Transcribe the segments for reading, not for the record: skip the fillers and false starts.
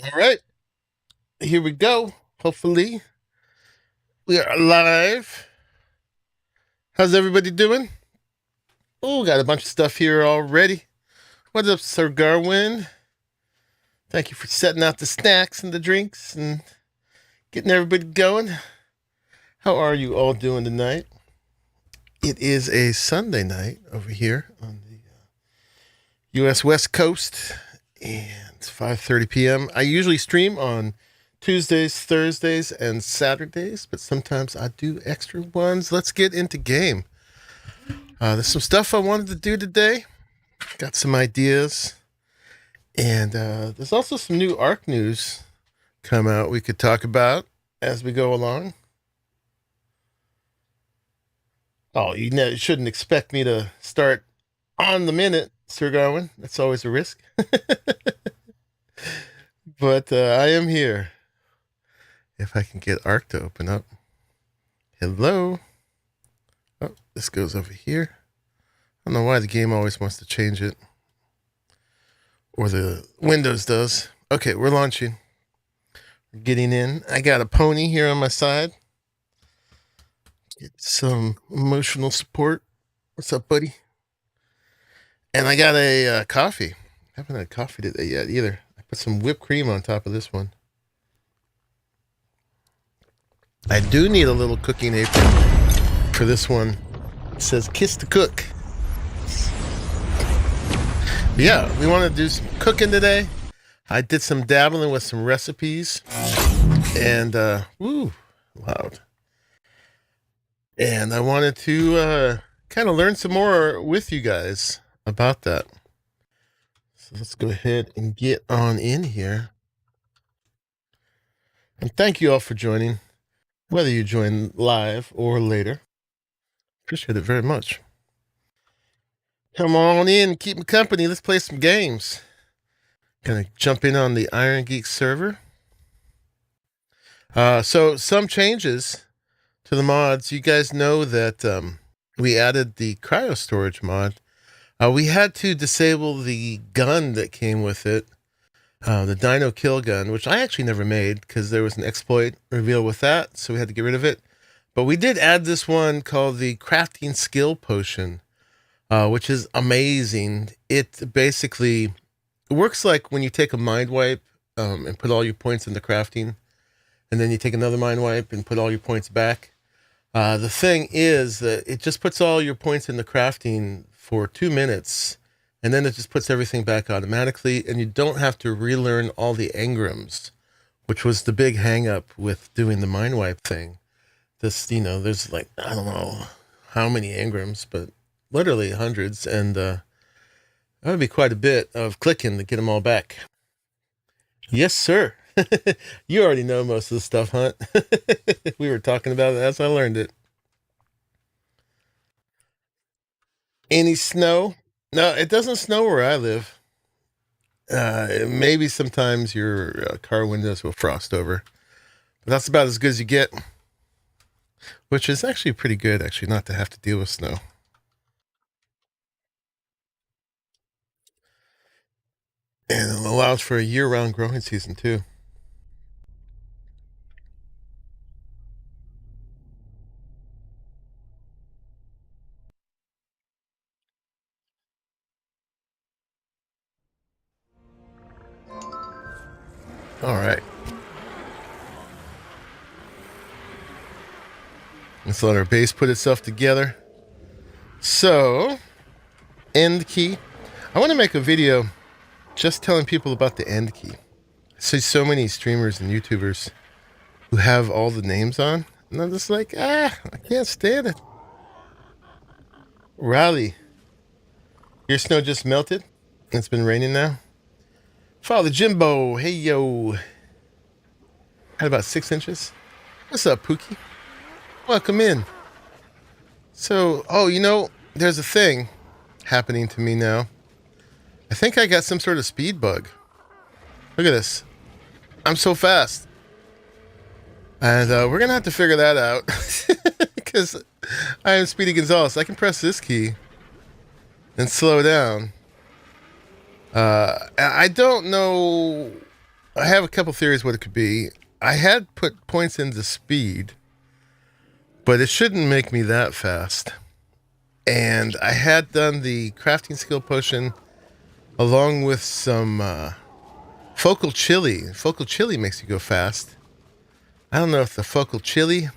All right, here we go. Hopefully, we are live. How's everybody doing? Oh, got a bunch of stuff here already. What's up, Sir Garwin? Thank you for setting out the snacks and the drinks and getting everybody going. How are you all doing tonight? It is a Sunday night over here on the U.S. West Coast, and it's 5:30 p.m. I usually stream on Tuesdays, Thursdays, and Saturdays, but sometimes I do extra ones. Let's get into game. There's some stuff I wanted to do today. Got some ideas. And there's also some new ARK news come out we could talk about as we go along. Oh, you shouldn't expect me to start on the minute, Sir Garwin. That's always a risk. But I am here. If I can get ARK to open up. Hello. Oh, this goes over here. I don't know why the game always wants to change it. Or the Windows does. Okay, we're launching. We're getting in. I got a pony here on my side. Get some emotional support. What's up, buddy? And I got a coffee. I haven't had coffee today yet either. I put some whipped cream on top of this one. I do need a little cooking apron for this one. It says kiss to cook. But yeah, we want to do some cooking today. I did some dabbling with some recipes. And, woo, loud. And I wanted to kind of learn some more with you guys about that. So let's go ahead and get on in here. And thank you all for joining, whether you join live or later. Appreciate it very much. Come on in, keep me company. Let's play some games. Gonna jump in on the IronGeeks server. So some changes to the mods. You guys know that we added the cryo storage mod. We had to disable the gun that came with it, the Dino Kill gun, which I actually never made because there was an exploit reveal with that, so we had to get rid of it. But we did add this one called the Crafting Skill Potion, which is amazing. It basically works like when you take a mind wipe and put all your points into crafting, and then you take another mind wipe and put all your points back. The thing is that it just puts all your points into crafting for 2 minutes, and then it just puts everything back automatically, and you don't have to relearn all the engrams, which was the big hang up with doing the mind wipe thing. This, there's like, I don't know how many engrams, but literally hundreds, and that would be quite a bit of clicking to get them all back. Yes, sir. You already know most of the stuff, Hunt. We were talking about it as I learned it. Any snow? No, it doesn't snow where I live. Maybe sometimes your car windows will frost over. But that's about as good as you get. Which is actually pretty good, actually, not to have to deal with snow. And it allows for a year-round growing season, too. All right. Let's let our base put itself together. So, end key. I want to make a video just telling people about the end key. I see so many streamers and YouTubers who have all the names on, and I'm just like, I can't stand it. Arahli, your snow just melted? It's been raining now? Father Jimbo, hey yo. Had about 6 inches. What's up, Pookie? Welcome in. So, there's a thing happening to me now. I think I got some sort of speed bug. Look at this. I'm so fast. And we're going to have to figure that out. Because I am Speedy Gonzalez. I can press this key and slow down. I don't know I have a couple theories what it could be. I had put points into speed, but it shouldn't make me that fast. And I had done the crafting skill potion along with some focal chili. Focal chili makes you go fast. I don't know if the focal chili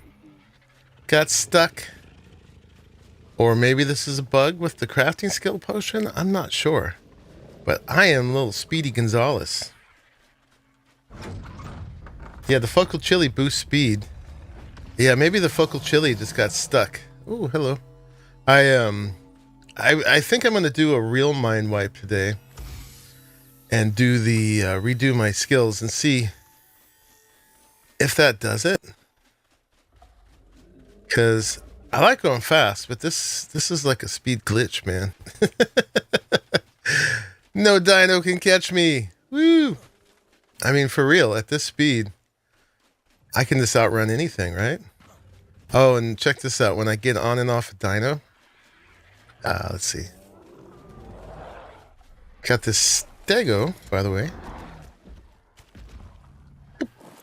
got stuck, or maybe this is a bug with the crafting skill potion. I'm not sure. But I am little Speedy Gonzalez. Yeah, the focal chili boosts speed. Yeah, maybe the focal chili just got stuck. Oh, hello. I think I'm gonna do a real mind wipe today and do the redo my skills and see if that does it. Because I like going fast, but this is like a speed glitch, man. No dino can catch me. Woo! I mean, for real, at this speed, I can just outrun anything, right? Oh, and check this out. When I get on and off a dino, let's see. Got this stego, by the way.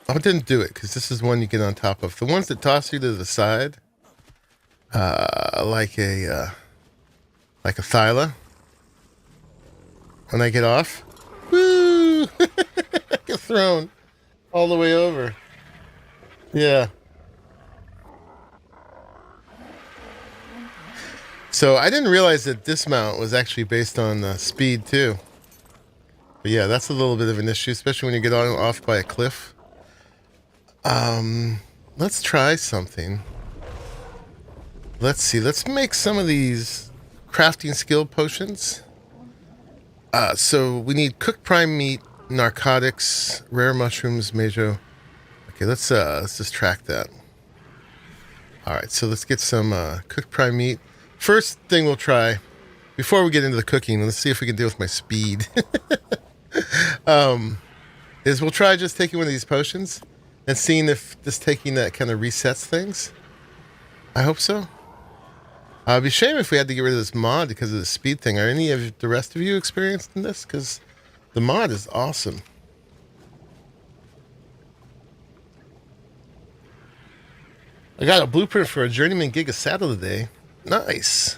I didn't do it because this is one you get on top of. The ones that toss you to the side, like a Thyla. When I get off, woo! I get thrown all the way over. Yeah. So I didn't realize that dismount was actually based on speed too. But yeah, that's a little bit of an issue, especially when you get on off by a cliff. Let's try something. Let's see. Let's make some of these crafting skill potions. So we need cooked prime meat, narcotics, rare mushrooms, majo. Okay, let's just track that. All right, so let's get some cooked prime meat. First thing we'll try, before we get into the cooking, let's see if we can deal with my speed. Is we'll try just taking one of these potions and seeing if just taking that kind of resets things. I hope so. It'd be a shame if we had to get rid of this mod because of the speed thing. Are any of the rest of you experienced in this? Because the mod is awesome. I got a blueprint for a journeyman gig of saddle today. Nice.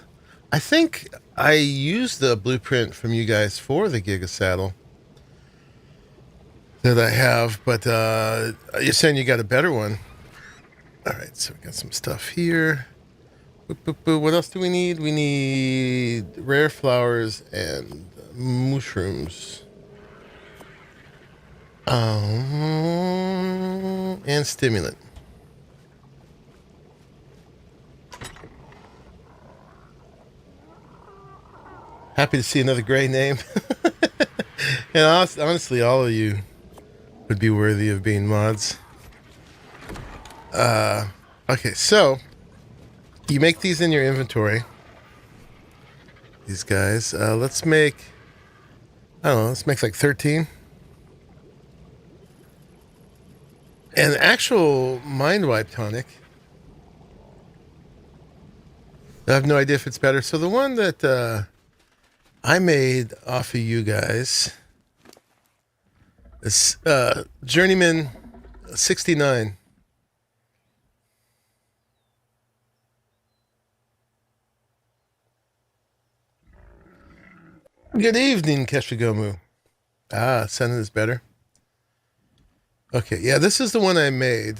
I think I used the blueprint from you guys for the gig of saddle that I have, but you're saying you got a better one. All right, so we got some stuff here. Boop, boop, boop. What else do we need? We need rare flowers and mushrooms. And stimulant. Happy to see another great name. And honestly, all of you would be worthy of being mods. Okay, so you make these in your inventory. These guys. Let's make, I don't know, let's make like 13. An actual mind wipe tonic. I have no idea if it's better. So the one that I made off of you guys is Journeyman 69. Good evening, Keshigomu. Ascended is better. Okay, yeah, this is the one I made.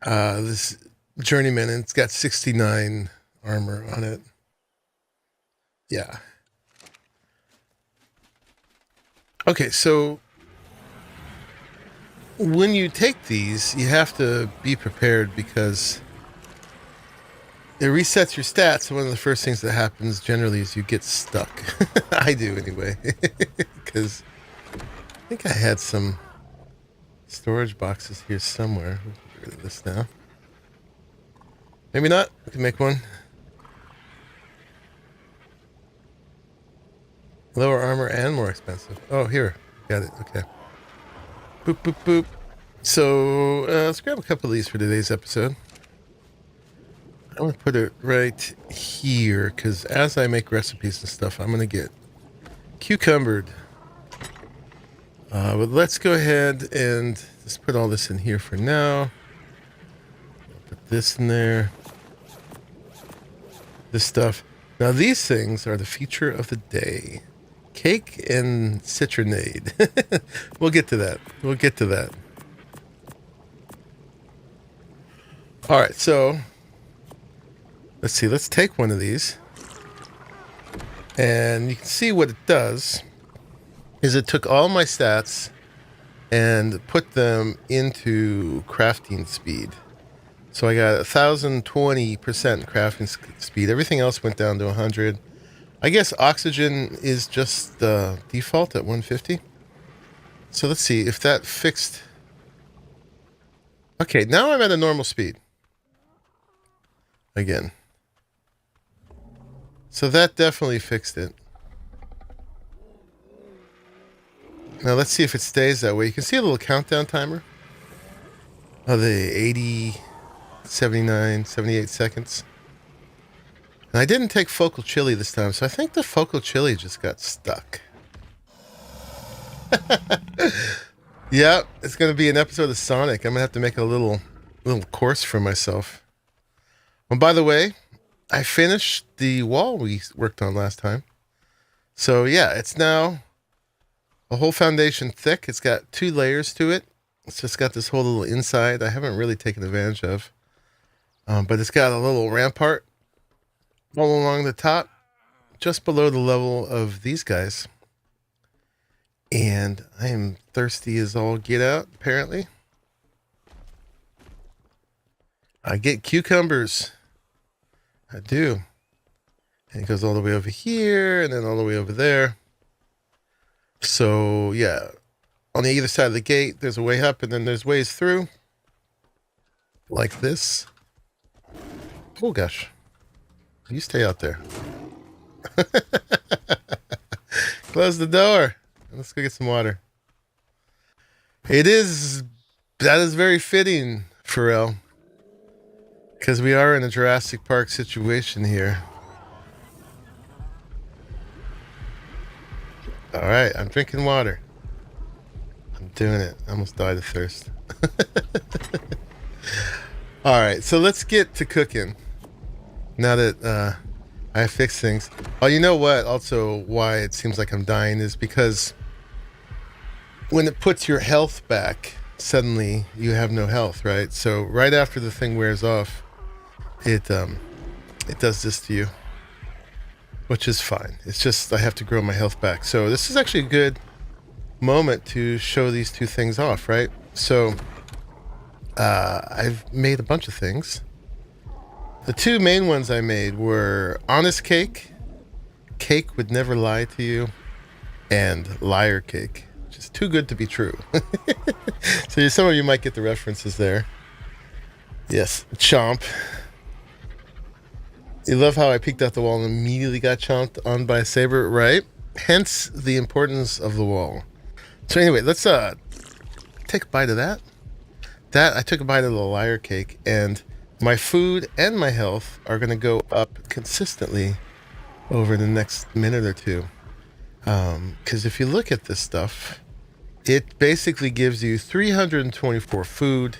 This Journeyman, and it's got 69 armor on it. Yeah. Okay, so when you take these, you have to be prepared because it resets your stats. So one of the first things that happens generally is you get stuck. I do anyway, because I think I had some storage boxes here somewhere. We'll get rid of this now. Maybe not. We can make one. Lower armor and more expensive. Oh, here. Got it. Okay. Boop, boop, boop. So, let's grab a couple of these for today's episode. I'm going to put it right here, because as I make recipes and stuff, I'm going to get cucumbered. But let's go ahead and just put all this in here for now. Put this in there. This stuff. Now these things are the feature of the day. Cake and citronade. We'll get to that. We'll get to that. All right, so let's see. Let's take one of these. And you can see what it does is it took all my stats and put them into crafting speed. So I got 1,020% crafting speed. Everything else went down to 100. I guess oxygen is just the default at 150. So let's see if that fixed. Okay, now I'm at a normal speed. Again. So that definitely fixed it. Now let's see if it stays that way. You can see a little countdown timer of the 80, 79, 78 seconds. And I didn't take focal chili this time, so I think the focal chili just got stuck. Yeah, it's going to be an episode of Sonic. I'm going to have to make a little course for myself. Well, by the way, I finished the wall we worked on last time. So yeah, it's now a whole foundation thick. It's got 2 layers to it. It's just got this whole little inside I haven't really taken advantage of. But it's got a little rampart all along the top, just below the level of these guys. And I am thirsty as all get out, apparently. I get cucumbers. I do. And it goes all the way over here and then all the way over there. So, yeah. On the either side of the gate, there's a way up and then there's ways through. Like this. Oh, gosh. You stay out there. Close the door. Let's go get some water. That is very fitting, Pharrell. Because we are in a Jurassic Park situation here. Alright, I'm drinking water. I'm doing it. I almost died of thirst. Alright, so let's get to cooking. Now that I fixed things. Oh, you know what? Also, why it seems like I'm dying is because when it puts your health back, suddenly you have no health, right? So right after the thing wears off, it does this to you, which is fine. It's just I have to grow my health back. So this is actually a good moment to show these 2 things off, right? So I've made a bunch of things. The 2 main ones I made were Honest Cake, Cake Would Never Lie to You, and Liar Cake, which is too good to be true. So some of you might get the references there. Yes, chomp. You love how I peeked out the wall and immediately got chomped on by a saber, right? Hence the importance of the wall. So anyway, let's take a bite of that. I took a bite of the Liar Cake, and my food and my health are going to go up consistently over the next minute or 2. Because if you look at this stuff, it basically gives you 324 food,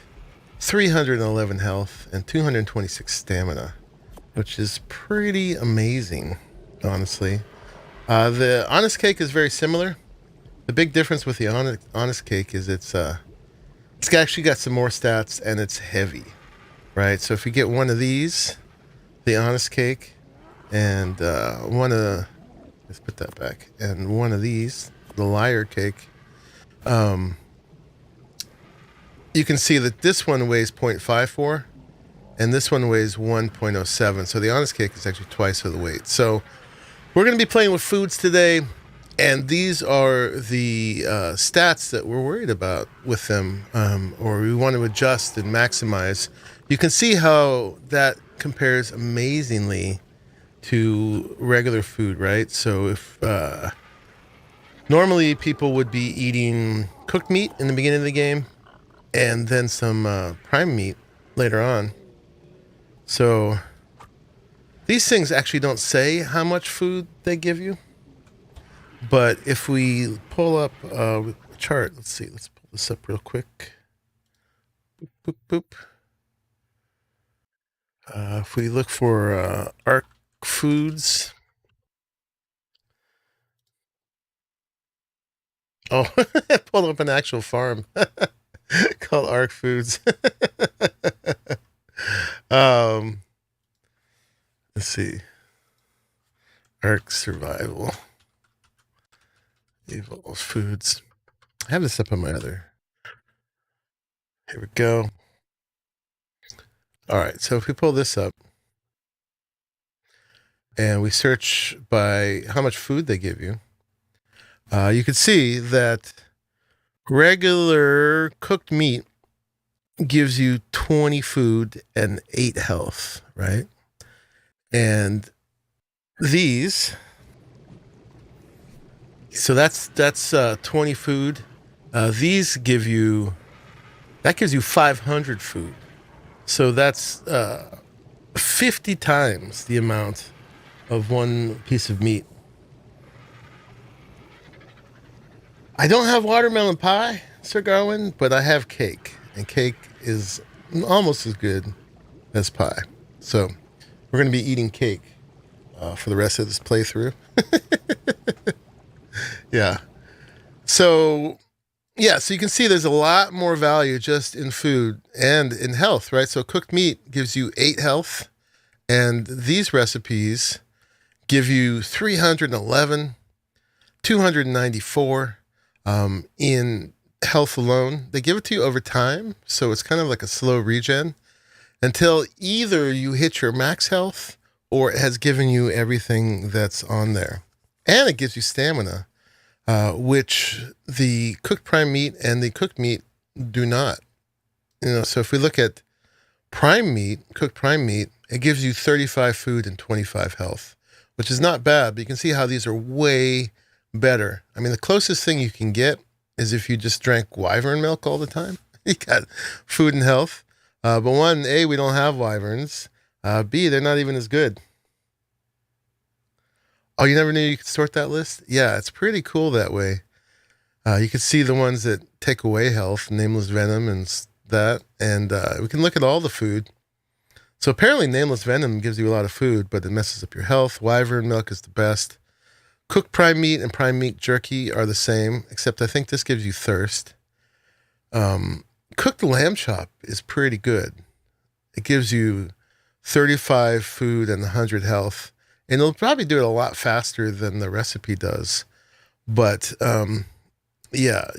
311 health, and 226 stamina, which is pretty amazing, honestly. The Honest Cake is very similar. The big difference with the Honest Cake is it's actually got some more stats and it's heavy, right? So if you get one of these, the Honest Cake, and let's put that back, and one of these, the Liar Cake, you can see that this one weighs 0.54 and this one weighs 1.07. So the Honest Cake is actually twice of the weight. So we're going to be playing with foods today, and these are the stats that we're worried about with them, or we want to adjust and maximize. You can see how that compares amazingly to regular food, right? So if normally people would be eating cooked meat in the beginning of the game and then some prime meat later on. So these things actually don't say how much food they give you. But if we pull up, chart. Let's see. Let's pull this up real quick. Boop, boop, boop. If we look for ARK Foods. Oh, I pulled up an actual farm called ARK Foods. Let's see. ARK Survival. EVO Foods. I have this up on my other. Here we go. All right, so if we pull this up and we search by how much food they give you, you can see that regular cooked meat gives you 20 food and 8 health, right? And these, so that's 20 food. These give you, that gives you 500 food. So that's 50 times the amount of one piece of meat. I don't have watermelon pie, Sir Garwin, but I have cake. And cake is almost as good as pie. So we're going to be eating cake for the rest of this playthrough. Yeah. So, yeah, so you can see there's a lot more value just in food and in health, right? So cooked meat gives you 8 health. And these recipes give you 311, 294 in health alone. They give it to you over time, so it's kind of like a slow regen until either you hit your max health or it has given you everything that's on there. And it gives you stamina, which the cooked prime meat and the cooked meat do not. So if we look at prime meat, cooked prime meat, it gives you 35 food and 25 health, which is not bad, but you can see how these are way better. I mean, the closest thing you can get is if you just drank wyvern milk all the time. You got food and health. But one, A, we don't have wyverns. B, they're not even as good. Oh, you never knew you could sort that list? Yeah, it's pretty cool that way. You can see the ones that take away health, Nameless Venom and that. And we can look at all the food. So apparently Nameless Venom gives you a lot of food, but it messes up your health. Wyvern milk is the best. Cooked prime meat and prime meat jerky are the same, except I think this gives you thirst. Cooked lamb chop is pretty good. It gives you 35 food and 100 health. And it'll probably do it a lot faster than the recipe does. But, yeah,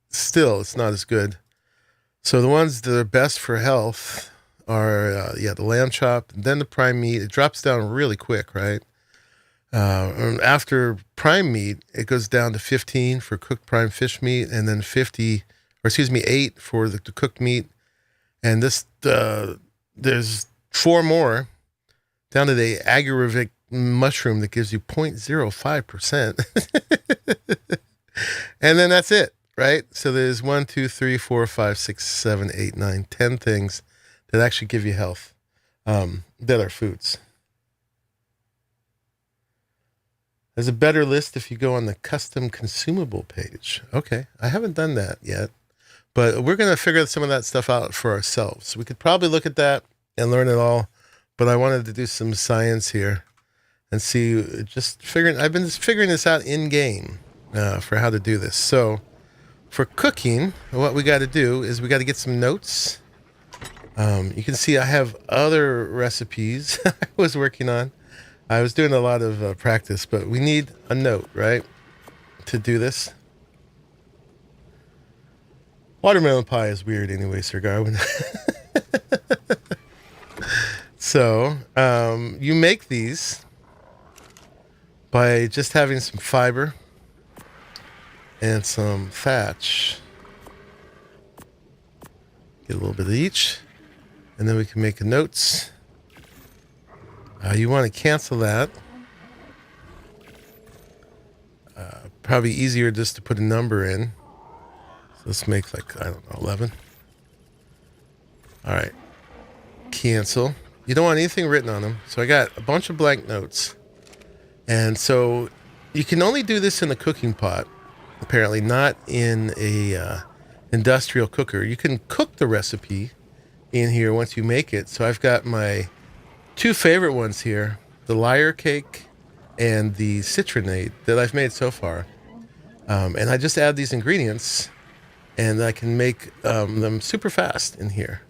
still, it's not as good. So the ones that are best for health are, the lamb chop, and then the prime meat. It drops down really quick, right? After prime meat, it goes down to 15 for cooked prime fish meat, and then 8 for the cooked meat. And this, there's 4 more down to the agarivic mushroom that gives you 0.05%. And then that's it, right? So there's 1, 2, 3, 4, 5, 6, 7, 8, 9, 10 things that actually give you health, that are foods. There's a better list if you go on the custom consumable page. Okay, I haven't done that yet, but we're going to figure some of that stuff out for ourselves. We could probably look at that and learn it all, but I wanted to do some science here and see, I've been just figuring this out in game for how to do this. So for cooking, what we got to do is we got to get some notes. You can see I have other recipes I was working on. I was doing a lot of practice, but we need a note, right, to do this. Watermelon pie is weird anyway, Sir Garwin. So you make these by just having some fiber and some thatch. Get a little bit of each, and then we can make notes. You want to cancel that. Probably easier just to put a number in. So let's make like, I don't know, 11. All right. Cancel. You don't want anything written on them. So I got a bunch of blank notes. And so you can only do this in the cooking pot. Apparently not in a industrial cooker. You can cook the recipe in here once you make it. So I've got my two favorite ones here, the layer cake and the citronade that I've made so far. And I just add these ingredients and I can make them super fast in here.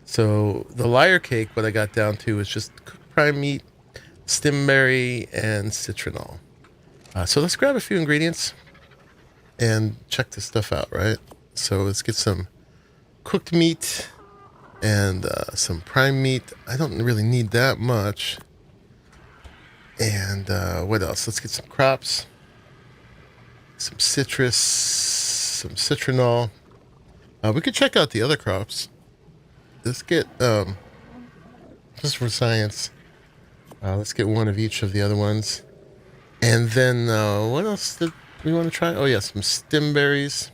So the layer cake, what I got down to is just cooked prime meat, stimberry, and citronal. So let's grab a few ingredients and check this stuff out, right? So let's get some cooked meat and some prime meat. I don't really need that much. And what else? Let's get some crops, some citrus, some citronal. We could check out the other crops. Let's get, just for science, let's get one of each of the other ones. And then what else did we want to try? Oh, yeah, some stimberries.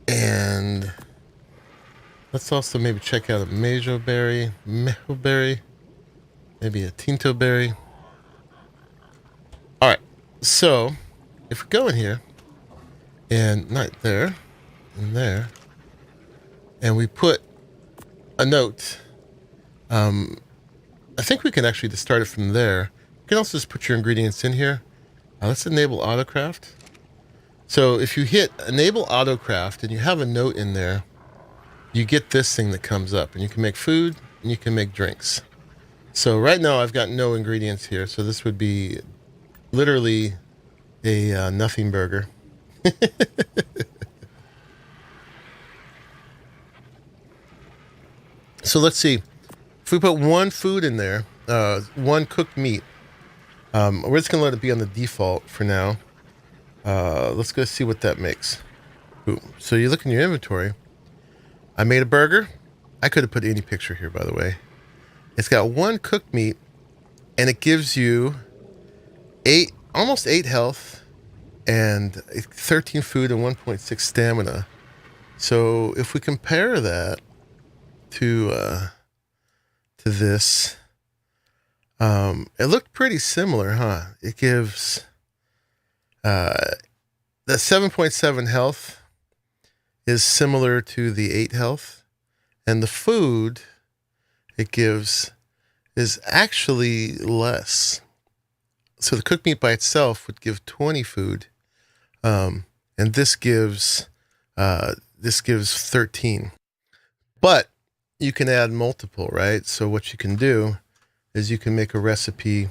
And let's also maybe check out a mejo berry, maybe a tinto berry. All right, so if we go in here, and not there, and there, and we put a note, I think we can actually just start it from there. You can also just put your ingredients in here. Let's enable autocraft. So if you hit enable autocraft and you have a note in there, you get this thing that comes up, and you can make food and you can make drinks. So right now I've got no ingredients here, so this would be literally a nothing burger. So let's see. If we put one food in there, one cooked meat, we're just going to let it be on the default for now. Let's go see what that makes. Ooh. So you look in your inventory. I made a burger. I could have put any picture here, by the way. It's got one cooked meat, and it gives you almost 8 health and 13 food and 1.6 stamina. So if we compare that to this, it looked pretty similar, huh? It gives the 7.7 health is similar to the 8 health, and the food it gives is actually less. So the cooked meat by itself would give 20 food, and this gives 13. But you can add multiple, right? So what you can do is you can make a recipe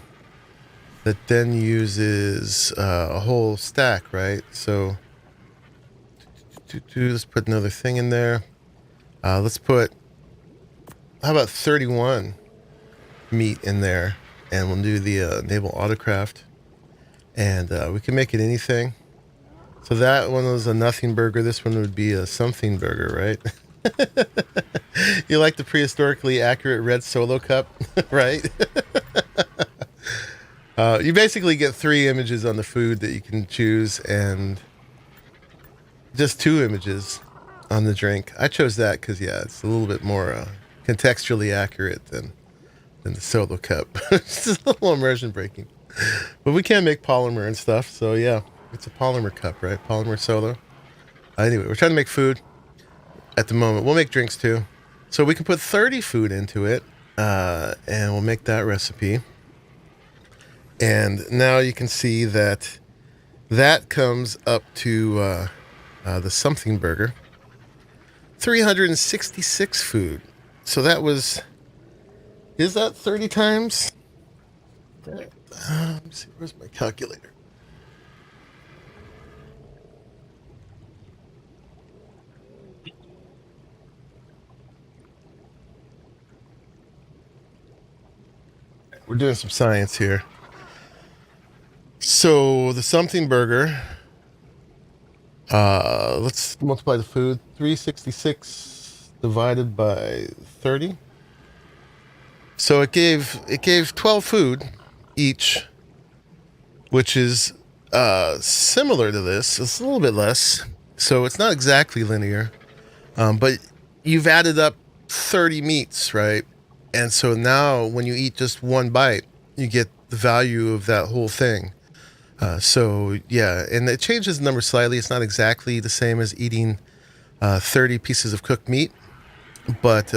that then uses a whole stack, right? So let's put another thing in there. Let's put, how about 31 meat in there, and we'll do the enable autocraft, and we can make it anything. So that one was a nothing burger. This one would be a something burger, right? You like the prehistorically accurate red Solo cup, right? You basically get 3 images on the food that you can choose, and just 2 images on the drink. I chose that because, yeah, it's a little bit more contextually accurate than the Solo cup. It's just a little immersion breaking. But we can make polymer and stuff, so yeah, it's a polymer cup, right? Polymer Solo. Anyway, we're trying to make food at the moment. We'll make drinks too. So we can put 30 food into it, and we'll make that recipe. And now you can see that that comes up to the something burger. 366 food. So that was, is that 30 times? Let me see, where's my calculator? We're doing some science here. So the something burger, let's multiply the food. 366 divided by 30. So it gave 12 food each, which is similar to this. It's a little bit less, so it's not exactly linear, but you've added up 30 meats, right? And so now when you eat just one bite, you get the value of that whole thing. So yeah, and it changes the number slightly. It's not exactly the same as eating 30 pieces of cooked meat, but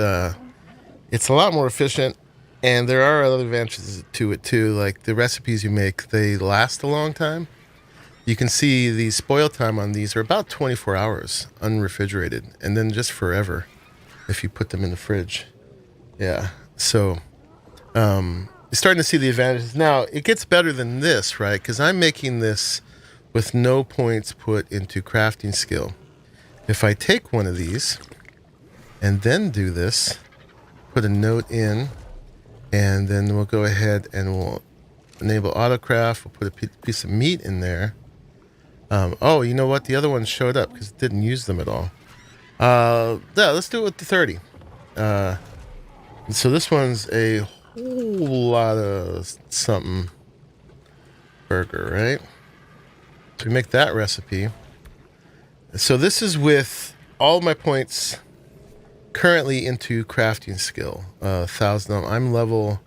it's a lot more efficient. And there are other advantages to it too, like the recipes you make, they last a long time. You can see the spoil time on these are about 24 hours unrefrigerated, and then just forever if you put them in the fridge. Yeah, so you're starting to see the advantages. Now, it gets better than this, right? Because I'm making this with no points put into crafting skill. If I take one of these and then do this, put a note in, and then we'll go ahead and we'll enable autocraft. We'll put a piece of meat in there. Oh, you know what? The other one showed up because it didn't use them at all. Yeah, let's do it with the 30. So this one's a whole lot of something burger, right? So we make that recipe. So this is with all my points currently into crafting skill. 1,000. I'm level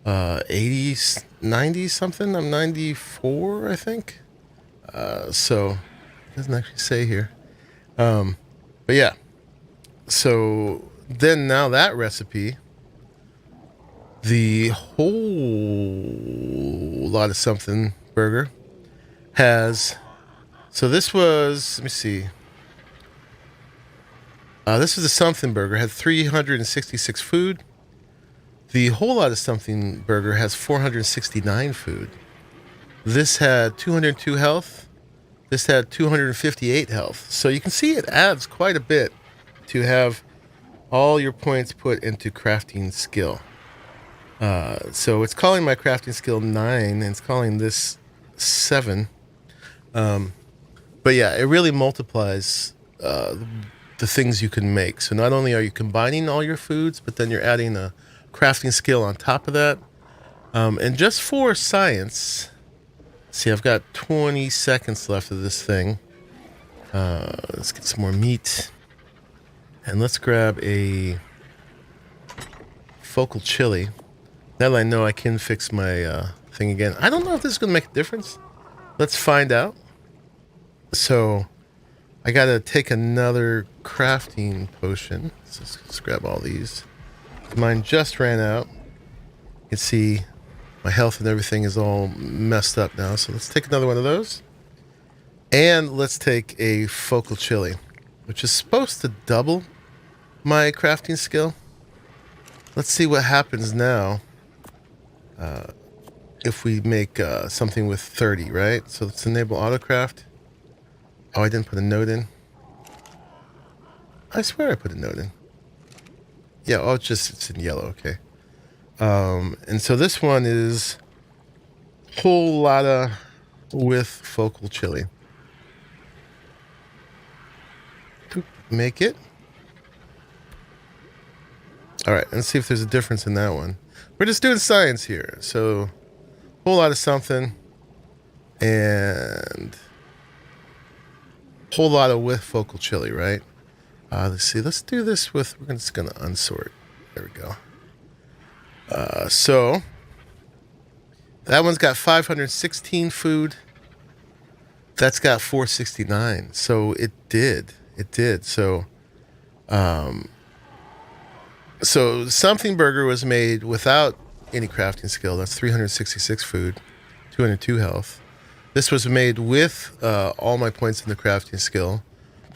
80, 90 something. I'm 94, I think. So it doesn't actually say here. But yeah. So then now that recipe, the whole lot of something burger has, so this was, let me see. This was a something burger, had 366 food. The whole lot of something burger has 469 food. This had 202 health. This had 258 health. So you can see it adds quite a bit to have all your points put into crafting skill. So it's calling my crafting skill 9, and it's calling this 7. But yeah, it really multiplies the things you can make. So not only are you combining all your foods, but then you're adding a crafting skill on top of that. And just for science, see, I've got 20 seconds left of this thing. Let's get some more meat. And let's grab a focal chili. Now that I know I can fix my thing again. I don't know if this is going to make a difference. Let's find out. So I got to take another crafting potion. So let's grab all these. Mine just ran out. You can see my health and everything is all messed up now. So let's take another one of those. And let's take a focal chili, which is supposed to double my crafting skill. Let's see what happens now if we make something with 30, right? So let's enable autocraft. Oh, I didn't put a note in. I swear I put a note in. Yeah, oh, it's in yellow, okay. And so this one is whole lotta with focal chili. Make it. All right, let's see if there's a difference in that one. We're just doing science here. So, whole lot of something and whole lot of with focal chili, right? Let's see. Let's do this with. We're just gonna unsort. There we go. So that one's got 516 food. That's got 469. So it did. So, so something burger was made without any crafting skill. That's 366 food, 202 health. This was made with all my points in the crafting skill,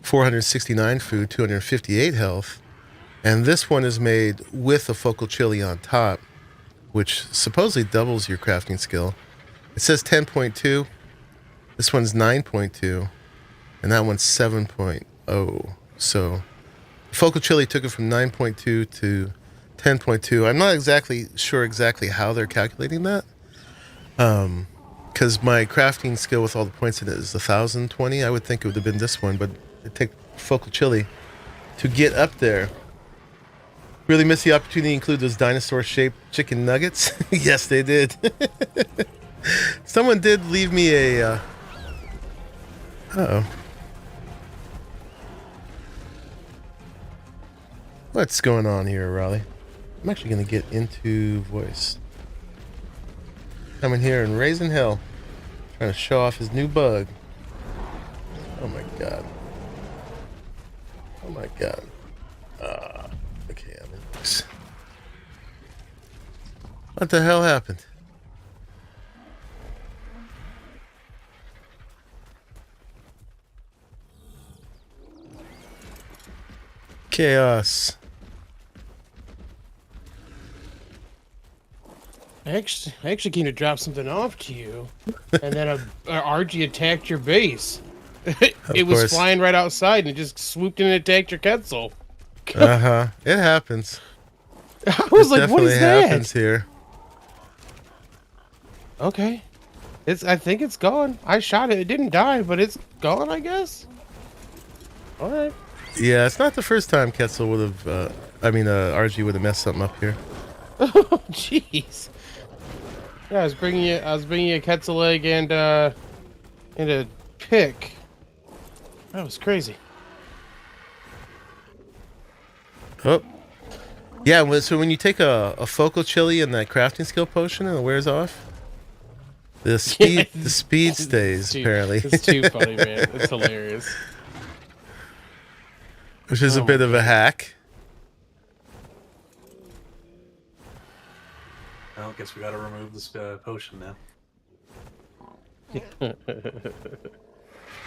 469 food, 258 health. And this one is made with a focal chili on top, which supposedly doubles your crafting skill. It says 10.2. This one's 9.2. And that one's 7.0. So focal chili took it from 9.2 to 10.2. I'm not exactly sure how they're calculating that. Because my crafting skill with all the points in it is 1,020. I would think it would have been this one, but it took focal chili to get up there. Really missed the opportunity to include those dinosaur-shaped chicken nuggets. Yes, they did. Someone did leave me a... Uh-oh. What's going on here, Arahli? I'm actually going to get into voice. Coming here and raising hell. Trying to show off his new bug. Oh my god. Oh my god. Okay, I'm in this. What the hell happened? Chaos. I actually came to drop something off to you, and then a RG attacked your base. It was flying right outside and it just swooped in and attacked your Quetzal. Uh-huh. It happens. I was like, what is that? Definitely happens here. Okay. I think it's gone. I shot it. It didn't die, but it's gone, I guess. Alright. Yeah, it's not the first time Quetzal would have, RG would have messed something up here. Oh, jeez. Yeah, I was bringing you a Quetzal egg and a pick. That was crazy. Oh. Yeah, so when you take a focal chili and that crafting skill potion and it wears off, the speed stays, apparently. It's too funny, man. It's hilarious. Which is a bit of a hack. Well, I guess we gotta remove this potion now.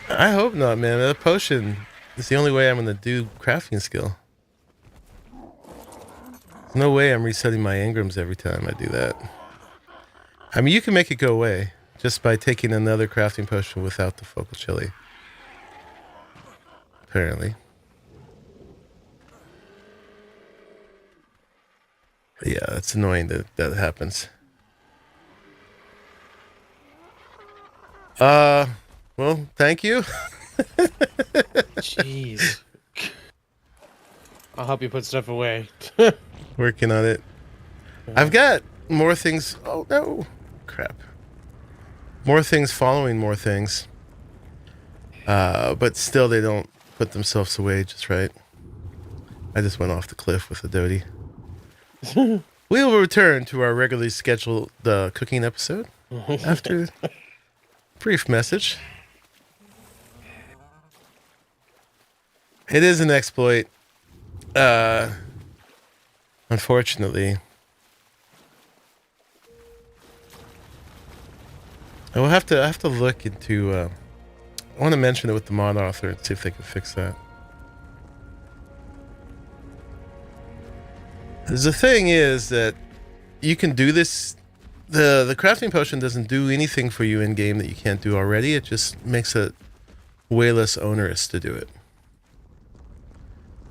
I hope not, man. That potion is the only way I'm gonna do crafting skill. There's no way I'm resetting my engrams every time I do that. I mean, you can make it go away just by taking another crafting potion without the focal chili. Apparently. But yeah, it's annoying that that happens. Well, thank you. Jeez. I'll help you put stuff away. Working on it. I've got more things. Oh, no. Crap. More things following more things. But still, they don't put themselves away just right. I just went off the cliff with a doty. We will return to our regularly scheduled cooking episode after a brief message. It is an exploit. Unfortunately. I will have to look into I want to mention it with the mod author and see if they can fix that. The thing is that you can do this. The crafting potion doesn't do anything for you in game that you can't do already. It just makes it way less onerous to do it.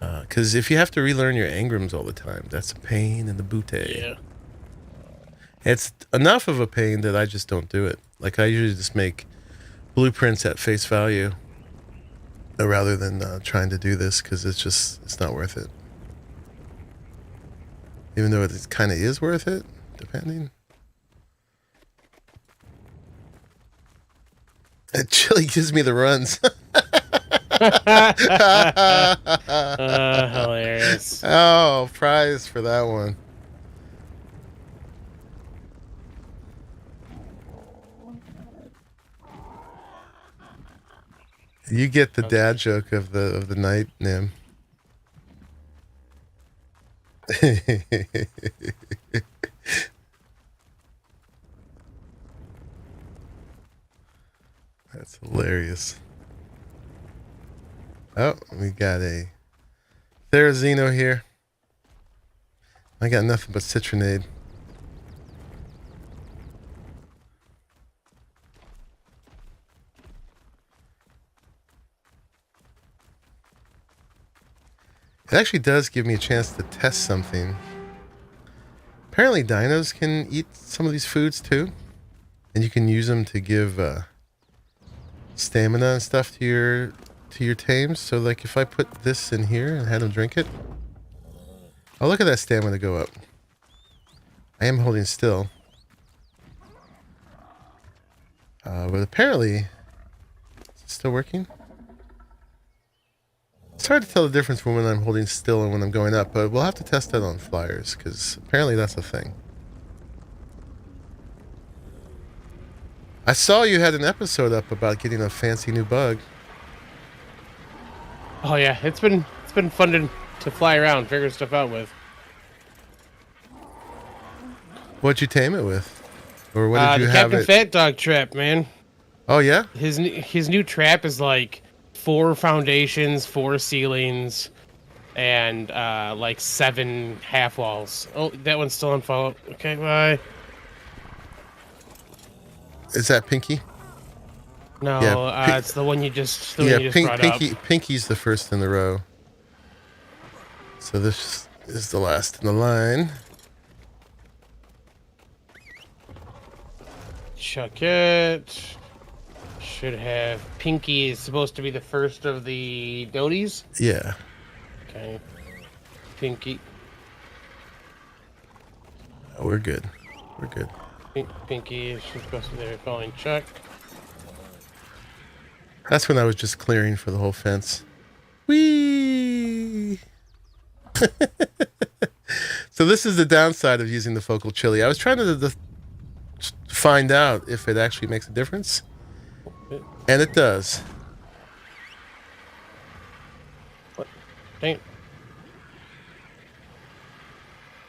Because if you have to relearn your engrams all the time, that's a pain in the booty. Yeah. It's enough of a pain that I just don't do it. Like, I usually just make blueprints at face value rather than trying to do this, because it's not worth it. Even though it kind of is worth it, depending. That chili gives me the runs. Hilarious. Oh, prize for that one. You get the dad joke of the night, Nim. That's hilarious. Oh, we got a Therizino here. I got nothing but citronade. It actually does give me a chance to test something. Apparently dinos can eat some of these foods too. And you can use them to give stamina and stuff to your tames. So like if I put this in here and had them drink it. Oh, look at that stamina go up. I am holding still. But apparently, is it still working? It's hard to tell the difference from when I'm holding still and when I'm going up, but we'll have to test that on flyers, because apparently that's a thing. I saw you had an episode up about getting a fancy new bug. Oh yeah, it's been fun to fly around, figure stuff out with. What'd you tame it with? Or what did you the have Captain it? Fat Dog trap, man. Oh yeah? His new trap is like 4 foundations, 4 ceilings, and like 7 half walls. Oh, that one's still on follow. Okay, bye. Is that Pinky? No, Yeah, it's the one you just brought up. Pinky's the first in the row. So this is the last in the line. Chuck it. Should have Pinky is supposed to be the first of the Doties. Yeah. Okay. Pinky. Oh, we're good. We're good. Pinky is supposed to be there following Chuck. That's when I was just clearing for the whole fence. Whee! So this is the downside of using the focal chili. I was trying to find out if it actually makes a difference. And it does. What? Dang it.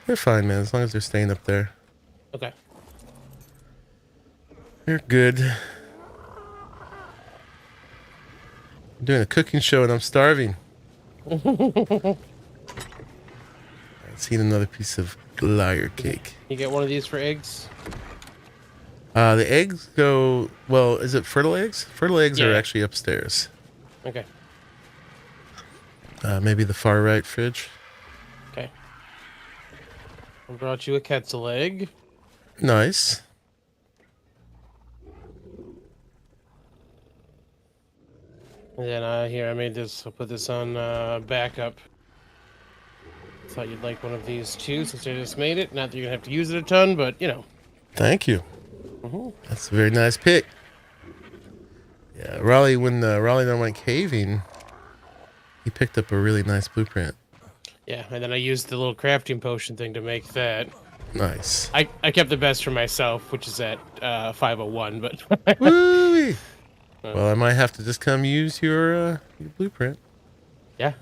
They're fine, man, as long as they're staying up there. Okay. You're good. I'm doing a cooking show and I'm starving. Let's eat another piece of layer cake. You get one of these for eggs? The eggs go... Well, is it fertile eggs? Fertile eggs are actually upstairs. Okay. Maybe the far right fridge. Okay. I brought you a Quetzal egg. Nice. And then here, I made this. I'll put this on backup. Thought you'd like one of these too, since I just made it. Not that you're gonna have to use it a ton, but you know. Thank you. That's a very nice pick. Yeah, Raleigh, when Raleigh and I went caving, he picked up a really nice blueprint. Yeah, and then I used the little crafting potion thing to make that. Nice. I kept the best for myself, which is at 501, but... Woo-wee. Well, I might have to just come use your blueprint. Yeah.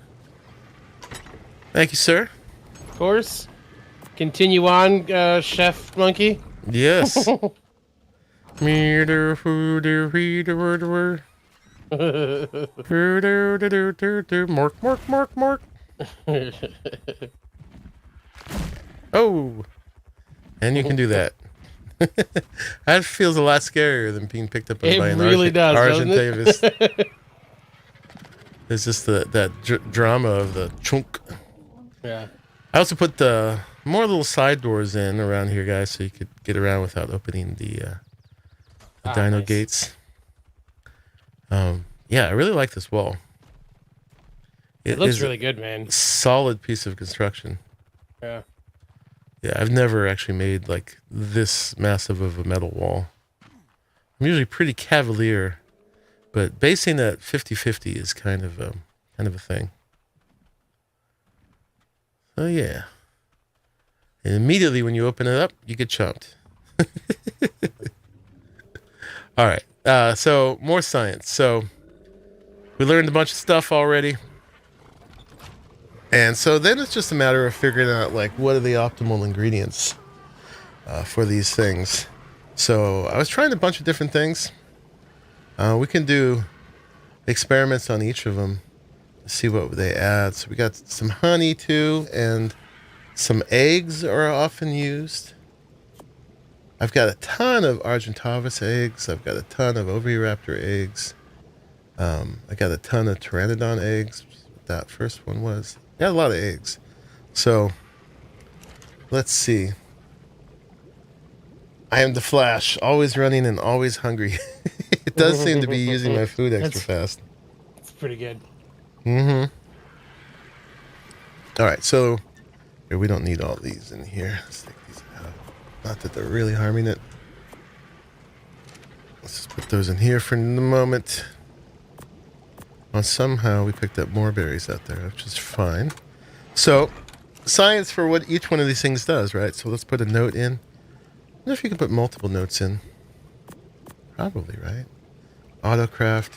Thank you, sir. Of course. Continue on, Chef Monkey. Yes. Mork. Oh. And you can do that. That feels a lot scarier than being picked up by an really does, Argent doesn't it? Davis. It's just that drama of the chunk. Yeah. I also put more little side doors in around here, guys, so you could get around without opening the dino nice. gates. Yeah, I really like this wall. It looks really good, man. Solid piece of construction. Yeah. Yeah, I've never actually made like this massive of a metal wall. I'm usually pretty cavalier, but basing at 50-50 is kind of a thing. So yeah. And immediately when you open it up, you get chumped. All right. So more science. So we learned a bunch of stuff already. And so then it's just a matter of figuring out, like, what are the optimal ingredients for these things. So I was trying a bunch of different things. We can do experiments on each of them, see what they add. So we got some honey, too, and some eggs are often used. I've got a ton of Argentavis eggs. I've got a ton of Oviraptor eggs. I got a ton of Pteranodon eggs. That first one was... Got a lot of eggs. So, let's see. I am the Flash, always running and always hungry. It does seem to be using my food extra fast. It's pretty good. Mm-hmm. All right, so here, we don't need all these in here. Let's take these out. Not that they're really harming it. Let's just put those in here for the moment. Well, somehow we picked up more berries out there, which is fine. So, science for what each one of these things does, right? So let's put a note in. I wonder if you can put multiple notes in. Probably, right? Autocraft.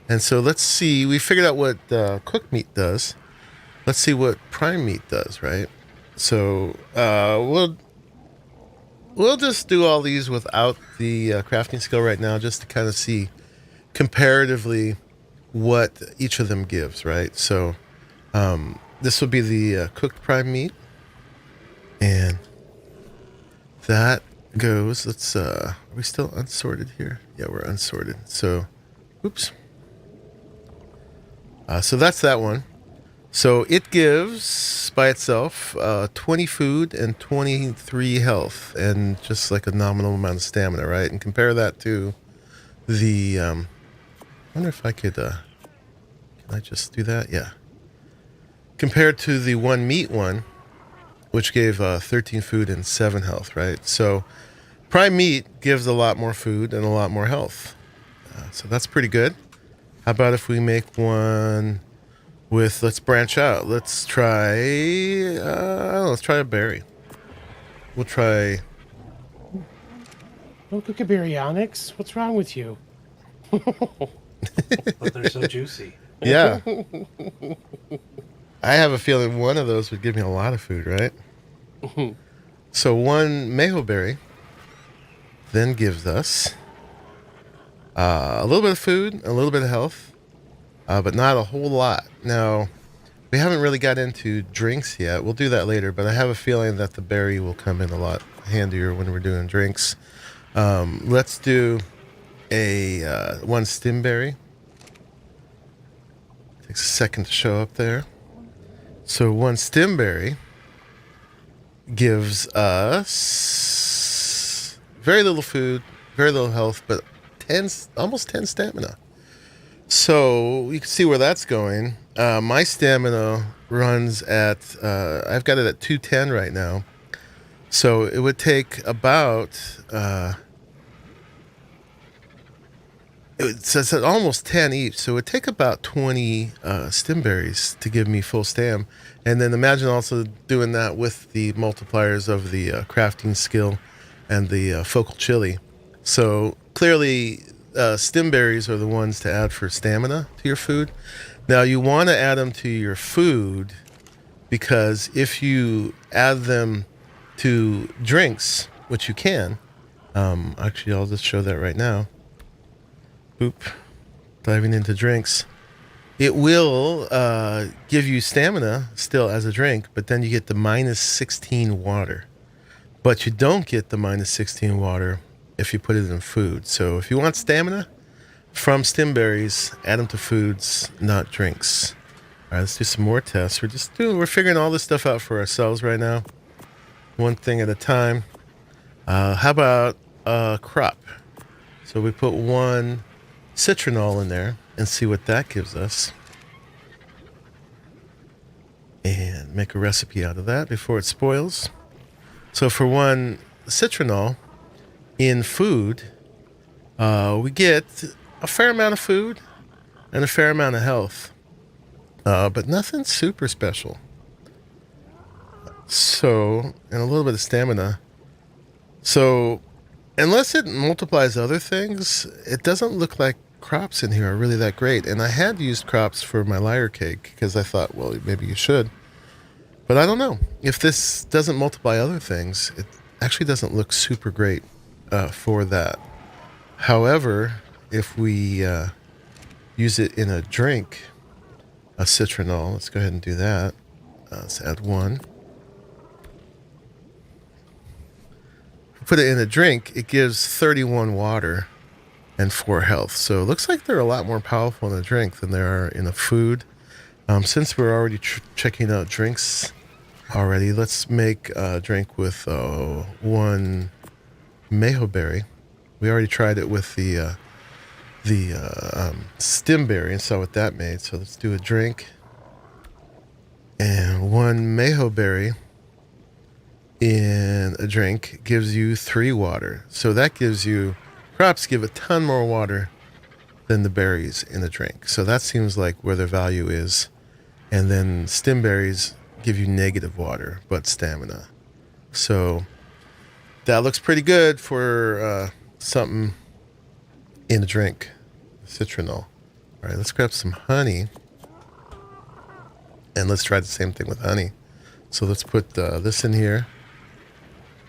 And so let's see. We figured out what cooked meat does. Let's see what prime meat does, right? So we'll just do all these without the crafting skill right now, just to kind of see comparatively what each of them gives, right? So this will be the cooked prime meat, and that goes. Let's. Are we still unsorted here? Yeah, we're unsorted. So, oops. So that's that one. So it gives by itself 20 food and 23 health, and just like a nominal amount of stamina, right? And compare that to the. I wonder if I could. Can I just do that? Yeah. Compared to the one meat one, which gave 13 food and 7 health, right? So prime meat gives a lot more food and a lot more health. So that's pretty good. How about if we make one with, let's branch out. Let's try a berry. We'll try. Don't cook a baryonyx. What's wrong with you? But they're so juicy. Yeah. I have a feeling one of those would give me a lot of food, right? So one mayho berry then gives us a little bit of food, a little bit of health, but not a whole lot. Now, we haven't really got into drinks yet. We'll do that later, but I have a feeling that the berry will come in a lot handier when we're doing drinks. Let's do a one stim berry. Takes a second to show up there. So one stim berry gives us very little food, very little health, but almost 10 stamina. So you can see where that's going. My stamina runs at, I've got it at 210 right now. So it would take about, it says almost 10 each. So it would take about 20 stim berries to give me full stam. And then imagine also doing that with the multipliers of the crafting skill and the focal chili. So clearly, stim berries are the ones to add for stamina to your food. Now you want to add them to your food because if you add them to drinks, which you can, actually I'll just show that right now. Boop, diving into drinks. It will give you stamina still as a drink, but then you get the minus 16 water. But you don't get the minus 16 water if you put it in food. So if you want stamina from stim berries, add them to foods, not drinks. All right, let's do some more tests. We're figuring all this stuff out for ourselves right now. One thing at a time. How about crop? So we put one citronol in there and see what that gives us. And make a recipe out of that before it spoils. So for one citronol in food, we get a fair amount of food and a fair amount of health. But nothing super special. So, and a little bit of stamina. So, unless it multiplies other things, it doesn't look like crops in here are really that great. And I had used crops for my layer cake because I thought, well, maybe you should. But I don't know. If this doesn't multiply other things, it actually doesn't look super great for that. However, if we use it in a drink, a citronol, let's go ahead and do that. Let's add one. Put it in a drink, it gives 31 water and 4 health. So it looks like they're a lot more powerful in a drink than they are in a food. Since we're already checking out drinks already, let's make a drink with one mayho berry. We already tried it with the stim berry and saw what that made. So let's do a drink. And one mayho berry in a drink gives you 3 water. So that gives you, crops give a ton more water than the berries in a drink. So that seems like where their value is. And then stim berries give you negative water, but stamina. So that looks pretty good for something in a drink, citronal. All right, let's grab some honey. And let's try the same thing with honey. So let's put this in here.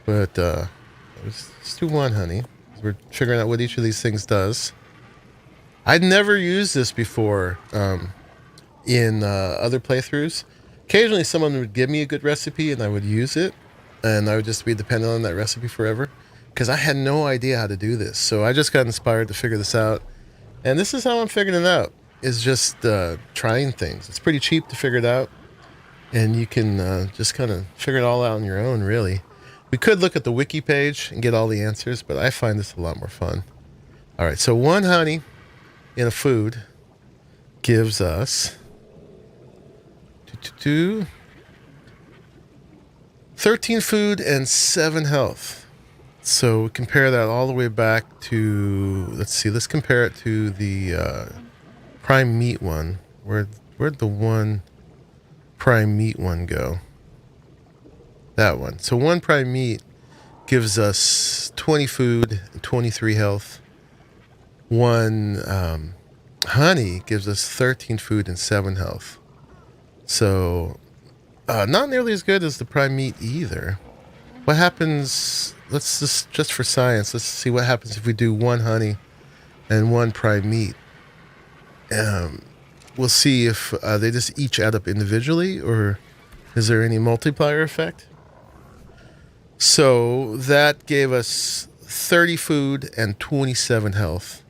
But let's do one honey. We're figuring out what each of these things does. I'd never used this before in other playthroughs. Occasionally someone would give me a good recipe and I would use it. And I would just be dependent on that recipe forever. Because I had no idea how to do this. So I just got inspired to figure this out. And this is how I'm figuring it out. Is just trying things. It's pretty cheap to figure it out. And you can just kind of figure it all out on your own, really. We could look at the wiki page and get all the answers, but I find this a lot more fun. All right, so one honey in a food gives us 13 food and 7 health. So compare that all the way back to, let's see, let's compare it to the prime meat one. Where'd the one prime meat one go? That one. So one prime meat gives us 20 food and 23 health. One honey gives us 13 food and 7 health. So not nearly as good as the prime meat either. What happens, let's just for science, let's see what happens if we do one honey and one prime meat. We'll see if they just each add up individually, or is there any multiplier effect? So that gave us 30 food and 27 health.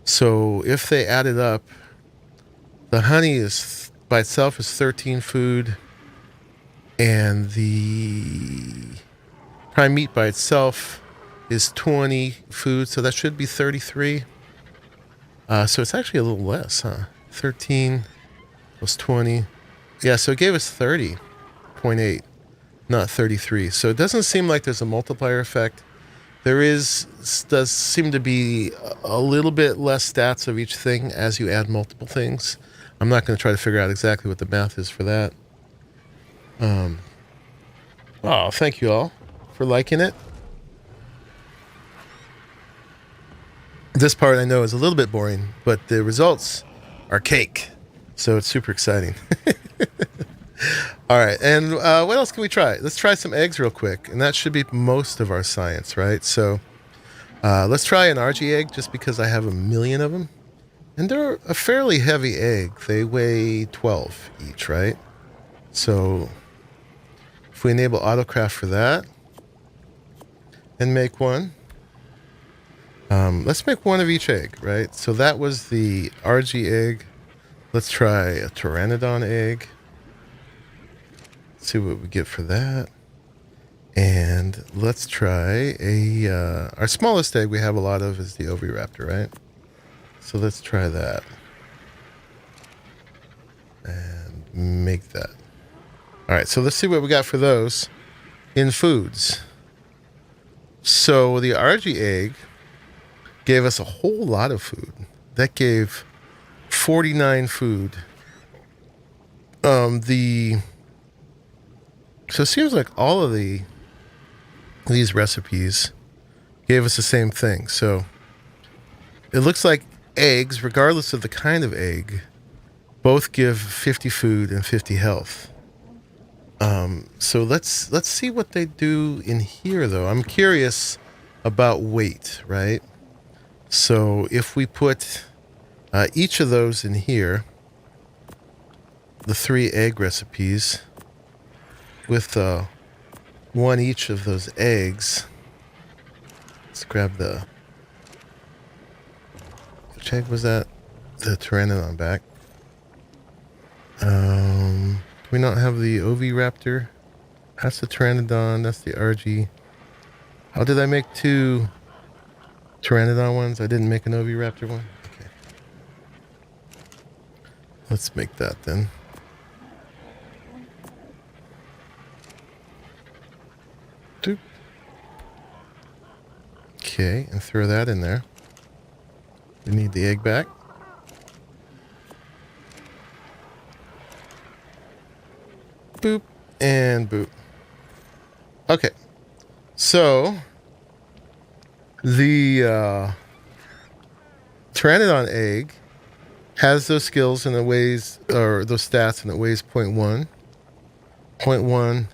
So if they added up, the honey is by itself is 13 food, and the prime meat by itself is 20 food, so that should be 33. So it's actually a little less, huh? 13 plus 20. Yeah, so it gave us 30.8, not 33. So it doesn't seem like there's a multiplier effect. There does seem to be a little bit less stats of each thing as you add multiple things. I'm not going to try to figure out exactly what the math is for that. Oh, thank you all for liking it. This part I know is a little bit boring, but the results are cake. So it's super exciting. All right, and what else can we try? Let's try some eggs real quick, and that should be most of our science, right? So let's try an RG egg just because I have a million of them. And they're a fairly heavy egg. They weigh 12 each, right? So if we enable autocraft for that and make one, let's make one of each egg, right? So that was the RG egg. Let's try a Pteranodon egg. Let's see what we get for that. And let's try our smallest egg we have a lot of is the Oviraptor, right? So let's try that. And make that. All right, so let's see what we got for those in foods. So the RG egg gave us a whole lot of food. That gave 49 food. So it seems like all of these recipes gave us the same thing. So it looks like eggs, regardless of the kind of egg, both give 50 food and 50 health. So let's see what they do in here, though. I'm curious about weight, right? So if we put each of those in here, the 3 egg recipes, with one each of those eggs. Let's grab the... Which egg was that? The Pteranodon back. Do we not have the Oviraptor? That's the Pteranodon. That's the RG. How did I make 2 Pteranodon ones? I didn't make an Oviraptor one? Okay. Let's make that then. Doop. Okay, and throw that in there. We need the egg back. Boop and boop. Okay, so the Pteranodon egg has those skills and it weighs, or those stats, and it weighs 0.1, 0.1,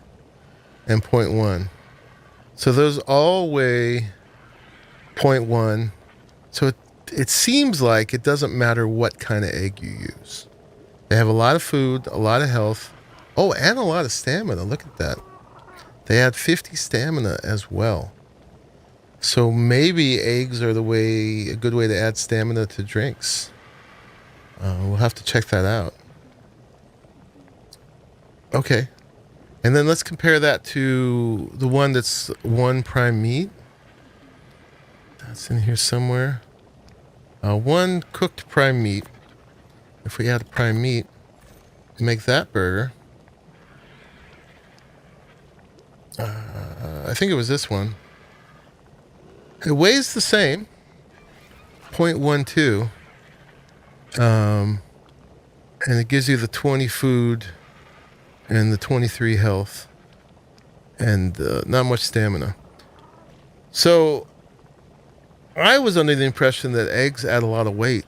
and 0.1. So those all weigh 0.1. So it seems like it doesn't matter what kind of egg you use. They have a lot of food, a lot of health. Oh, and a lot of stamina. Look at that. They add 50 stamina as well. So maybe eggs are a good way to add stamina to drinks. We'll have to check that out. Okay. And then let's compare that to the one that's 1 prime meat. That's in here somewhere. 1 cooked prime meat. If we add prime meat, make that burger. I think it was this one. It weighs the same, 0.12. And it gives you the 20 food and the 23 health and not much stamina. So I was under the impression that eggs add a lot of weight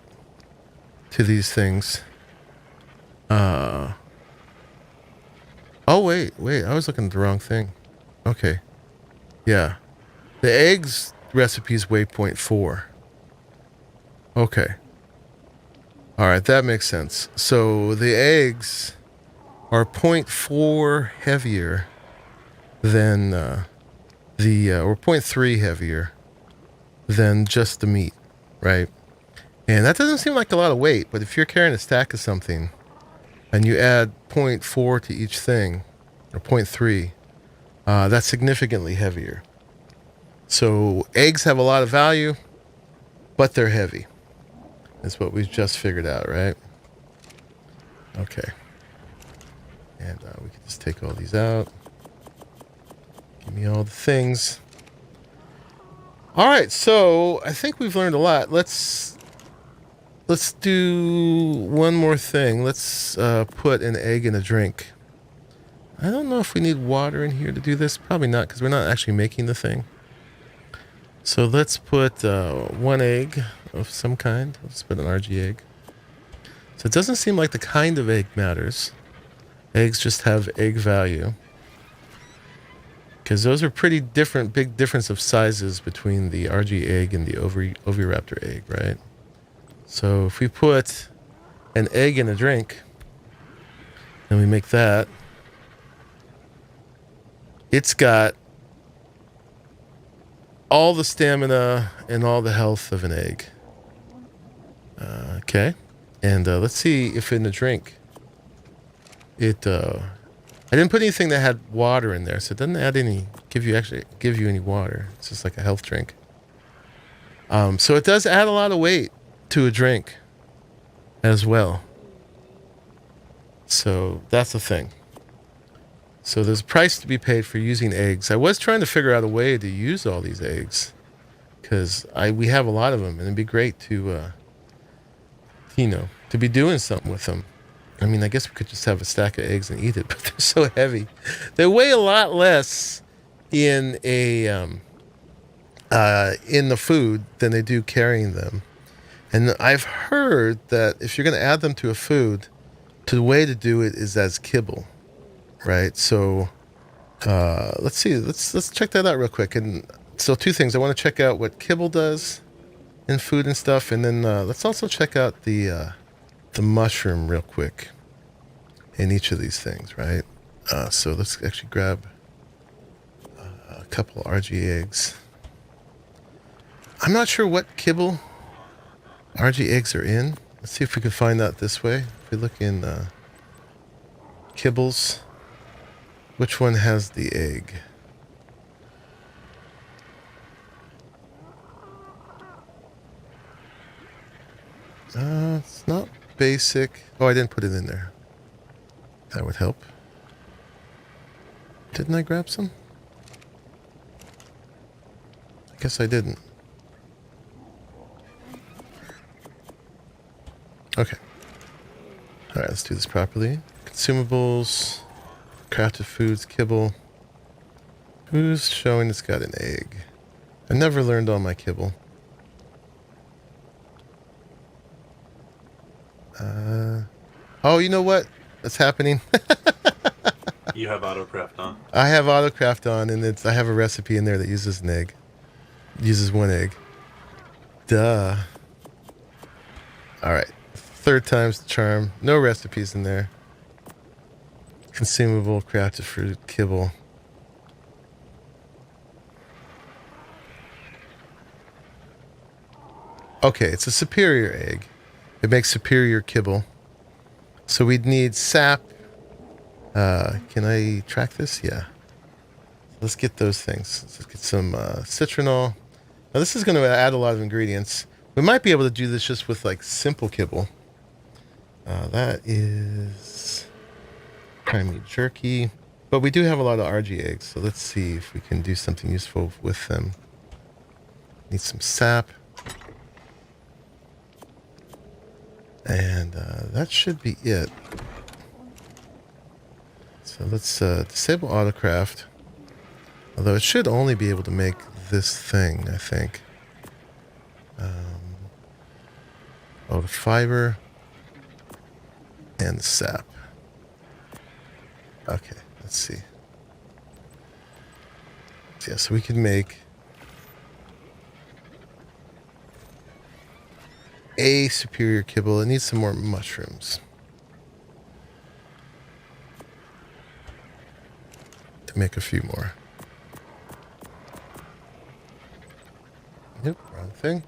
to these things. Oh, wait. I was looking at the wrong thing. Okay. Yeah. The eggs recipes weigh 0.4. Okay. All right, that makes sense. So the eggs are 0.4 heavier than or 0.3 heavier than just the meat, right? And that doesn't seem like a lot of weight, but if you're carrying a stack of something and you add 0.4 to each thing, or 0.3, that's significantly heavier. So eggs have a lot of value, but they're heavy. That's what we've just figured out, right? Okay. And we can just take all these out. Give me all the things. All right, so I think we've learned a lot. Let's do one more thing. Let's put an egg in a drink. I don't know if we need water in here to do this. Probably not, because we're not actually making the thing. So let's put 1 egg of some kind. Let's put an RG egg. So it doesn't seem like the kind of egg matters. Eggs just have egg value. Because those are pretty different, big difference of sizes between the RG egg and the Oviraptor egg, right? So if we put an egg in a drink, and we make that, it's got all the stamina and all the health of an egg. Okay. And let's see if in the drink it I didn't put anything that had water in there, so it doesn't add any give you any water. It's just like a health drink. So it does add a lot of weight to a drink as well. So that's the thing. So there's a price to be paid for using eggs. I was trying to figure out a way to use all these eggs because we have a lot of them, and it'd be great to, to be doing something with them. I mean, I guess we could just have a stack of eggs and eat it, but they're so heavy. They weigh a lot less in in the food than they do carrying them. And I've heard that if you're going to add them to a food, the way to do it is as kibble. Right, so let's see. Let's check that out real quick. And so 2 things. I want to check out what kibble does in food and stuff, and then let's also check out the mushroom real quick in each of these things. Right. So let's actually grab a couple RG eggs. I'm not sure what kibble RG eggs are in. Let's see if we can find out this way. If we look in kibbles. Which one has the egg? It's not basic. Oh, I didn't put it in there. That would help. Didn't I grab some? I guess I didn't. Okay. All right, let's do this properly. Consumables. Crafted foods, kibble. Who's showing it's got an egg? I never learned all my kibble. Oh, you know what? That's happening. You have autocraft on. I have autocraft on, and I have a recipe in there that uses an egg. Uses one egg. Duh. All right. Third time's the charm. No recipes in there. Consumable crafted for kibble. Okay, it's a superior egg. It makes superior kibble. So we'd need sap. Can I track this? Yeah. Let's get those things. Let's get some citronal. Now this is going to add a lot of ingredients. We might be able to do this just with like simple kibble. That is primary jerky. But we do have a lot of RG eggs, so let's see if we can do something useful with them. Need some sap. And that should be it. So let's disable autocraft. Although it should only be able to make this thing, I think. Oh, the fiber and the sap. Okay, let's see. Yeah, so we can make a superior kibble. It needs some more mushrooms to make a few more. Nope, wrong thing.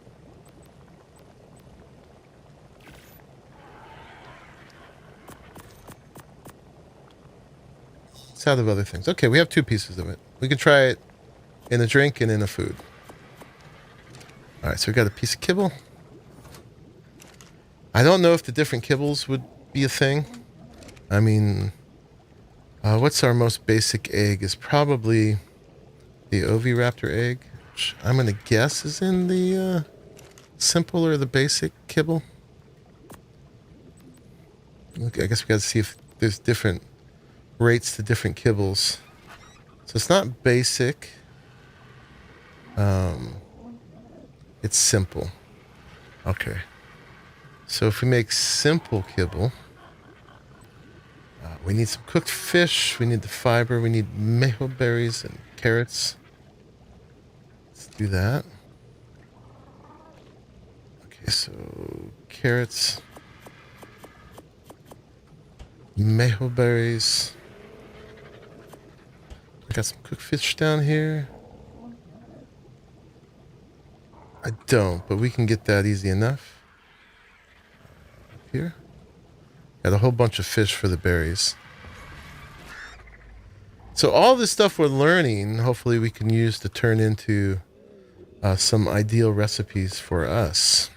It's out of other things. Okay, we have 2 pieces of it. We can try it in a drink and in a food. All right, so we got a piece of kibble. I don't know if the different kibbles would be a thing. I mean, what's our most basic egg is probably the Oviraptor egg, which I'm going to guess is in the simple or the basic kibble. Okay, I guess we got to see if there's different rates to different kibbles. So it's not basic. It's simple. Okay. So if we make simple kibble, we need some cooked fish, we need the fiber, we need maple berries and carrots. Let's do that. Okay, so carrots, maple berries. I got some cooked fish down here. I don't, but we can get that easy enough. Here. Got a whole bunch of fish for the berries. So all this stuff we're learning, hopefully we can use to turn into some ideal recipes for us.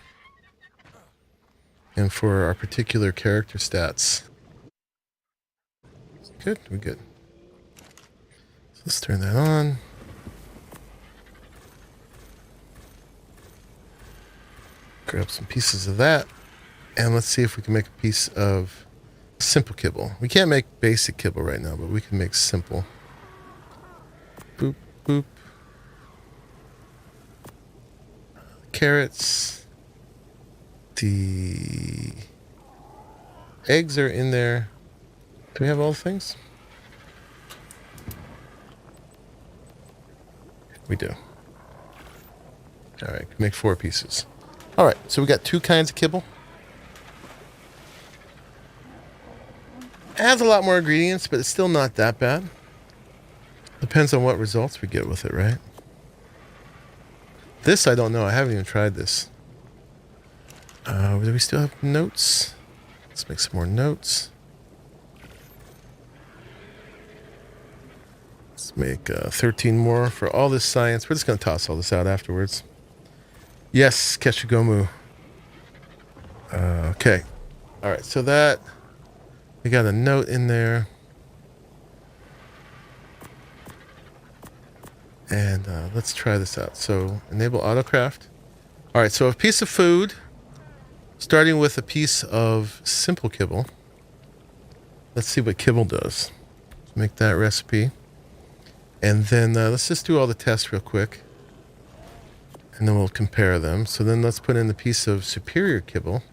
And for our particular character stats. Good, we're good. So let's turn that on. Grab some pieces of that. And let's see if we can make a piece of simple kibble. We can't make basic kibble right now, but we can make simple. Boop, boop. Carrots. The eggs are in there. Do we have all the things? We do. All right, make 4 pieces. All right, so we got 2 kinds of kibble. Adds a lot more ingredients, but it's still not that bad. Depends on what results we get with it, right? This I don't know. I haven't even tried this. Do we still have notes? Let's make some more notes. Let's make 13 more for all this science. We're just going to toss all this out afterwards. Yes, Keshigomu. Okay. All right, so that... We got a note in there. And let's try this out. So, enable autocraft. All right, so a piece of food, starting with a piece of simple kibble. Let's see what kibble does. Let's make that recipe. And then let's just do all the tests real quick. And then we'll compare them. So then let's put in the piece of superior kibble.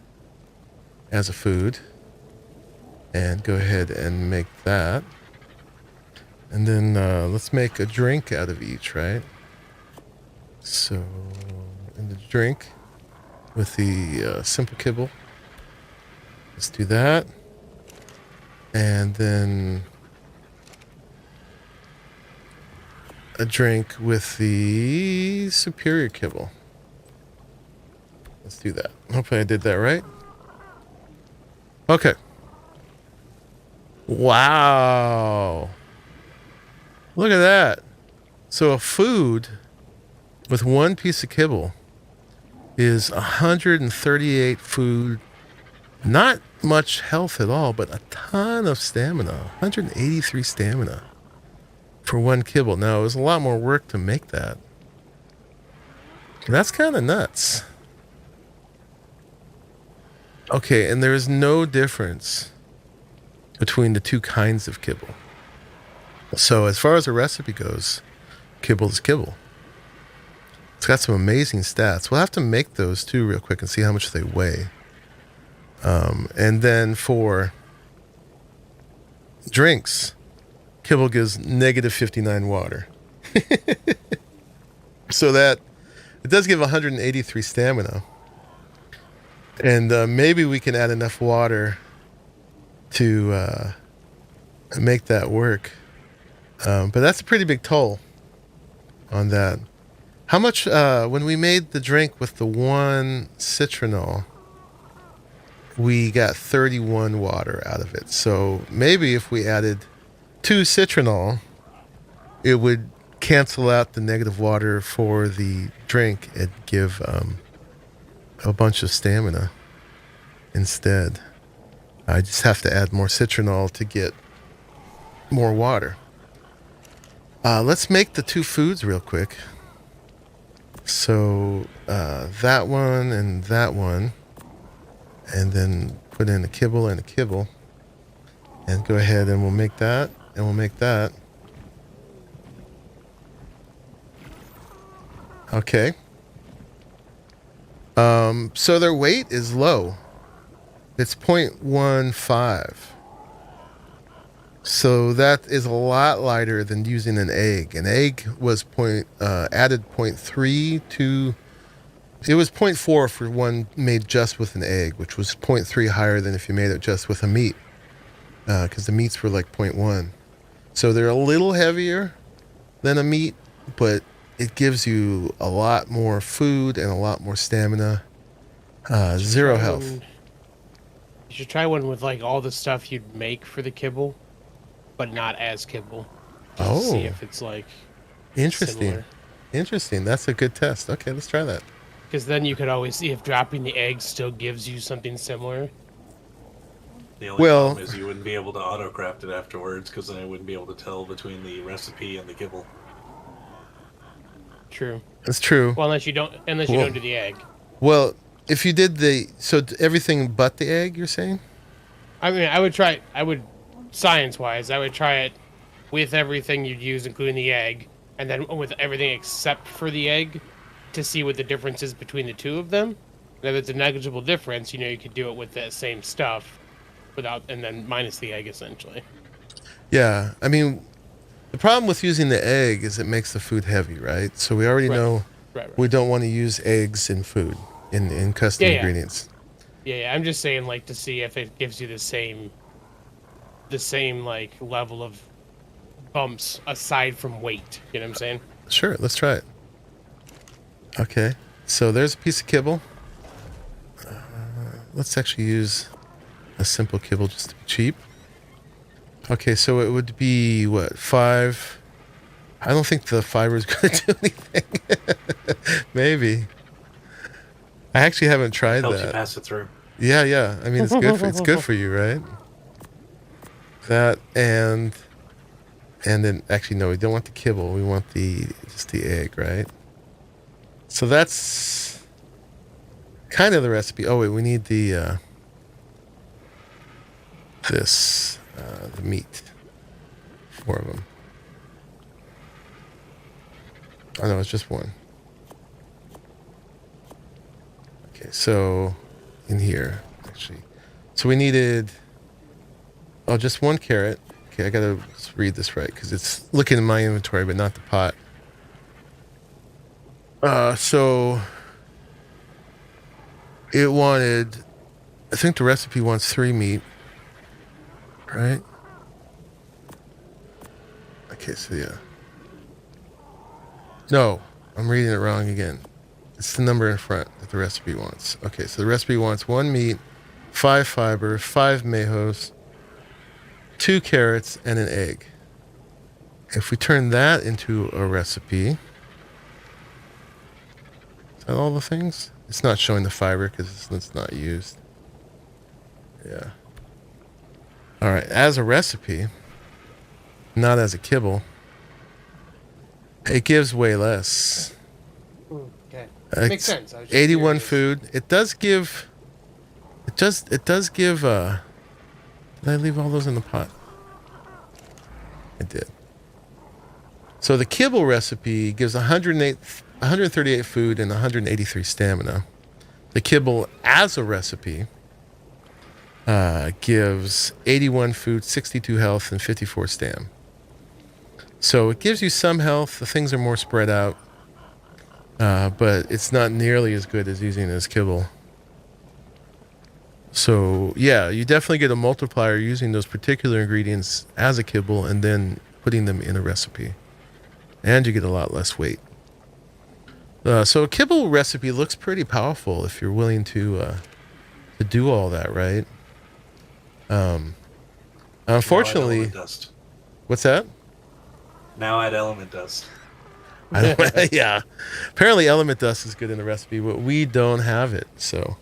as a food. And go ahead and make that. And then let's make a drink out of each, right? So in the drink with the simple kibble. Let's do that. And then a drink with the superior kibble. Let's do that. Hopefully I did that right. Okay. Wow. Look at that. So a food with one piece of kibble is 138 food. Not much health at all, but a ton of stamina. 183 stamina for one kibble. Now, it was a lot more work to make that. That's kind of nuts. Okay, and there is no difference between the two kinds of kibble. So as far as the recipe goes, kibble is kibble. It's got some amazing stats. We'll have to make those too real quick and see how much they weigh. And then for drinks, kibble gives negative 59 water. So that it does give 183 stamina. And maybe we can add enough water to make that work. But that's a pretty big toll on that. How much, when we made the drink with the one citronol, we got 31 water out of it. So maybe if we added 2 citronol, it would cancel out the negative water for the drink and give a bunch of stamina instead. I just have to add more citronol to get more water. Let's make the 2 foods real quick. So that one and that one, and then put in a kibble and a kibble, and go ahead and we'll make that, and we'll make that. Okay. So their weight is low. It's 0.15. So that is a lot lighter than using an egg. An egg was added 0.3 to... It was 0.4 for one made just with an egg, which was 0.3 higher than if you made it just with a meat. Because the meats were like 0.1. So they're a little heavier than a meat, but it gives you a lot more food and a lot more stamina. 0 health. You should try one with like all the stuff you'd make for the kibble, but not as kibble. Just to see if it's like interesting. Similar. Interesting. That's a good test. Okay, let's try that. Because then you could always see if dropping the egg still gives you something similar. The only problem is you wouldn't be able to auto-craft it afterwards, because then I wouldn't be able to tell between the recipe and the kibble. True. That's true. Well, unless you don't do the egg. Well, if you did everything but the egg, you're saying? I mean, I would science-wise, I would try it with everything you'd use, including the egg, and then with everything except for the egg, to see what the difference is between the two of them. And if it's a negligible difference, you could do it with that same stuff, and then minus the egg, essentially. Yeah, I mean, the problem with using the egg is it makes the food heavy, right? So we already know we don't want to use eggs in food, in custom ingredients. Yeah, I'm just saying, like, to see if it gives you the same like level of bumps aside from weight. You know what I'm saying? Sure, let's try it. Okay, so there's a piece of kibble. Let's actually use a simple kibble just to be cheap. Okay, so it would be, what, 5? I don't think the fiber is going to do anything. Maybe. I actually haven't tried Helps that. you pass it through. Yeah. I mean, it's good for you, right? That and then actually no, we don't want the kibble. We want just the egg, right? So that's kind of the recipe. Oh wait, we need the the meat. 4 of them. Oh no, it's just 1. Okay, so in here, actually, So we needed, just 1 carrot. Okay, I gotta read this right because it's looking in my inventory, but not the pot. So it wanted, I think the recipe wants 3 meat, right? Okay, so yeah. No, I'm reading it wrong again. It's the number in front that the recipe wants. Okay, so the recipe wants 1 meat, 5 fiber, 5 mayos, 2 carrots, and an egg. If we turn that into a recipe, is that all the things? It's not showing the fiber because it's not used. Yeah. All right, as a recipe, not as a kibble, it gives way less. Okay. It's Makes sense. I was just 81 curious. food. It does give. It does give. Did I leave all those in the pot? I did. So the kibble recipe gives 138 food and 183 stamina. The kibble as a recipe gives 81 food, 62 health, and 54 stam. So it gives you some health. The things are more spread out, but it's not nearly as good as using it as kibble. So yeah, you definitely get a multiplier using those particular ingredients as a kibble and then putting them in a recipe. And you get a lot less weight. So a kibble recipe looks pretty powerful if you're willing to do all that, right? Unfortunately, Now add element dust. What's that? Now add element dust. I don't, yeah. Apparently element dust is good in the recipe, but we don't have it, so.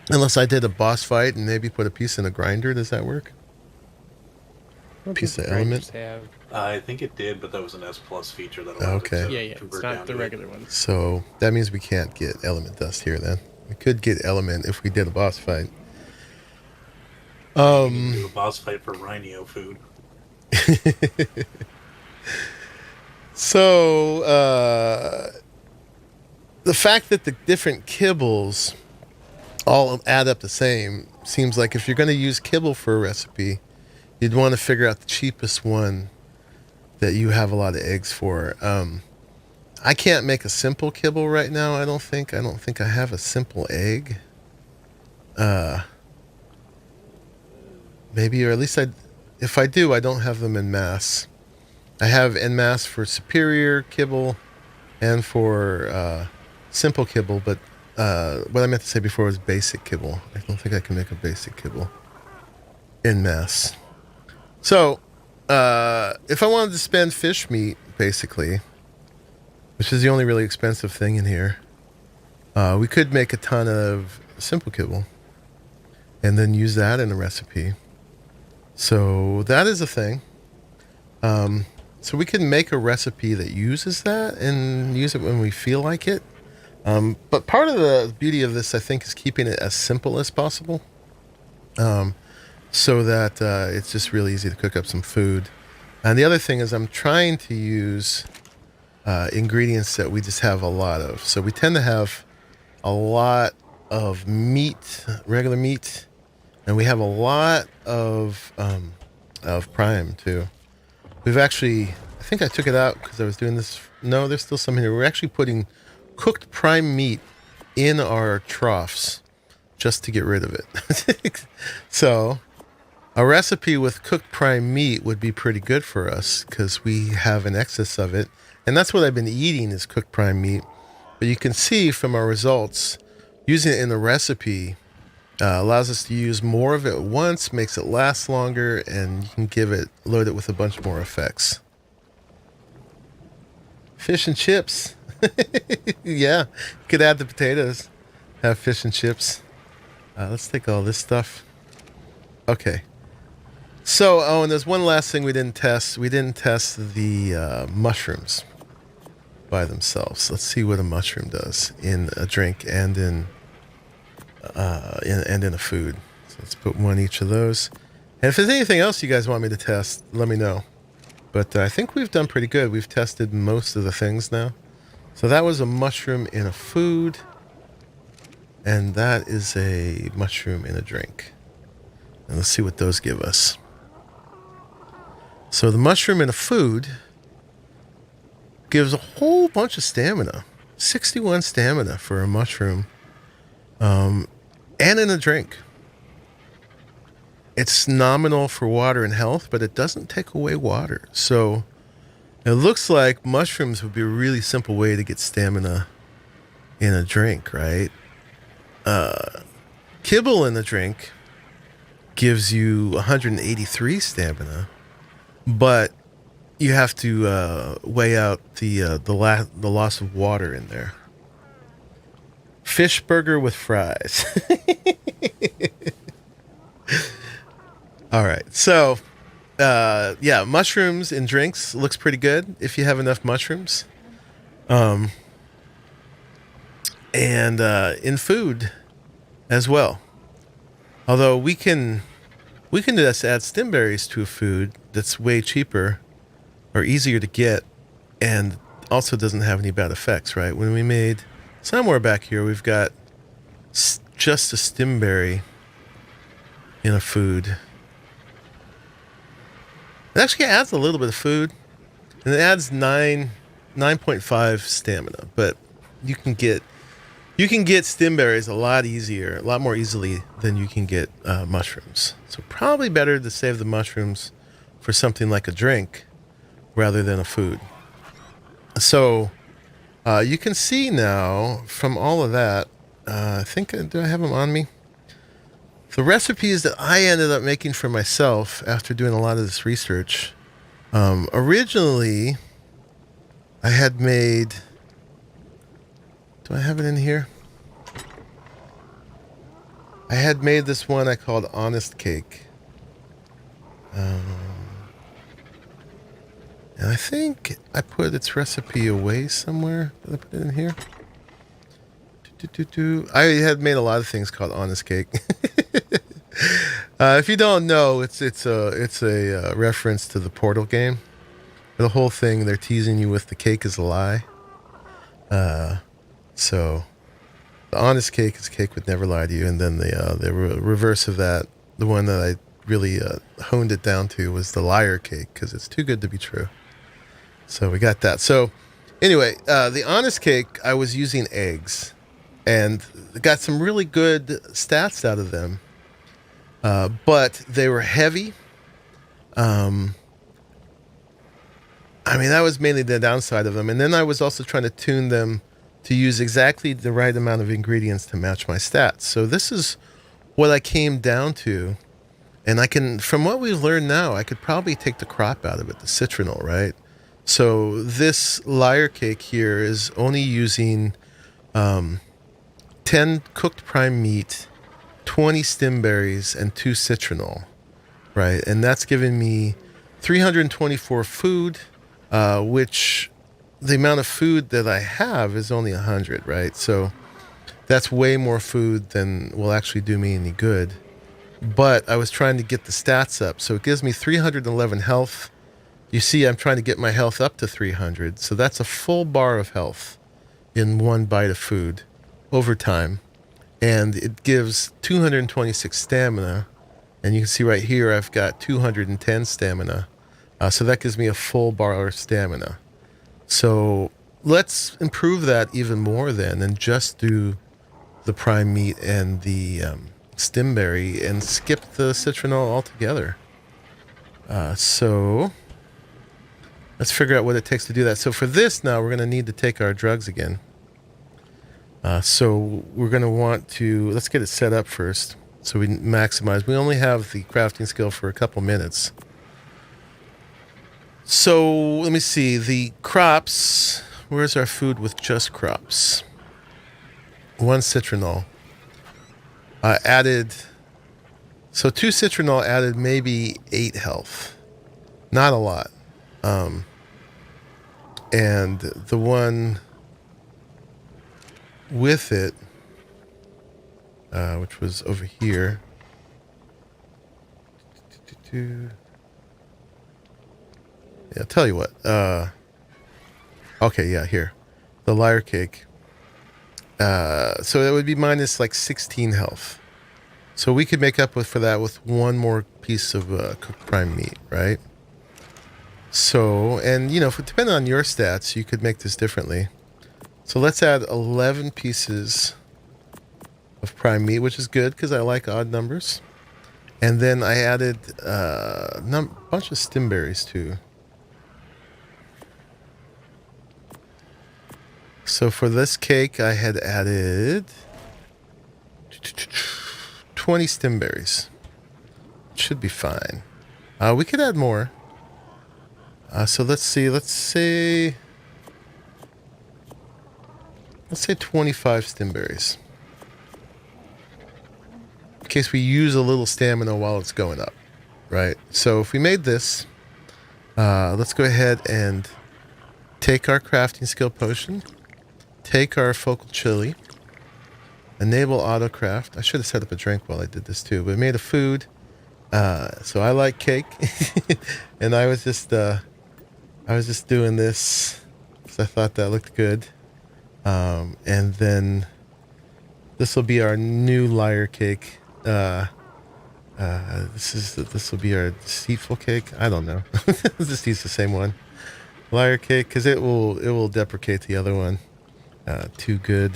Unless I did a boss fight and maybe put a piece in a grinder, does that work? Piece of element? I think it did, but that was an S plus feature that Okay. Yeah, it's not the regular one. So that means we can't get element dust here then. We could get element if we did a boss fight. Do a boss fight for Rhino food. So the fact that the different kibbles all add up the same seems like if you're going to use kibble for a recipe, you'd want to figure out the cheapest one that you have a lot of eggs for. I can't make a simple kibble right now. I don't think I have a simple egg. Maybe, or at least if I do, I don't have them in mass. I have en masse for superior kibble and for simple kibble, but what I meant to say before was basic kibble. I don't think I can make a basic kibble en masse. So, if I wanted to spend fish meat, basically, which is the only really expensive thing in here, we could make a ton of simple kibble and then use that in a recipe. So that is a thing. So we can make a recipe that uses that and use it when we feel like it. But part of the beauty of this, I think, is keeping it as simple as possible. So that it's just really easy to cook up some food. And the other thing is I'm trying to use ingredients that we just have a lot of. So we tend to have a lot of meat, regular meat, and we have a lot of prime too. We've actually, I think I took it out because I was doing this. No, there's still some here. We're actually putting cooked prime meat in our troughs just to get rid of it. So a recipe with cooked prime meat would be pretty good for us because we have an excess of it. And that's what I've been eating is cooked prime meat. But you can see from our results, using it in the recipe allows us to use more of it at once, makes it last longer, and you can load it with a bunch more effects. Fish and chips. Yeah, you could add the potatoes, have fish and chips. Let's take all this stuff. Okay. So, and there's one last thing we didn't test. We didn't test the mushrooms by themselves. Let's see what a mushroom does in a drink and in a food. So let's put one each of those. And if there's anything else you guys want me to test, let me know. But I think we've done pretty good. We've tested most of the things now. So that was a mushroom in a food. and that is a mushroom in a drink. And let's see what those give us. So the mushroom in a food gives a whole bunch of stamina. 61 stamina for a mushroom. And in a drink. It's nominal for water and health, but it doesn't take away water. So it looks like mushrooms would be a really simple way to get stamina in a drink, right? Kibble in a drink gives you 183 stamina, but you have to weigh out the loss of water in there. Fish burger with fries. All right, so yeah, mushrooms in drinks looks pretty good if you have enough mushrooms. And in food as well. Although we can just add stimberries to a food that's way cheaper or easier to get and also doesn't have any bad effects, right? When we made somewhere back here, we've got just a stimberry in a food. It actually adds a little bit of food, and it adds 9.5 stamina, but you can get stimberries a lot more easily than you can get mushrooms. So probably better to save the mushrooms for something like a drink rather than a food. So you can see now from all of that, I think, do I have them on me? The recipes that I ended up making for myself after doing a lot of this research, originally I had made, do I have it in here? I had made this one I called Honest Cake. And I think I put its recipe away somewhere. Did I put it in here? I had made a lot of things called Honest Cake. If you don't know, it's a reference to the Portal game. The whole thing, they're teasing you with the cake is a lie. So the Honest Cake is cake would never lie to you, and then the reverse of that, the one that I really honed it down to, was the liar cake, because it's too good to be true. So we got that. So anyway, the Honest Cake, I was using eggs and got some really good stats out of them. But they were heavy. I mean, that was mainly the downside of them. And then I was also trying to tune them to use exactly the right amount of ingredients to match my stats. So this is what I came down to. And I can, from what we've learned now, I could probably take the crop out of it, the citronal, right? So this liar cake here is only using 10 cooked prime meat, 20 stimberries, and 2 citronal, right? And that's giving me 324 food, which the amount of food that I have is only 100, right? So that's way more food than will actually do me any good. But I was trying to get the stats up. So it gives me 311 health. You see, I'm trying to get my health up to 300. So that's a full bar of health in one bite of food over time. And it gives 226 stamina. And you can see right here, I've got 210 stamina. So that gives me a full bar of stamina. So let's improve that even more then and just do the prime meat and the stimberry and skip the citronal altogether. So let's figure out what it takes to do that. So for this now, we're going to need to take our drugs again. So we're going to want to, let's get it set up first so we maximize. We only have the crafting skill for a couple minutes. So let me see, the crops, where's our food with just crops? 1 citronal. Added, so 2 citronal added maybe 8 health. Not a lot. And the one with it, which was over here. Yeah, I'll tell you what. Okay, yeah, here. The liar cake So that would be minus like 16 health. So we could make up for that with one more piece of cooked prime meat, right? So, and you know, depending on your stats, you could make this differently. So let's add 11 pieces of prime meat, which is good because I like odd numbers. And then I added a bunch of stimberries too. So for this cake, I had added 20 stimberries. Should be fine. We could add more. So let's see. Let's say 25 stimberries. In case we use a little stamina while it's going up, right? So if we made this, let's go ahead and take our crafting skill potion, take our focal chili, enable autocraft. I should have set up a drink while I did this too, but I made a food. So I like cake, and I was just doing this because I thought that looked good. And then this will be our new liar cake. This will be our deceitful cake. I don't know. Just use the same one. Liar cake, because it will deprecate the other one. Too good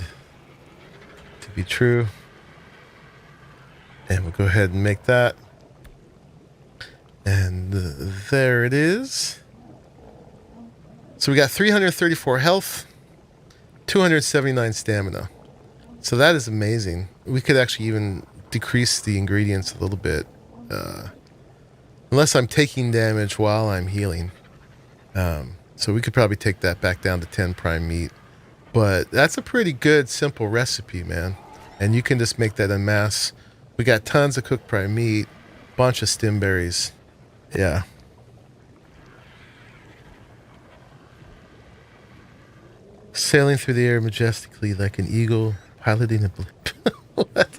to be true. And we'll go ahead and make that. And there it is. So we got 334 health, 279 stamina. So that is amazing. We could actually even decrease the ingredients a little bit. Unless I'm taking damage while I'm healing. So we could probably take that back down to 10 prime meat. But that's a pretty good, simple recipe, man. And you can just make that en masse. We got tons of cooked prime meat, bunch of stimberries. Yeah. Sailing through the air majestically like an eagle piloting a blimp. What?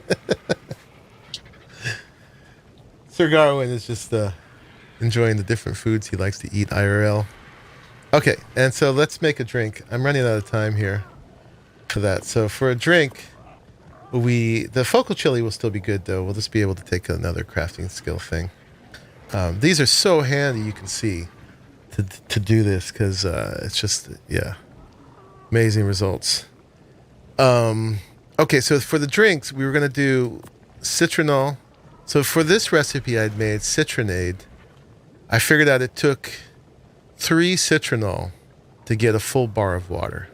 Sir Garwin is just enjoying the different foods he likes to eat IRL. Okay, and so let's make a drink. I'm running out of time here for that. So for a drink, the focal chili will still be good though. We'll just be able to take another crafting skill thing. These are so handy, you can see, to do this because it's just, yeah, amazing results. Okay, so for the drinks, we were going to do citronal. So for this recipe I'd made, citronade, I figured out it took 3 citronal to get a full bar of water.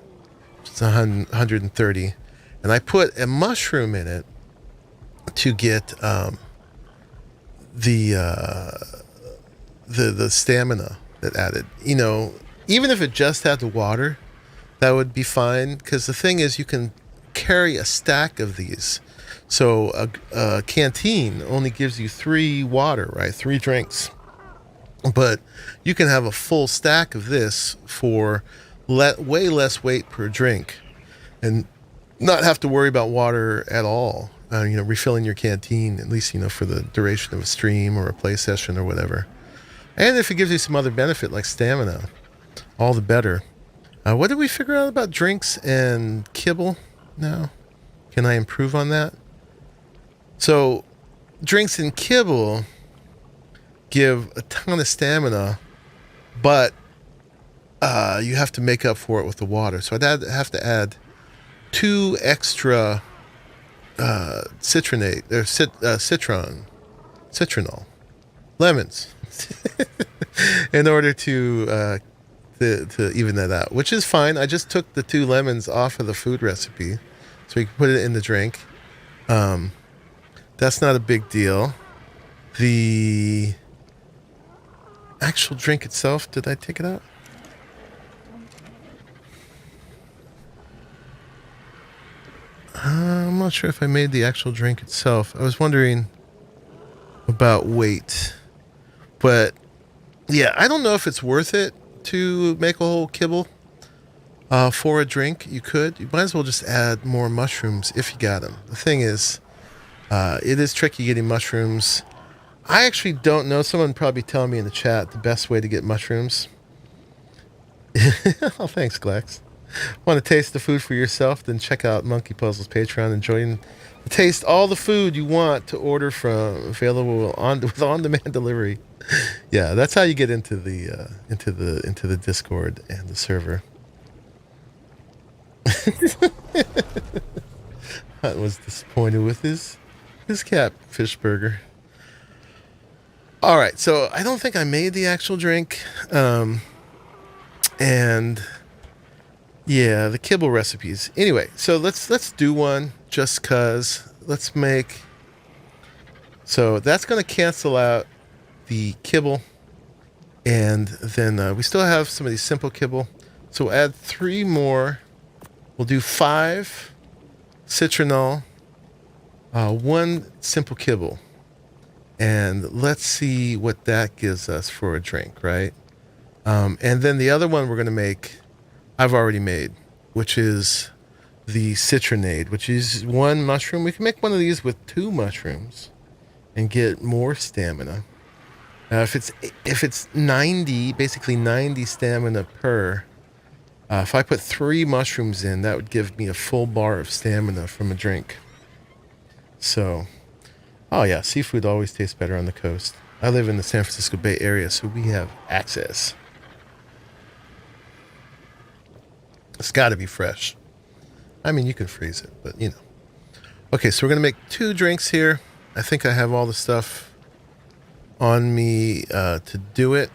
It's 130. And I put a mushroom in it to get the stamina that added. You know, even if it just had the water, that would be fine. Because the thing is, you can carry a stack of these. So a canteen only gives you 3 water, right? 3 drinks. But you can have a full stack of this for way less weight per drink, and not have to worry about water at all. Refilling your canteen, at least, for the duration of a stream or a play session or whatever. And if it gives you some other benefit like stamina, all the better. What did we figure out about drinks and kibble now? Can I improve on that? So, drinks and kibble give a ton of stamina, but you have to make up for it with the water. So I'd have to add 2 extra citronal lemons in order to even that out, which is fine. I just took the 2 lemons off of the food recipe so we can put it in the drink. That's not a big deal. The actual drink itself, did I take it out? I'm not sure if I made the actual drink itself. I was wondering about weight. But, yeah, I don't know if it's worth it to make a whole kibble for a drink. You could. You might as well just add more mushrooms if you got them. The thing is, it is tricky getting mushrooms. I actually don't know. Someone probably telling me in the chat the best way to get mushrooms. Oh, thanks, Glex. Want to taste the food for yourself? Then check out Monkeypuzzle's Patreon and join to taste all the food you want to order from. Available with on-demand delivery. Yeah, that's how you get into the Discord and the server. I was disappointed with his catfish burger. All right, so I don't think I made the actual drink, and yeah, the kibble recipes. Anyway, so let's do one just cause. Let's make. So that's gonna cancel out the kibble, and then we still have some of these simple kibble. So we'll add 3 more. We'll do 5 citronal, 1 simple kibble. And let's see what that gives us for a drink, right? And then the other one we're going to make, I've already made, which is the citronade, which is 1 mushroom. We can make one of these with 2 mushrooms and get more stamina. If it's 90, basically 90 stamina per, if I put 3 mushrooms in, that would give me a full bar of stamina from a drink. So... oh yeah, seafood always tastes better on the coast. I live in the San Francisco Bay Area, so we have access. It's got to be fresh. I mean, you can freeze it, but you know. Okay, so we're going to make 2 drinks here. I think I have all the stuff on me to do it.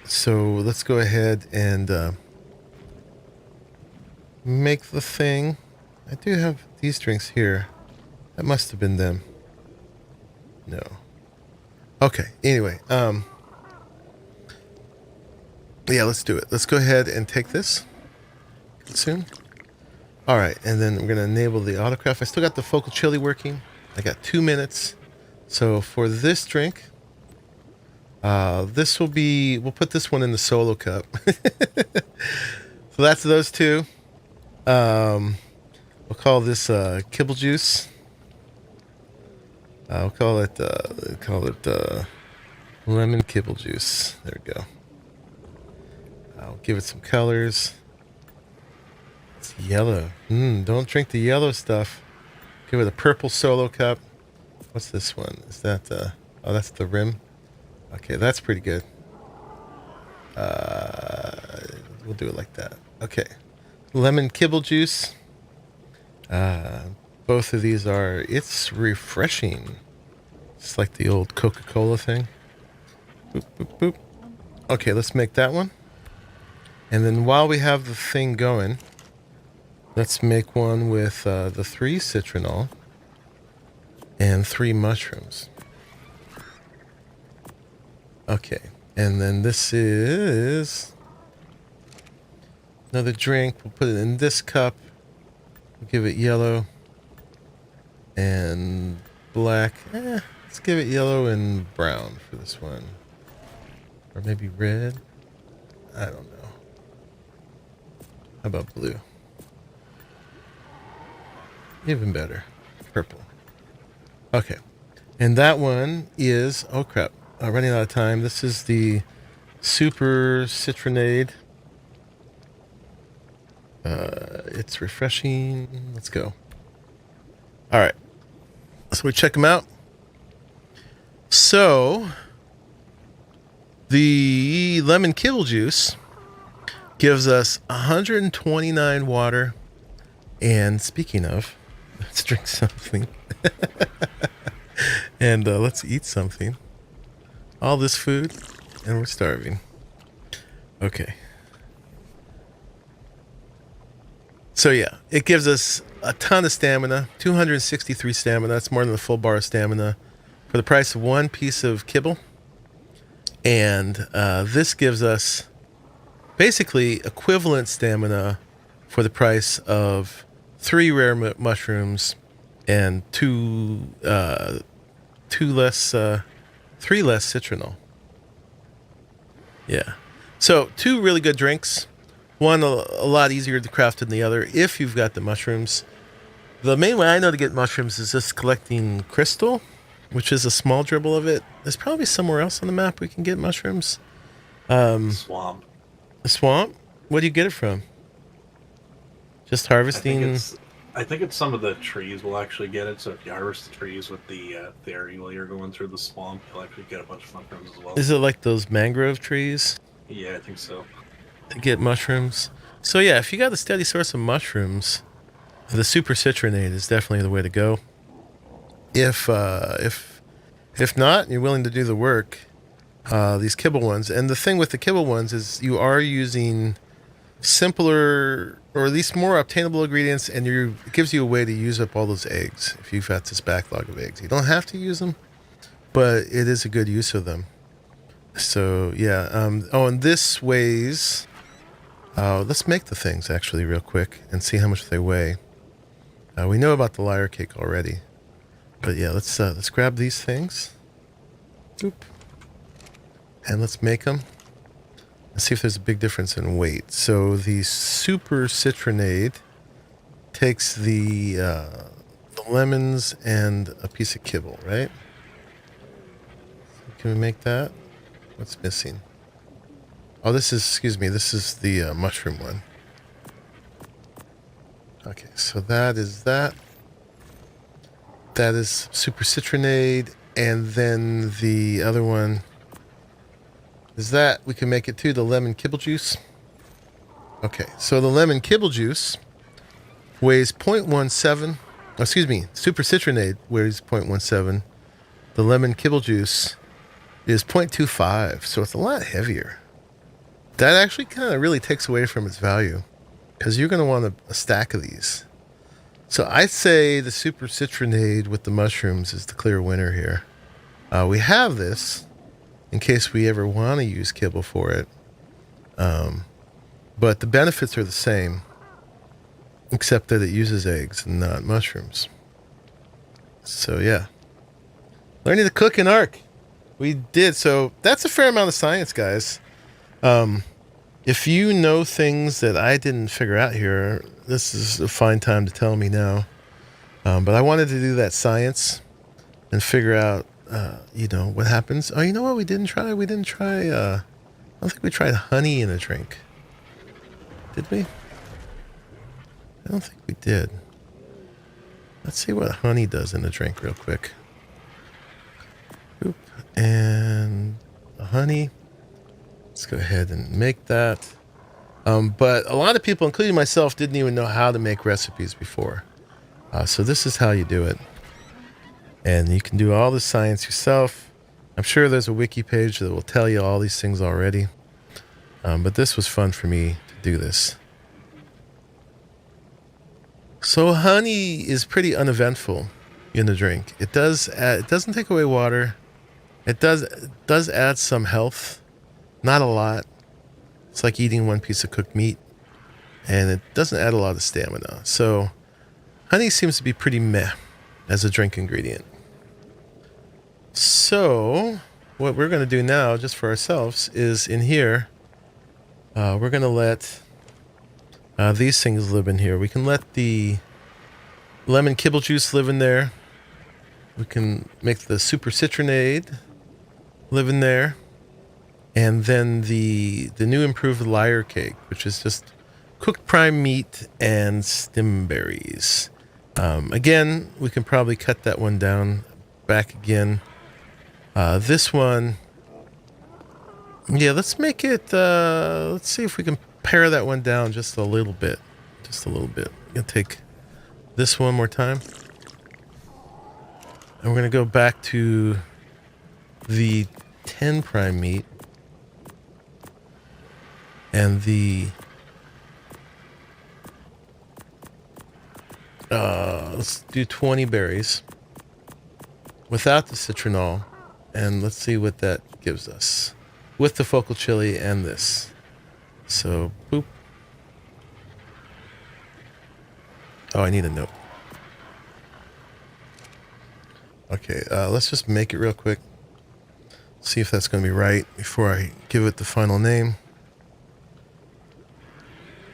So let's go ahead and make the thing. I do have these drinks here. That must have been them. No. Okay. Anyway, yeah, let's do it. Let's go ahead and take this. Soon. All right, and then we're gonna enable the autocraft. I still got the focal chili working. I got 2 minutes. So for this drink, this will be. We'll put this one in the solo cup. So that's those 2. We'll call this kibble juice. I'll call it lemon kibble juice. There we go. I'll give it some colors. It's yellow. Don't drink the yellow stuff. Give it a purple solo cup. What's this one? Is that oh, that's the rim. Okay, that's pretty good. We'll do it like that. Okay. Lemon kibble juice. Both of these are, it's refreshing. It's like the old Coca-Cola thing. Boop, boop, boop. Okay, let's make that one. And then while we have the thing going, let's make one with the 3 citronal and 3 mushrooms. Okay, and then this is another drink. We'll put it in this cup. We'll give it yellow and black. Let's give it yellow and brown for this one. Or maybe red. I don't know. How about blue? Even better. Purple. Okay. And that one is, oh crap, running out of time. This is the Super Citronade. It's refreshing. Let's go. All right. So we check them out. So the lemon kibble juice gives us 129 water. And speaking of, let's drink something. And let's eat something. All this food, and we're starving. Okay. So yeah, it gives us a ton of stamina, 263 stamina. That's more than the full bar of stamina for the price of 1 piece of kibble. And this gives us basically equivalent stamina for the price of 3 rare mushrooms and 3 less citronal. Yeah. So 2 really good drinks. One a lot easier to craft than the other if you've got the mushrooms. The main way I know to get mushrooms is just collecting crystal, which is a small dribble of it. There's probably somewhere else on the map we can get mushrooms. Swamp. A swamp? Where do you get it from? Just I harvesting. think it's some of the trees will actually get it. So if you harvest the trees with the theory while you're going through the swamp, you'll actually get a bunch of mushrooms as well. Is it like those mangrove trees Yeah, I think so. to get mushrooms? So yeah, if you got a steady source of mushrooms, the super citronade is definitely the way to go. If not, you're willing to do the work. These kibble ones, and the thing with the kibble ones is you are using simpler or at least more obtainable ingredients, and it gives you a way to use up all those eggs if you've got this backlog of eggs. You don't have to use them, but it is a good use of them. So yeah. And this weighs. Let's make the things actually real quick and see how much they weigh. We know about the layer cake already, but yeah, let's grab these things. Oop. And let's make them. Let's see if there's a big difference in weight. So the super citronade takes the lemons and a piece of kibble, right? Can we make that? What's missing? Oh, this is the mushroom one. Okay, so that is that. That is super citronade, and then the other one is that. We can make it too, the lemon kibble juice. Okay, so the lemon kibble juice weighs 0.17. Excuse me, super citronade weighs 0.17. The lemon kibble juice is 0.25, so it's a lot heavier. That actually kind of really takes away from its value, because you're going to want a stack of these. So I'd say the super citronade with the mushrooms is the clear winner here. We have this in case we ever want to use kibble for it. But the benefits are the same, except that it uses eggs and not mushrooms. So yeah. Learning to cook in ARK. We did. So that's a fair amount of science, guys. If you know things that I didn't figure out here, this is a fine time to tell me now. But I wanted to do that science and figure out, what happens. Oh, you know what we didn't try? I don't think we tried honey in a drink. Did we? I don't think we did. Let's see what honey does in a drink real quick. Oop. And honey. Let's go ahead and make that. But a lot of people, including myself, didn't even know how to make recipes before. So this is how you do it. And you can do all the science yourself. I'm sure there's a wiki page that will tell you all these things already. But this was fun for me to do this. So honey is pretty uneventful in the drink. It doesn't take away water. It does add some health. Not a lot. It's like eating one piece of cooked meat. And it doesn't add a lot of stamina. So honey seems to be pretty meh as a drink ingredient. So what we're going to do now, just for ourselves, is in here, we're going to let these things live in here. We can let the lemon kibble juice live in there. We can make the super citronade live in there. And then the new improved layer cake, which is just cooked prime meat and stem berries. Again, we can probably cut that one down back again. This one, yeah, let's make it, let's see if we can pare that one down just a little bit. Just a little bit. I'm going to take this one more time. And we're going to go back to the 10 prime meat. And the let's do 20 berries without the citronol, and let's see what that gives us with the focal chili and this. So boop. Oh, I need a note. Okay, let's just make it real quick. See if that's going to be right before I give it the final name.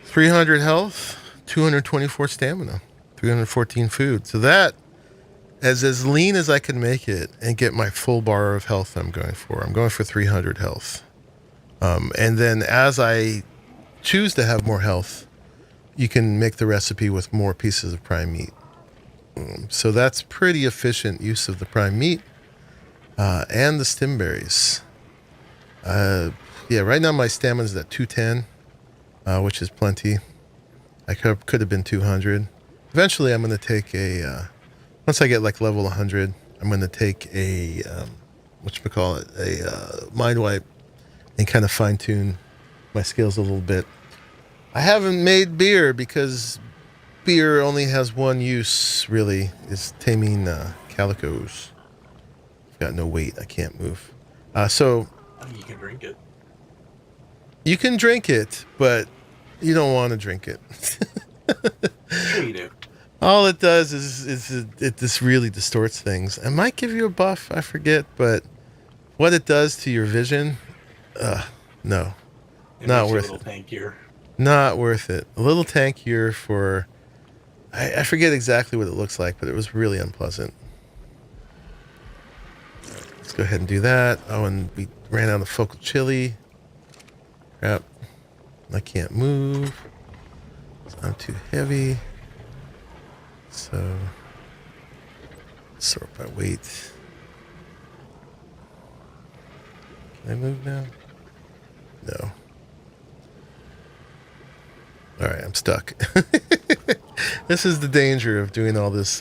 300 health, 224 stamina, 314 food. So that is as lean as I can make it and get my full bar of health I'm going for. I'm going for 300 health. And then as I choose to have more health, you can make the recipe with more pieces of prime meat. So that's pretty efficient use of the prime meat and the stem berries. Yeah, right now my stamina is at 210, which is plenty. I could have been 200. Eventually, I'm going to take a once I get like level 100, I'm going to take a whatchamacallit, a mind wipe and kind of fine tune my skills a little bit. I haven't made beer because beer only has one use, really, is taming calicos. I've got no weight. I can't move. So You can drink it. you can drink it, but you don't want to drink it. Sure you do. All it does is it just really distorts things. It might give you a buff, I forget, but what it does to your vision, no. It Not makes you worth a little tankier. Not worth it. A little tankier for... I forget exactly what it looks like, but it was really unpleasant. Let's go ahead and do that. Oh, and we ran out of focal chili. Crap. I can't move. I'm too heavy. So... sort by weight. Can I move now? No. Alright, I'm stuck. This is the danger of doing all this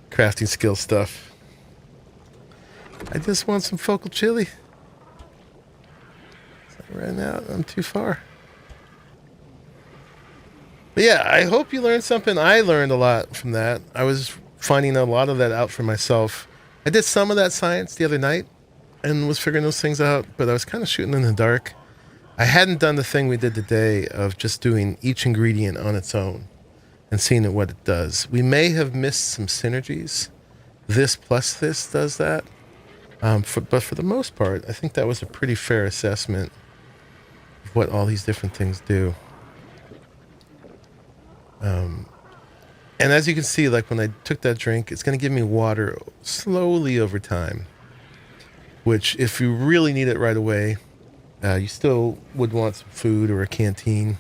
crafting skill stuff. I just want some focal chili. Right now, I'm too far. But yeah, I hope you learned something. I learned a lot from that. I was finding a lot of that out for myself. I did some of that science the other night and was figuring those things out, but I was kind of shooting in the dark. I hadn't done the thing we did today of just doing each ingredient on its own and seeing what it does. We may have missed some synergies. This plus this does that. But for the most part, I think that was a pretty fair assessment of what all these different things do. And as you can see, like when I took that drink, it's going to give me water slowly over time, which if you really need it right away, you still would want some food or a canteen.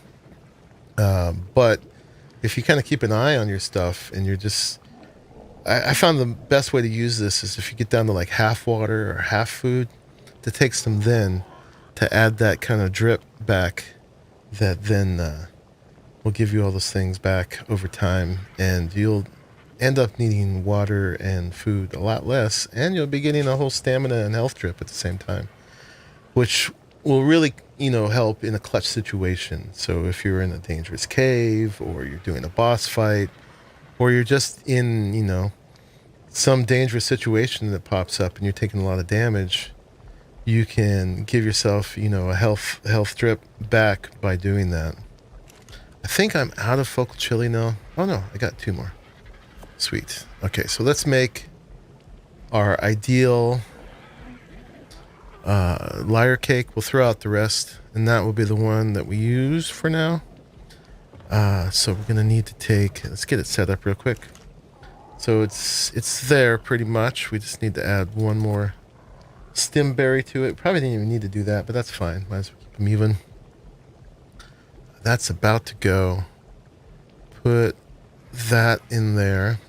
But if you kind of keep an eye on your stuff and you're just... I found the best way to use this is if you get down to like half water or half food, to take some then to add that kind of drip back that then will give you all those things back over time. And you'll end up needing water and food a lot less. And you'll be getting a whole stamina and health drip at the same time, which will really, help in a clutch situation. So if you're in a dangerous cave or you're doing a boss fight or you're just in, some dangerous situation that pops up and you're taking a lot of damage, you can give yourself, a health drip back by doing that. I think I'm out of focal chili now. Oh no, I got 2 more. Sweet. Okay, so let's make our ideal layer cake. We'll throw out the rest, and that will be the one that we use for now. So we're gonna need to take... let's get it set up real quick. So it's there pretty much. We just need to add one more stem berry to it. Probably didn't even need to do that, but that's fine. Might as well keep them even. That's about to go. Put that in there.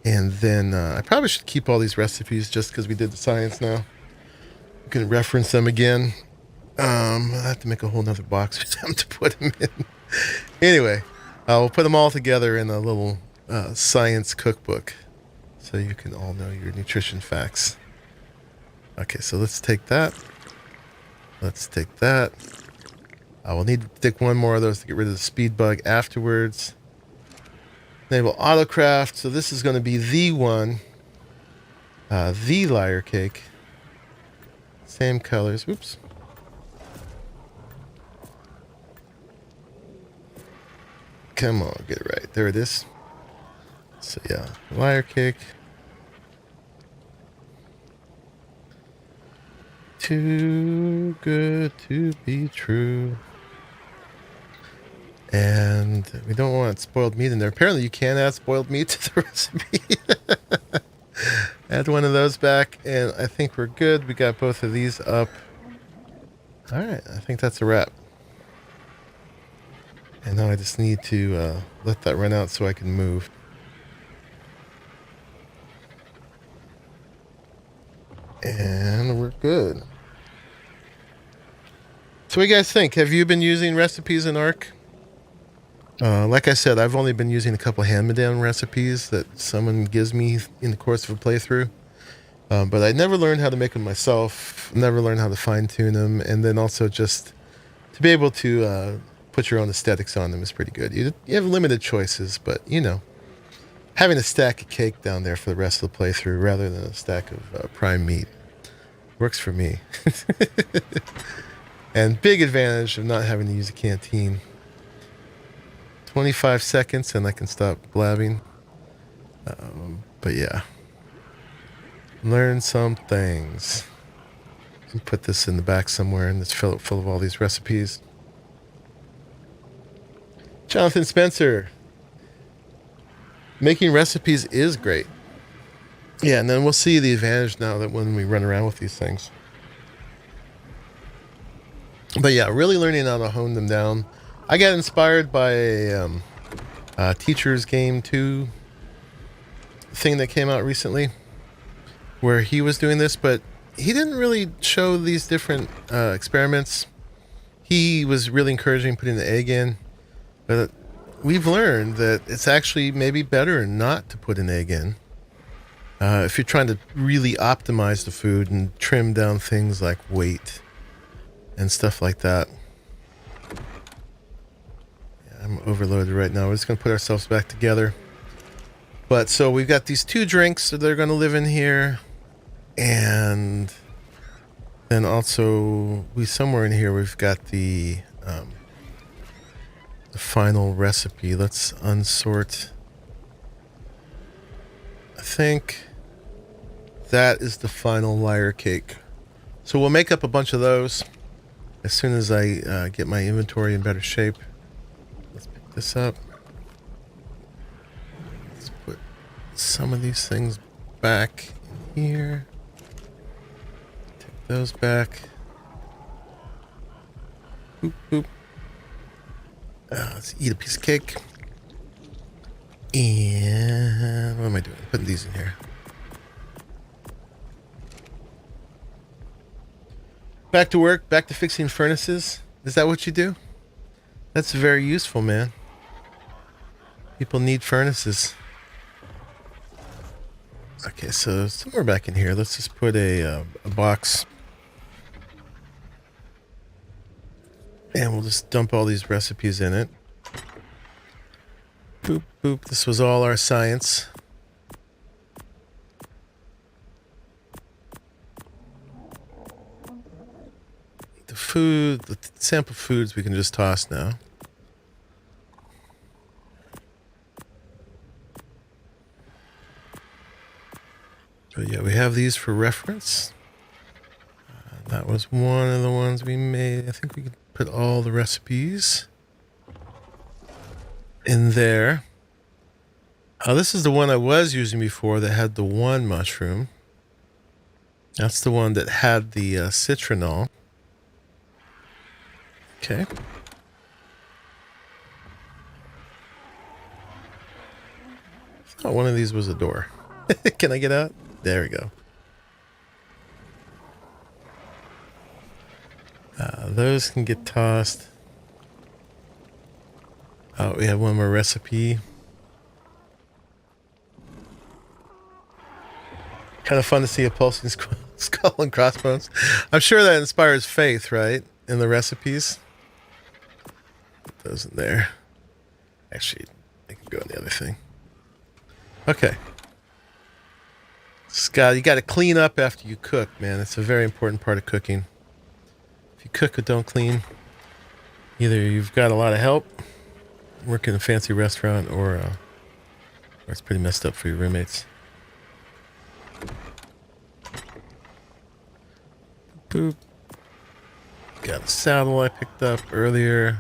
And then I probably should keep all these recipes just because we did the science now. We can reference them again. I have to make a whole nother box for them to put them in. Anyway, we'll put them all together in a little science cookbook so you can all know your nutrition facts. Okay, so let's take that. Let's take that. I will need to take one more of those to get rid of the speed bug afterwards. Enable autocraft. So this is going to be the one. The layer cake. Same colors. Oops. Come on, get it right. There it is. So yeah, layer cake. Too good to be true. And we don't want spoiled meat in there. Apparently you can add spoiled meat to the recipe. Add one of those back, and I think we're good. We got both of these up. All right, I think that's a wrap. And now I just need to let that run out so I can move. And we're good. So what do you guys think? Have you been using recipes in ARK? Like I said, I've only been using a couple hand-me-down recipes that someone gives me in the course of a playthrough. But I never learned how to make them myself, never learned how to fine-tune them, and then also just to be able to put your own aesthetics on them is pretty good. You have limited choices, but, you know, having a stack of cake down there for the rest of the playthrough rather than a stack of prime meat works for me. And big advantage of not having to use a canteen. 25 seconds and I can stop blabbing. But yeah. Learn some things. Put this in the back somewhere and it's full of all these recipes. Jonathan Spencer. Making recipes is great. Yeah, and then we'll see the advantage now that when we run around with these things. But yeah, really learning how to hone them down. I got inspired by a Teacher's Game 2 thing that came out recently where he was doing this, but he didn't really show these different experiments. He was really encouraging putting the egg in, but we've learned that it's actually maybe better not to put an egg in. If you're trying to really optimize the food and trim down things like weight and stuff like that. Yeah, I'm overloaded right now. We're just going to put ourselves back together. But so we've got these 2 drinks that are going to live in here. And then also somewhere in here we've got the final recipe. Let's unsort. I think that is the final layer cake. So we'll make up a bunch of those as soon as I get my inventory in better shape. Let's pick this up. Let's put some of these things back in here. Take those back. Boop, boop. Let's eat a piece of cake. And what am I doing? Putting these in here. Back to work, back to fixing furnaces. Is that what you do? That's very useful, man. People need furnaces. Okay, so somewhere back in here, let's just put a box. And we'll just dump all these recipes in it. Boop, boop. This was all our science. The sample foods we can just toss now. But yeah, we have these for reference. That was one of the ones we made. I think we could put all the recipes in there. This is the one I was using before that had the 1 mushroom. That's the one that had the citronal. Okay. I thought one of these was a door. Can I get out? There we go. Those can get tossed. Oh, we have one more recipe. Kind of fun to see a pulsing skull and crossbones. I'm sure that inspires faith, right? In the recipes. Put those in there. Actually, I can go in the other thing. Okay. Scott, you got to clean up after you cook, man. It's a very important part of cooking. If you cook but don't clean, either you've got a lot of help, work in a fancy restaurant, or it's pretty messed up for your roommates. Boop. Got a saddle I picked up earlier.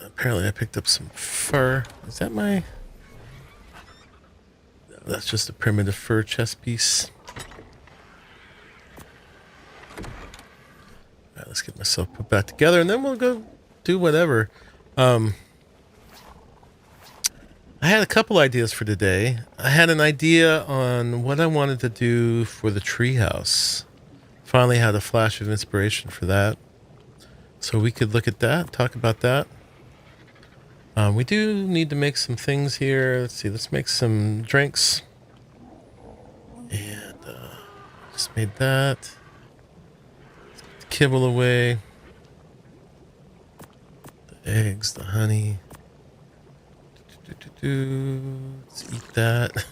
Apparently I picked up some fur. Is that my... That's just a primitive fur chest piece. Alright, let's Let's get myself put back together, and then we'll go do whatever. I had a couple ideas for today. I had an idea on what I wanted to do for the treehouse. Finally had a flash of inspiration for that. So we could look at that, talk about that. We do need to make some things here. Let's see, let's make some drinks. And just made that. Kibble away. The eggs, the honey. Let's eat that.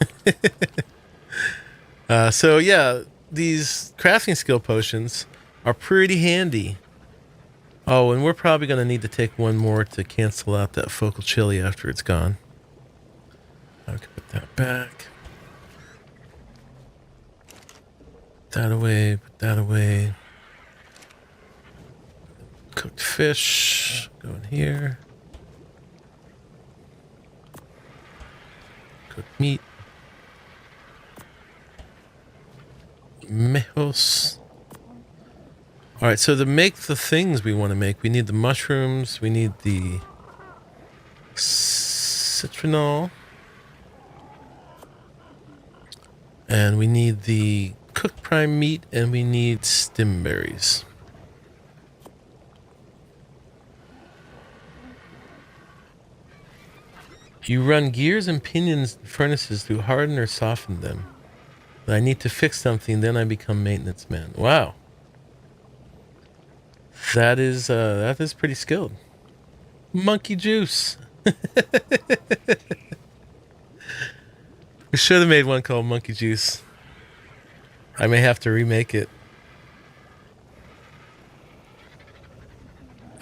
So yeah, these crafting skill potions are pretty handy. Oh, and we're probably going to need to take one more to cancel out that focal chili after it's gone. I can put that back. Put that away, put that away. Cooked fish, go in here. Cooked meat. Mejos. All right, so to make the things we want to make, we need the mushrooms, we need the citronal, and we need the cooked prime meat, and we need stem berries. You run gears and pinions and furnaces to harden or soften them. But I need to fix something, then I become maintenance man. Wow. That is pretty skilled. Monkey juice. We should have made one called Monkey Juice. I may have to remake it.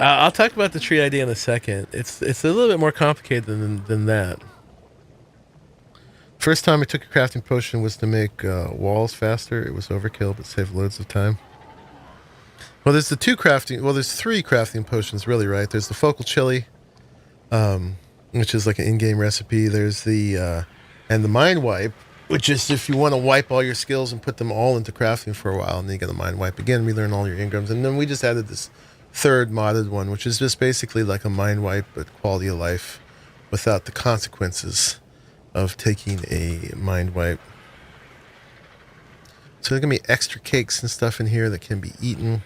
I'll talk about the tree idea in a second. It's a little bit more complicated than that. First time I took a crafting potion was to make walls faster. It was overkill, but saved loads of time. Well, there's there's 3 crafting potions, really, right? There's the focal chili, which is like an in-game recipe. There's the and the mind wipe, which is if you want to wipe all your skills and put them all into crafting for a while, and then you get a mind wipe again, relearn all your engrams. And then we just added this third modded one, which is just basically like a mind wipe, but quality of life without the consequences of taking a mind wipe. So there's going to be extra cakes and stuff in here that can be eaten.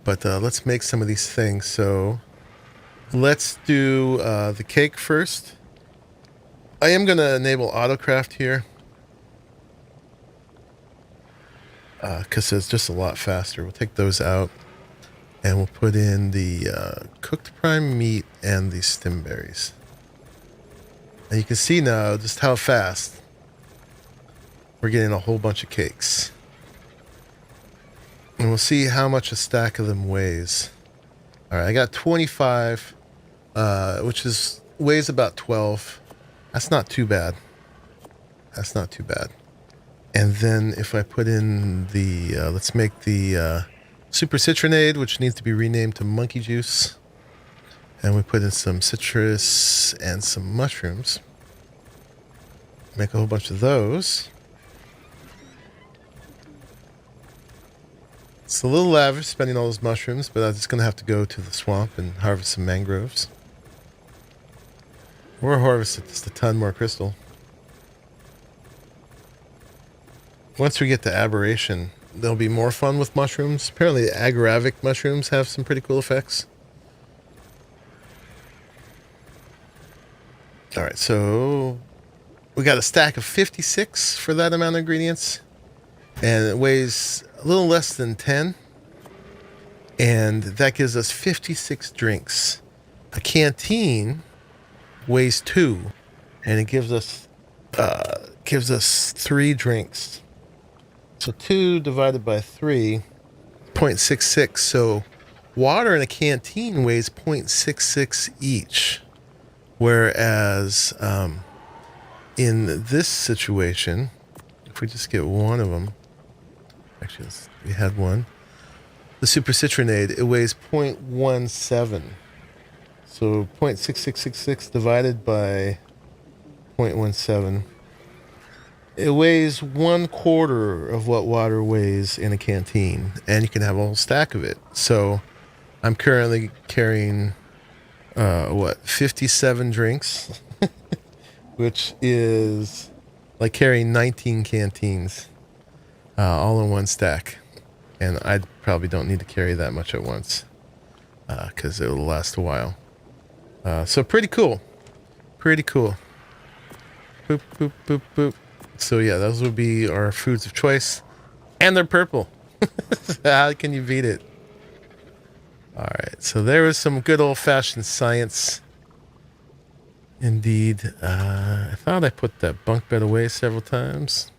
But let's make some of these things. So let's do the cake first. I am going to enable autocraft here. Because it's just a lot faster. We'll take those out. And we'll put in the cooked prime meat and the stem berries. And you can see now just how fast we're getting a whole bunch of cakes. And we'll see how much a stack of them weighs. All right, I got 25, which weighs about 12. That's not too bad. That's not too bad. And then if I put in the, let's make the super citronade, which needs to be renamed to monkey juice. And we put in some citrus and some mushrooms. Make a whole bunch of those. It's a little lavish spending all those mushrooms, but I'm just going to have to go to the swamp and harvest some mangroves. Or harvest just a ton more crystal. Once we get to aberration, there'll be more fun with mushrooms. Apparently the agaravic mushrooms have some pretty cool effects. Alright, so we got a stack of 56 for that amount of ingredients. And it weighs a little less than 10. And that gives us 56 drinks. A canteen weighs 2. And it gives us 3 drinks. So 2 divided by 3, 0.66. So water in a canteen weighs 0.66 each. Whereas in this situation, if we just get one of them, actually we had one, the super citronade, it weighs 0.17. So 0.6666 divided by 0.17 It weighs 1/4 of what water weighs in a canteen, and you can have a whole stack of it. So I'm currently carrying 57 drinks, which is like carrying 19 canteens, all in one stack. And I probably don't need to carry that much at once, because it'll last a while. So pretty cool. Pretty cool. Boop, boop, boop, boop. So yeah, those would be our foods of choice. And they're purple. How can you beat it? Alright, so there was some good old-fashioned science. Indeed. I thought I put that bunk bed away several times.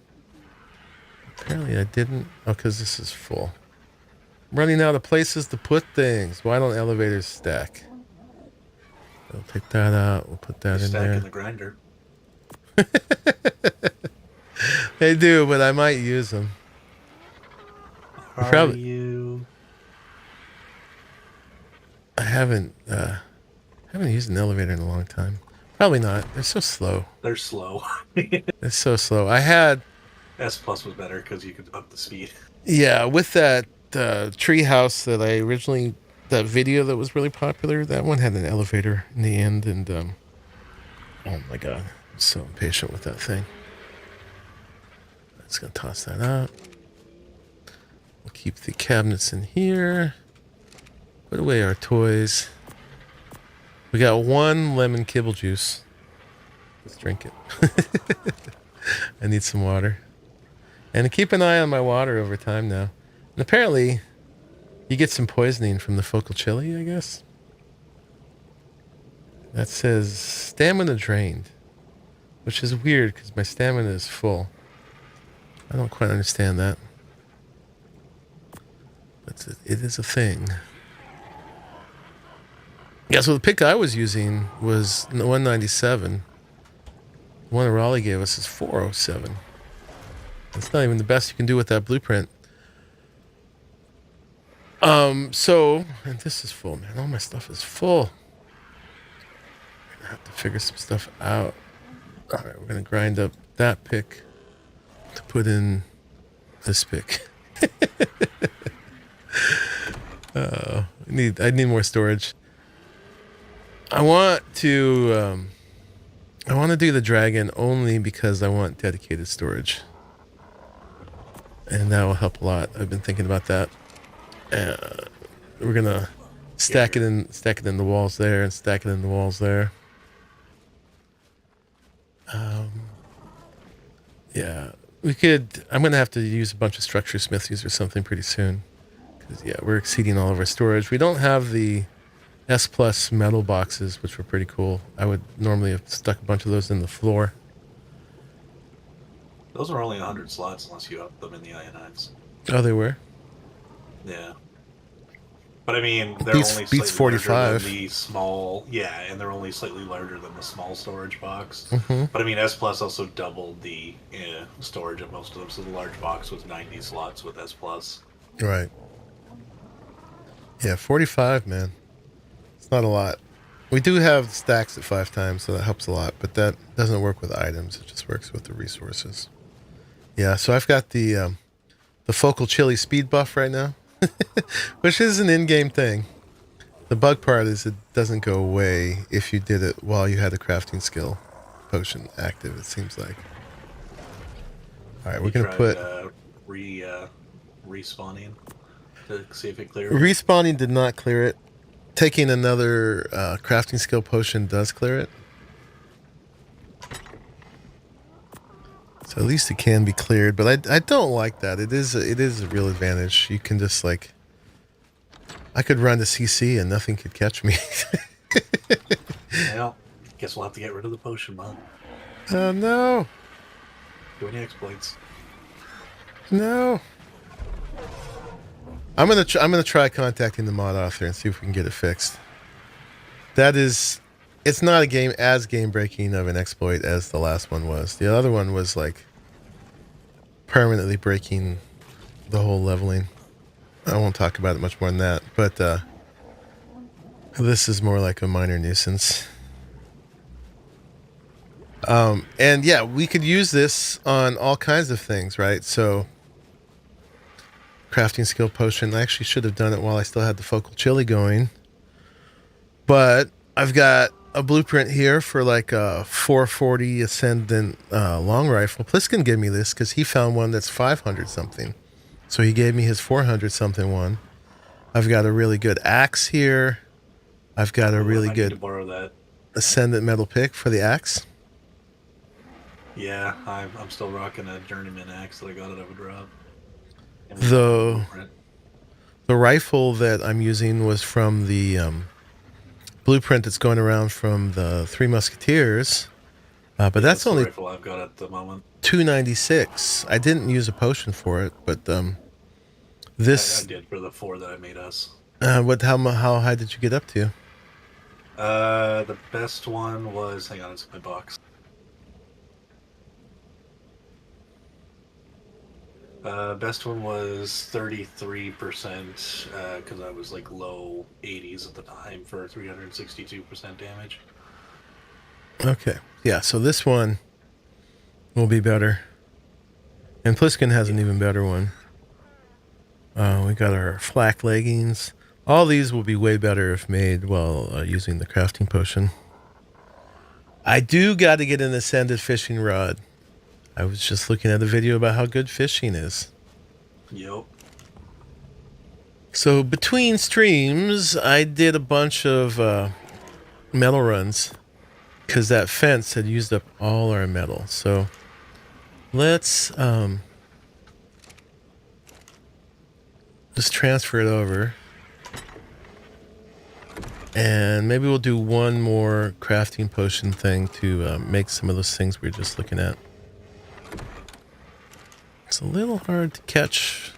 Apparently I didn't. Oh, because this is full. I'm running out of places to put things. Why don't elevators stack? We'll take that out. We'll put that in there. Stack in the grinder. They do, but I might use them. Are you? I haven't used an elevator in a long time. Probably not. They're so slow. They're slow. They're so slow. I had S Plus was better because you could up the speed. Yeah, with that tree house that I originally, that video that was really popular, that one had an elevator in the end, and oh my god, I'm so impatient with that thing. Just gonna toss that out. We'll keep the cabinets in here. Put away our toys. We got one lemon kibble juice. Let's drink it. I need some water. And keep an eye on my water over time now. And apparently, you get some poisoning from the focal chili, I guess. That says stamina drained, which is weird because my stamina is full. I don't quite understand that. But it is a thing. Yeah, so the pick I was using was 197. The one Arahli gave us is 407. It's not even the best you can do with that blueprint. So, and this is full, man. All my stuff is full. I have to figure some stuff out. All right, we're gonna grind up that pick to put in this pick. I need more storage. I want to do the dragon only because I want dedicated storage. And that will help a lot. I've been thinking about that. We're gonna stack it in the walls there, and stack it in the walls there. Yeah, we could. I'm gonna have to use a bunch of structure smithies or something pretty soon, because yeah, we're exceeding all of our storage. We don't have the S Plus metal boxes, which were pretty cool. I would normally have stuck a bunch of those in the floor. Those are only 100 slots unless you up them in the i9s. Oh, they were? Yeah. But I mean, they're Beats only slightly 45. larger than the small... Yeah, and they're only slightly larger than the small storage box. Mm-hmm. But I mean, S Plus also doubled the storage of most of them, so the large box was 90 slots with S Plus. Right. Yeah, 45, man. It's not a lot. We do have stacks at 5 times, so that helps a lot, but that doesn't work with items. It just works with the resources. Yeah, so I've got the focal chili speed buff right now, which is an in-game thing. The bug part is it doesn't go away if you did it while you had a crafting skill potion active, it seems like. All right, we're going to put... respawning to see if it clears. Respawning did not clear it. Taking another crafting skill potion does clear it. So at least it can be cleared, but I don't like that. It is a real advantage. You can just like, I could run to CC and nothing could catch me. Well, guess we'll have to get rid of the potion mod. Oh no! Do any exploits? No. I'm gonna try contacting the mod author and see if we can get it fixed. It's not as game breaking of an exploit as the last one was. The other one was like permanently breaking the whole leveling. I won't talk about it much more than that, but this is more like a minor nuisance. And yeah, we could use this on all kinds of things, right? So crafting skill potion. I actually should have done it while I still had the focal chili going. But I've got a blueprint here for like a 440 Ascendant long rifle. Pliskin gave me this because he found one that's 500 something. So he gave me his 400 something one. I've got a really good axe here. I've got a really I need good to borrow that. Ascendant metal pick for the axe. Yeah, I'm still rocking a journeyman axe that I got out of a drop. The rifle that I'm using was from the blueprint that's going around from the Three Musketeers. But that's only the rifle I've got at the moment. 296. I didn't use a potion for it, but this I did for the 4 that I made us. How high did you get up to? The best one was, hang on, it's in my box. Best one was 33%, because I was like low 80s at the time for 362% damage. Okay. Yeah, so this one will be better. And Pliskin has an even better one. We got our flak leggings. All these will be way better if made while using the crafting potion. I do got to get an Ascended fishing rod. I was just looking at a video about how good fishing is. Yep. So between streams, I did a bunch of metal runs because that fence had used up all our metal. So let's just transfer it over. And maybe we'll do one more crafting potion thing to make some of those things we were just looking at. It's a little hard to catch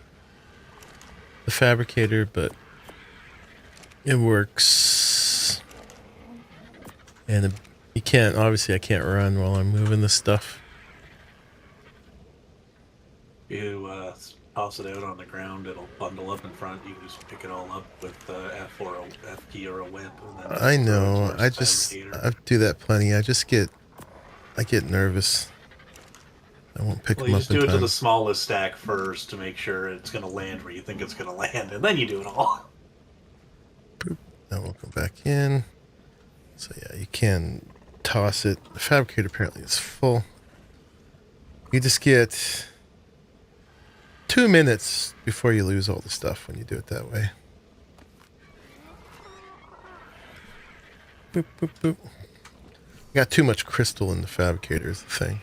the fabricator, but it works. And you can't, obviously I can't run while I'm moving this stuff. You toss it out on the ground, it'll bundle up in front. You can just pick it all up with F or F key or a whip. And then I know. I do that plenty. I get nervous. I won't pick them up in time. You just do it to the smallest stack first to make sure it's going to land where you think it's going to land, and then you do it all. Boop. Now we'll go back in. So yeah, you can toss it. The fabricator apparently is full. You just get 2 minutes before you lose all the stuff when you do it that way. Boop, boop, boop. Got too much crystal in the fabricator is the thing.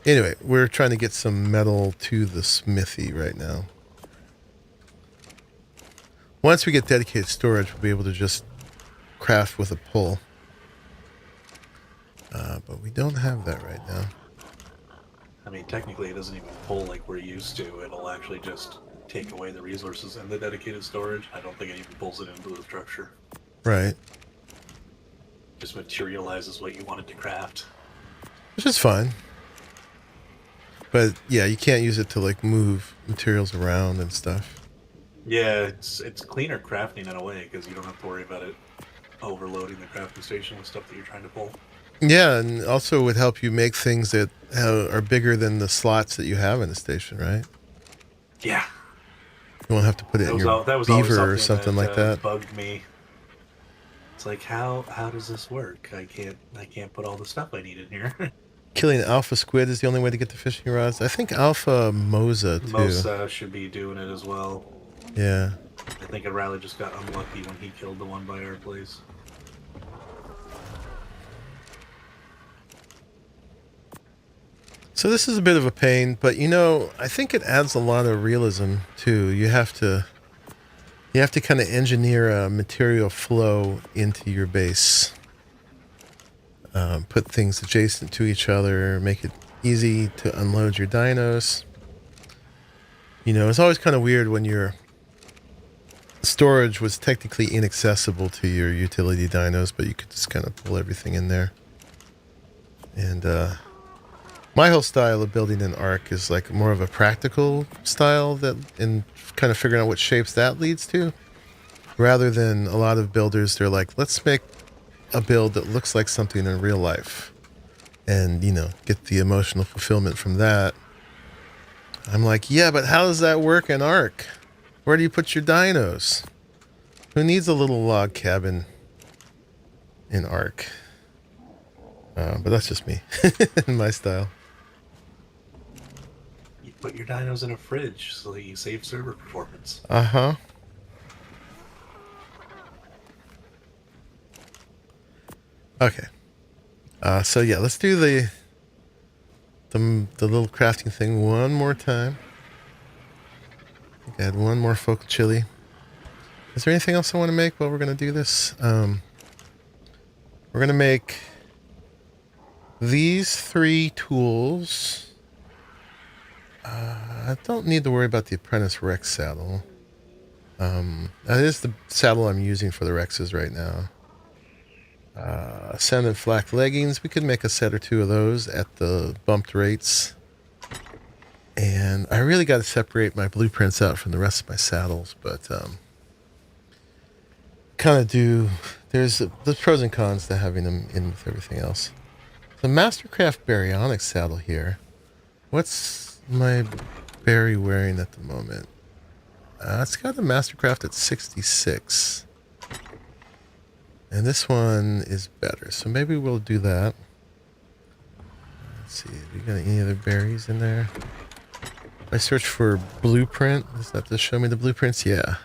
Anyway, we're trying to get some metal to the smithy right now. Once we get dedicated storage, we'll be able to just craft with a pull. But we don't have that right now. I mean, technically it doesn't even pull like we're used to. It'll actually just take away the resources in the dedicated storage. I don't think it even pulls it into the structure. Right. Just materializes what you wanted to craft. Which is fine. But yeah, you can't use it to like move materials around and stuff. Yeah, it's cleaner crafting in a way because you don't have to worry about it overloading the crafting station with stuff that you're trying to pull. Yeah, and also would help you make things that are bigger than the slots that you have in the station, right? Yeah. You won't have to put it in your beaver or something like that. Bugged me. It's like how does this work? I can't put all the stuff I need in here. Killing alpha squid is the only way to get the fishing rods. I think alpha mosa too. Mosa should be doing it as well. Yeah. I think Arahli just got unlucky when he killed the one by our place. So this is a bit of a pain, but you know, I think it adds a lot of realism too. You have to kind of engineer a material flow into your base. Put things adjacent to each other, make it easy to unload your dinos. You know, it's always kind of weird when your storage was technically inaccessible to your utility dinos, but you could just kind of pull everything in there. And my whole style of building an ARK is like more of a practical style and kind of figuring out what shapes that leads to, rather than a lot of builders. They're like, let's make a build that looks like something in real life. and, you know, get the emotional fulfillment from that. I'm like, yeah, but how does that work in ARK? Where do you put your dinos? Who needs a little log cabin in ARK? But that's just me, in my style. You put your dinos in a fridge so that you save server performance. Uh-huh. Okay. So yeah, let's do the little crafting thing one more time. I think I had one more focal chili. Is there anything else I want to make while we're going to do this? We're going to make these 3 tools. I don't need to worry about the Apprentice Rex saddle. That is the saddle I'm using for the Rexes right now. Ascended flak leggings. We could make a set or 2 of those at the bumped rates. And I really got to separate my blueprints out from the rest of my saddles, but kind of do. There's pros and cons to having them in with everything else. The Mastercraft Baryonyx saddle here. What's my Barry wearing at the moment? It's got a Mastercraft at 66. And this one is better, so maybe we'll do that. Let's see, we got any other berries in there? If I search for blueprint, does that just show me the blueprints? Yeah.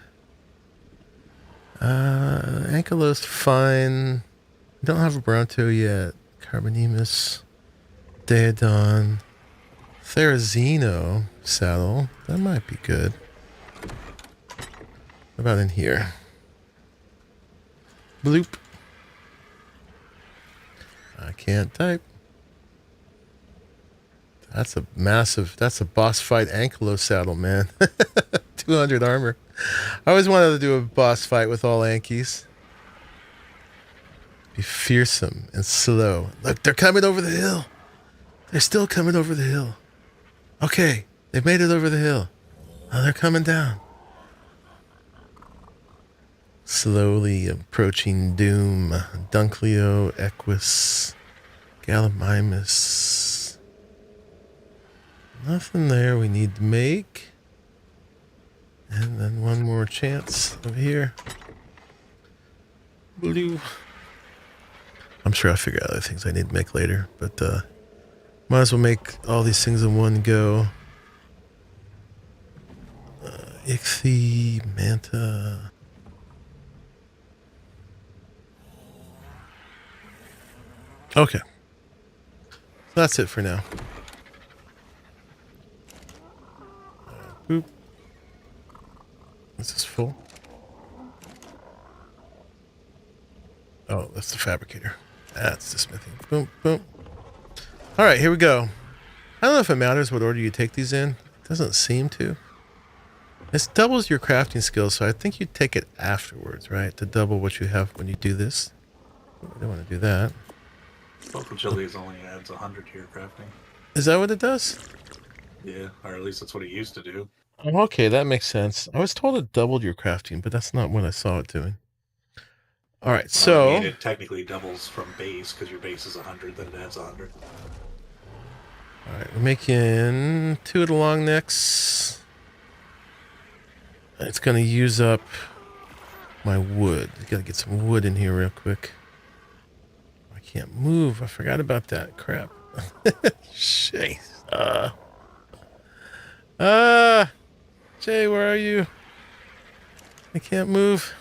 Ankylost, fine. Don't have a Bronto yet. Carbonemus, Daedon, Therizino saddle. That might be good. What about in here? Bloop. I can't type. That's a massive, that's a boss fight Ankylo saddle, man. 200 armor. I always wanted to do a boss fight with all Ankies. Be fearsome and slow. Look, they're coming over the hill. They're still coming over the hill. Okay, they've made it over the hill. Oh, they're coming down. Slowly approaching doom. Duncleo, Equus, Gallimimus. Nothing there we need to make. And then one more chance over here. Blue. I'm sure I'll figure out other things I need to make later, but might as well make all these things in one go. Ichthy, Manta. Okay. That's it for now. Boop. Is this full? Oh, that's the fabricator. That's the smithing. Boom, boom. All right, here we go. I don't know if it matters what order you take these in. It doesn't seem to. This doubles your crafting skills, so I think you take it afterwards, right? To double what you have when you do this. I don't want to do that. Local chilies only adds 100 to your crafting. Is that what it does? Yeah, or at least that's what it used to do. Oh, okay, that makes sense. I was told it doubled your crafting, but that's not what I saw it doing. All right, so... I mean, it technically doubles from base, because your base is 100, then it adds 100. All right, we're making 2 of the long necks. It's going to use up my wood. I got to get some wood in here real quick. I can't move. I forgot about that. Crap. Shit. Jay, where are you? I can't move.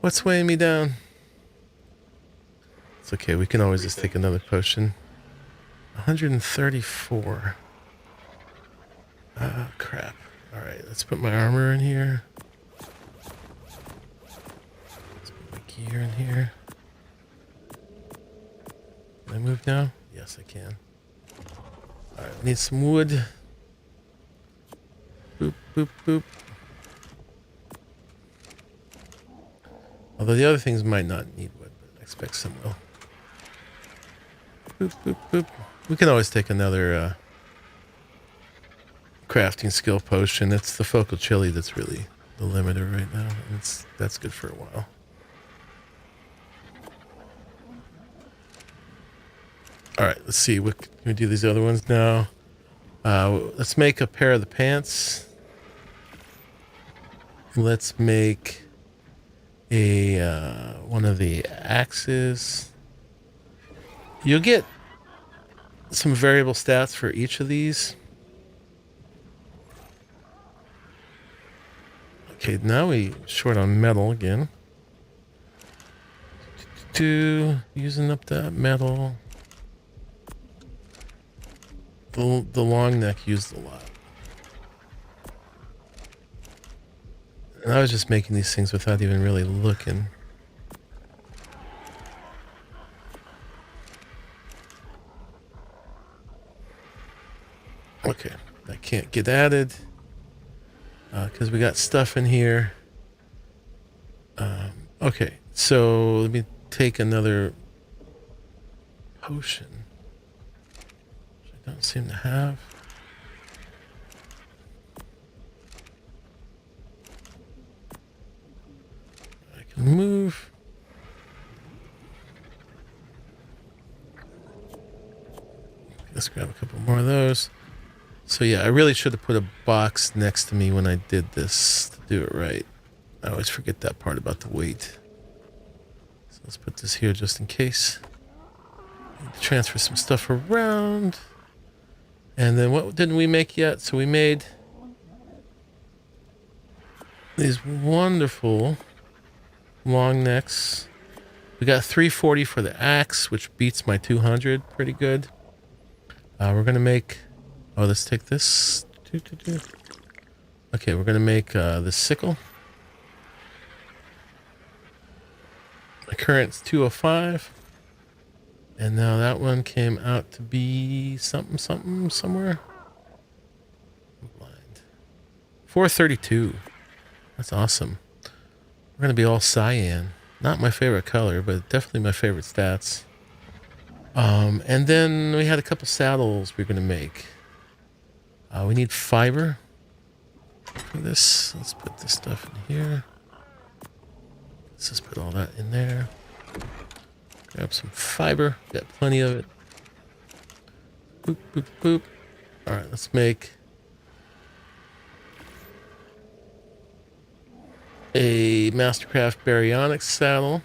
What's weighing me down? It's okay. We can always just take another potion. 134. Crap. All right, let's put my armor in here. Let's put my gear in here. Can I move now? Yes, I can. All right, we need some wood. Boop, boop, boop. Although the other things might not need wood, but I expect some will. Boop, boop, boop. We can always take another crafting skill potion. It's the focal chili that's really the limiter right now. That's good for a while. All right, let's see. What can we do these other ones now? Let's make a pair of the pants. Let's make a one of the axes. You'll get some variable stats for each of these. Okay, now we short on metal again. Using up that metal. The long neck used a lot. And I was just making these things without even really looking. Okay, that can't get added because we got stuff in here. Okay, so let me take another potion, which I don't seem to have. I can move. Let's grab a couple more of those. So yeah, I really should have put a box next to me when I did this to do it right. I always forget that part about the weight. So let's put this here just in case. Need to transfer some stuff around. And then what didn't we make yet? So we made these wonderful long necks. We got 340 for the axe, which beats my 200 pretty good. We're going to make... Oh, let's take this. Okay, we're going to make the sickle. My current's 205. And now that one came out to be something somewhere. I'm blind. 432. That's awesome. We're going to be all cyan. Not my favorite color, but definitely my favorite stats. And then we had a couple saddles we we're going to make. We need fiber for this. Let's put this stuff in here. Let's just put all that in there. Grab some fiber. Got plenty of it. Boop, boop, boop. All right, let's make a Mastercraft Baryonyx saddle.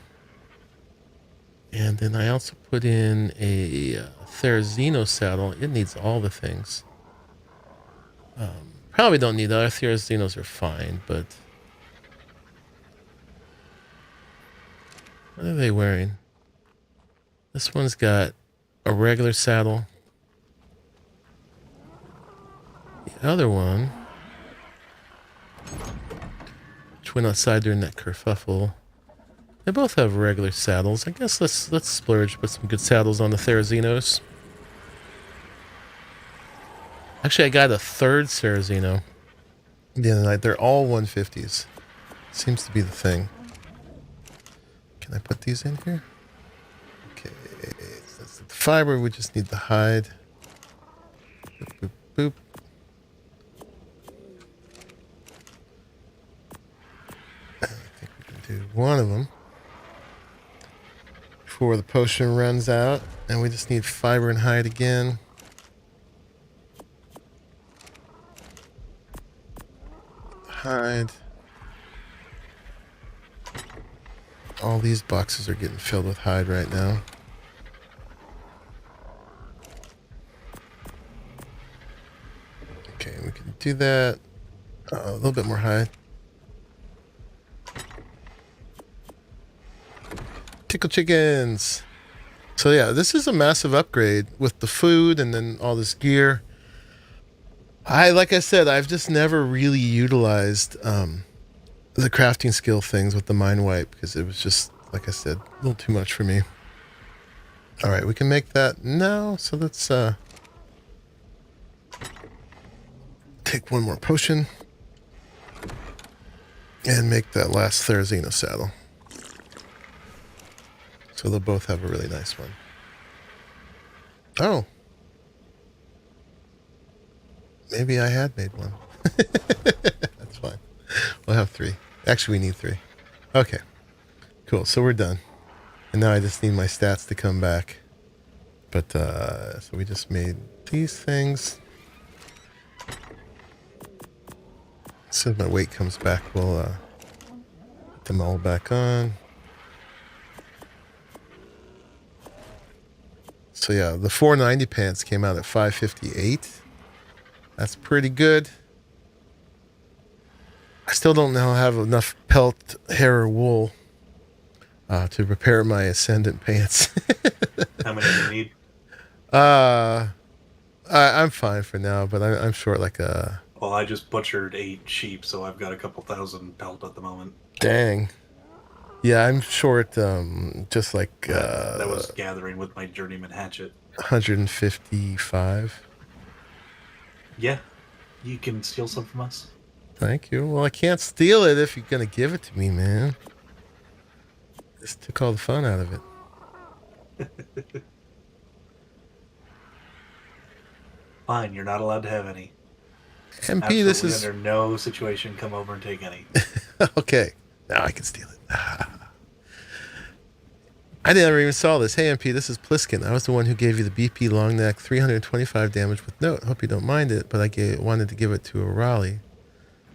And then I also put in a Therizino saddle. It needs all the things. Probably don't need other Therizinos are fine, but what are they wearing? This one's got a regular saddle. The other one, which went outside during that kerfuffle, they both have regular saddles. I guess let's splurge, put some good saddles on the Therizinos. Actually, I got a third Therizino the other night. They're all 150s. Seems to be the thing. Can I put these in here? Okay, that's the fiber. We just need the hide. Boop, boop, boop. I think we can do one of them before the potion runs out. And we just need fiber and hide again. Hide. All these boxes are getting filled with hide right now. Okay, we can do that. A little bit more hide. Tickle chickens. So yeah, this is a massive upgrade with the food and then all this gear. Like I said, I've just never really utilized the crafting skill things with the mine wipe because it was just, like I said, a little too much for me. All right, we can make that now. So let's take one more potion and make that last Therizino saddle. So they'll both have a really nice one. Oh. Maybe I had made one. That's fine. We'll have 3. Actually, we need 3. Okay. Cool. So we're done. And now I just need my stats to come back But so we just made these things. As soon as my weight comes back, we'll put them all back on. So yeah, the 490 pants came out at 558. That's pretty good. I still don't know have enough pelt, hair, or wool to repair my Ascendant pants. How many do you need? I'm fine for now, but I'm short like a... Well, I just butchered 8 sheep, so I've got a couple thousand pelt at the moment. Dang. Yeah, I'm short just like... that was gathering with my journeyman hatchet. 155. Yeah, you can steal some from us. Thank you. Well, I can't steal it if you're going to give it to me, man. This took all the fun out of it. Fine, you're not allowed to have any. MP, Absolutely this is... under no situation come over and take any. Okay, now I can steal it. I never even saw this. Hey, MP, this is Pliskin. I was the one who gave you the BP long neck 325 damage with note. Hope you don't mind it, but I wanted to give it to Arahli.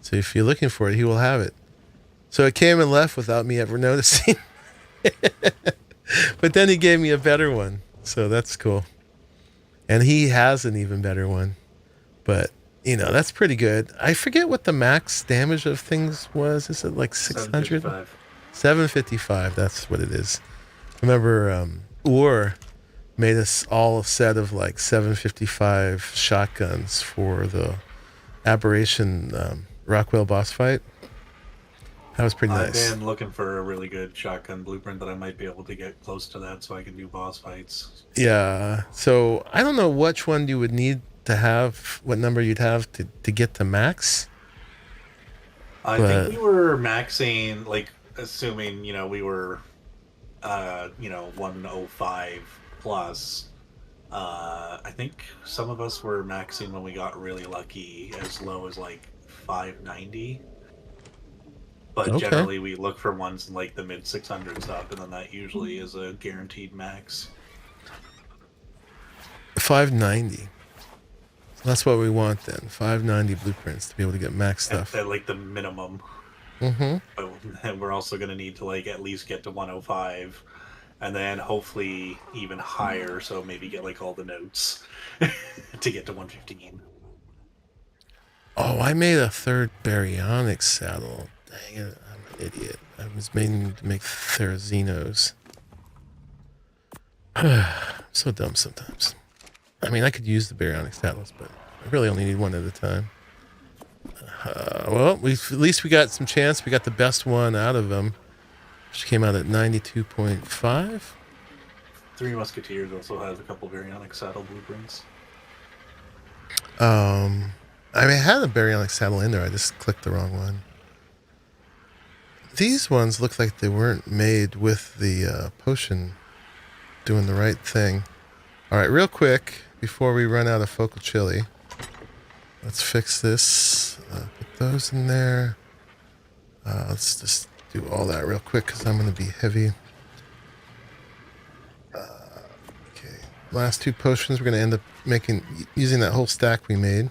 So if you're looking for it, he will have it. So it came and left without me ever noticing. But then he gave me a better one. So that's cool. And he has an even better one. But, you know, that's pretty good. I forget what the max damage of things was. Is it like 600? 755. That's what it is. Remember, Ur made us all a set of like 755 shotguns for the Aberration Rockwell boss fight. That was pretty nice. I've been looking for a really good shotgun blueprint that I might be able to get close to that so I can do boss fights. Yeah. So I don't know which one you would need to have, what number you'd have to get to max. I think we were maxing, like, assuming, you know, we were, 105 plus. I think some of us were maxing when we got really lucky as low as like 590. But Okay. Generally we look for ones in like the mid 600s up, and then that usually is a guaranteed max. 590. That's what we want then. 590 blueprints to be able to get max stuff. At like the minimum. Mm-hmm. And we're also going to need to like at least get to 105, and then hopefully even higher, so maybe get like all the notes to get to 115. Oh, I made a third baryonic saddle. Dang it, I'm an idiot. I was meaning to make Therazinos. I'm so dumb sometimes. I mean, I could use the baryonic saddles, but I really only need one at a time. Well, at least we got some chance. We got the best one out of them, which came out at 92.5. Three Musketeers also has a couple baryonic saddle blueprints. I mean, I had a baryonic saddle in there. I just clicked the wrong one. These ones look like they weren't made with the potion doing the right thing. All right, real quick, before we run out of focal chili, let's fix this. Put those in there. Let's just do all that real quick because I'm going to be heavy. Okay, last two potions, we're going to end up using that whole stack we made.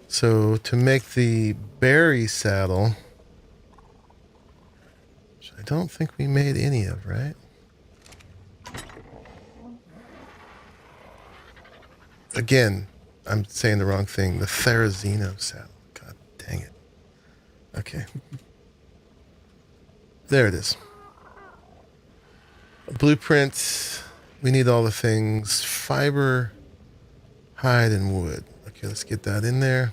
So to make the berry saddle, which I don't think we made any of, right? Again, I'm saying the wrong thing. The Therazino saddle. God dang it. Okay. There it is. Blueprint. We need all the things. Fiber, hide, and wood. Okay, let's get that in there.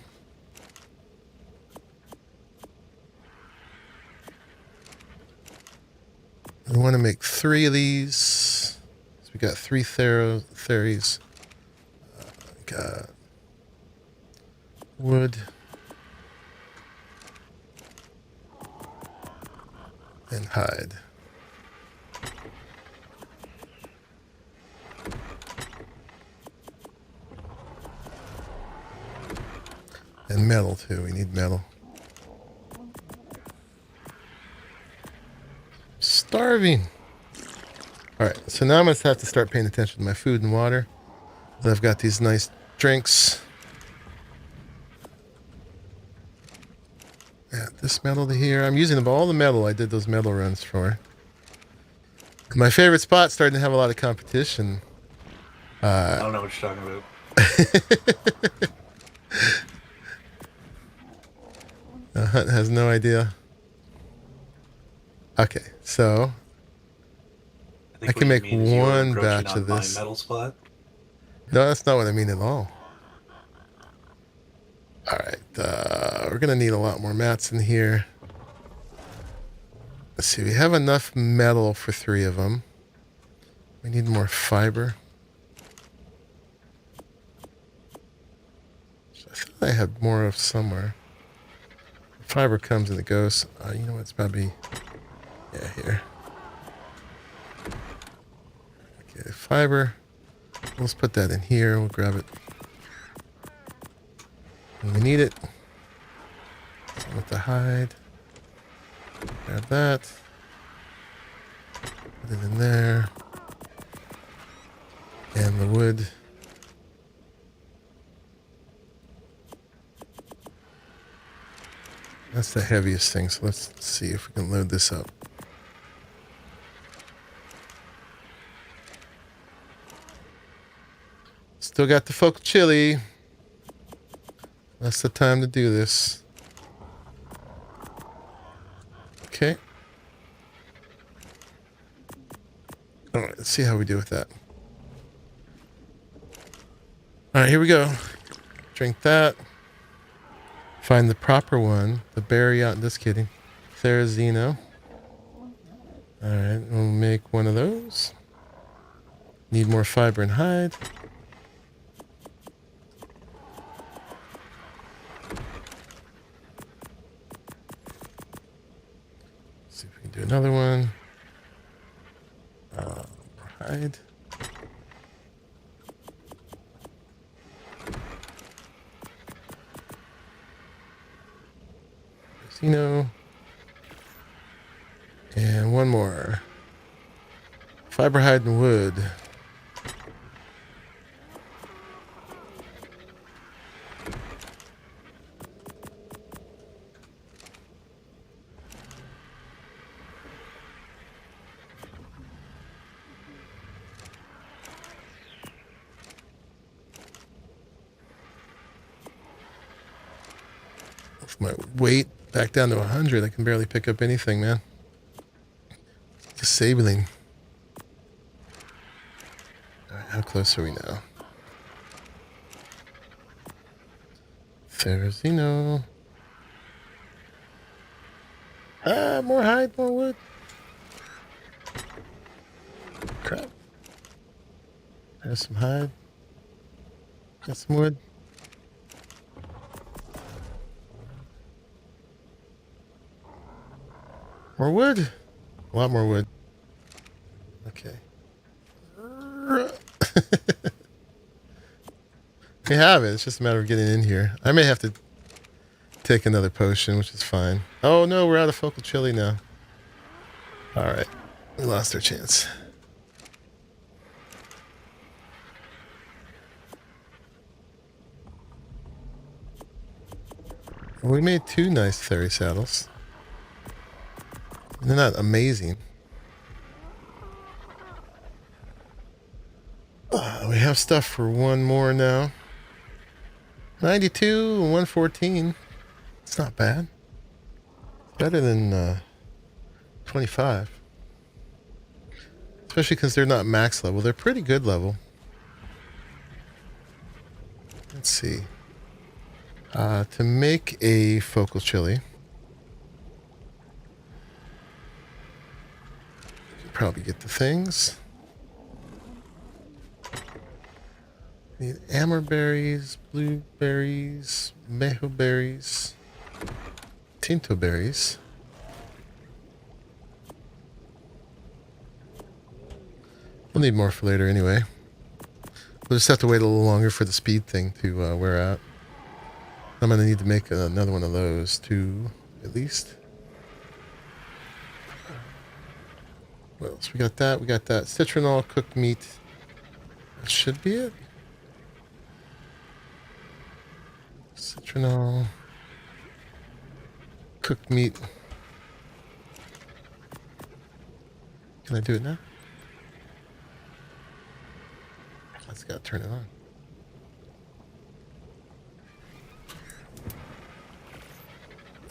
We want to make 3 of these. So we got 3 theries. Got wood and hide. And metal too. We need metal. Starving. All right, so now I'm going to have to start paying attention to my food and water. I've got these nice drinks. Add this metal to here. I'm using up all the metal I did those metal runs for. My favorite spot's starting to have a lot of competition. I don't know what you're talking about. Hunt has no idea. Okay, so I can make one batch of this. My metal spot. No, that's not what I mean at all. All right, we're gonna need a lot more mats in here. Let's see, we have enough metal for 3 of them. We need more fiber. So I thought I had more of somewhere. Fiber comes and it goes. You know what? It's probably, yeah, here. Okay, fiber. Let's put that in here. We'll grab it when we need it. Same with the hide. Grab that. Put it in there. And the wood. That's the heaviest thing, so let's see if we can load this up. Still got the focal chili. That's the time to do this. Okay. Alright, let's see how we do with that. Alright, here we go. Drink that. Find the proper one. The berry out, just kidding. Therizino. Alright, we'll make one of those. Need more fiber and hide. See if we can do another one. More hide. Therizino. And one more. Fiber, hide, and wood. With my weight back down to 100, I can barely pick up anything, man. Disabling. Alright, how close are we now? Therizino. More hide, more wood. Crap. There's some hide. Got some wood. More wood. A lot more wood. Okay. We have it. It's just a matter of getting in here. I may have to take another potion, which is fine. Oh no, we're out of focal chili now. Alright. We lost our chance. Well, we made 2 nice fairy saddles. They're not amazing. We have stuff for one more now. 92 and 114. It's not bad. It's better than 25. Especially because they're not max level. They're pretty good level. Let's see. To make a focal chili, probably get the things. Need amber berries, blueberries, mejo berries, tinto berries. We'll need more for later anyway. We'll just have to wait a little longer for the speed thing to wear out. I'm going to need to make another one of those too, at least. Well, else? We got that. We got that. Citronol, cooked meat. That should be it. Citronol, cooked meat. Can I do it now? Let's gotta turn it on.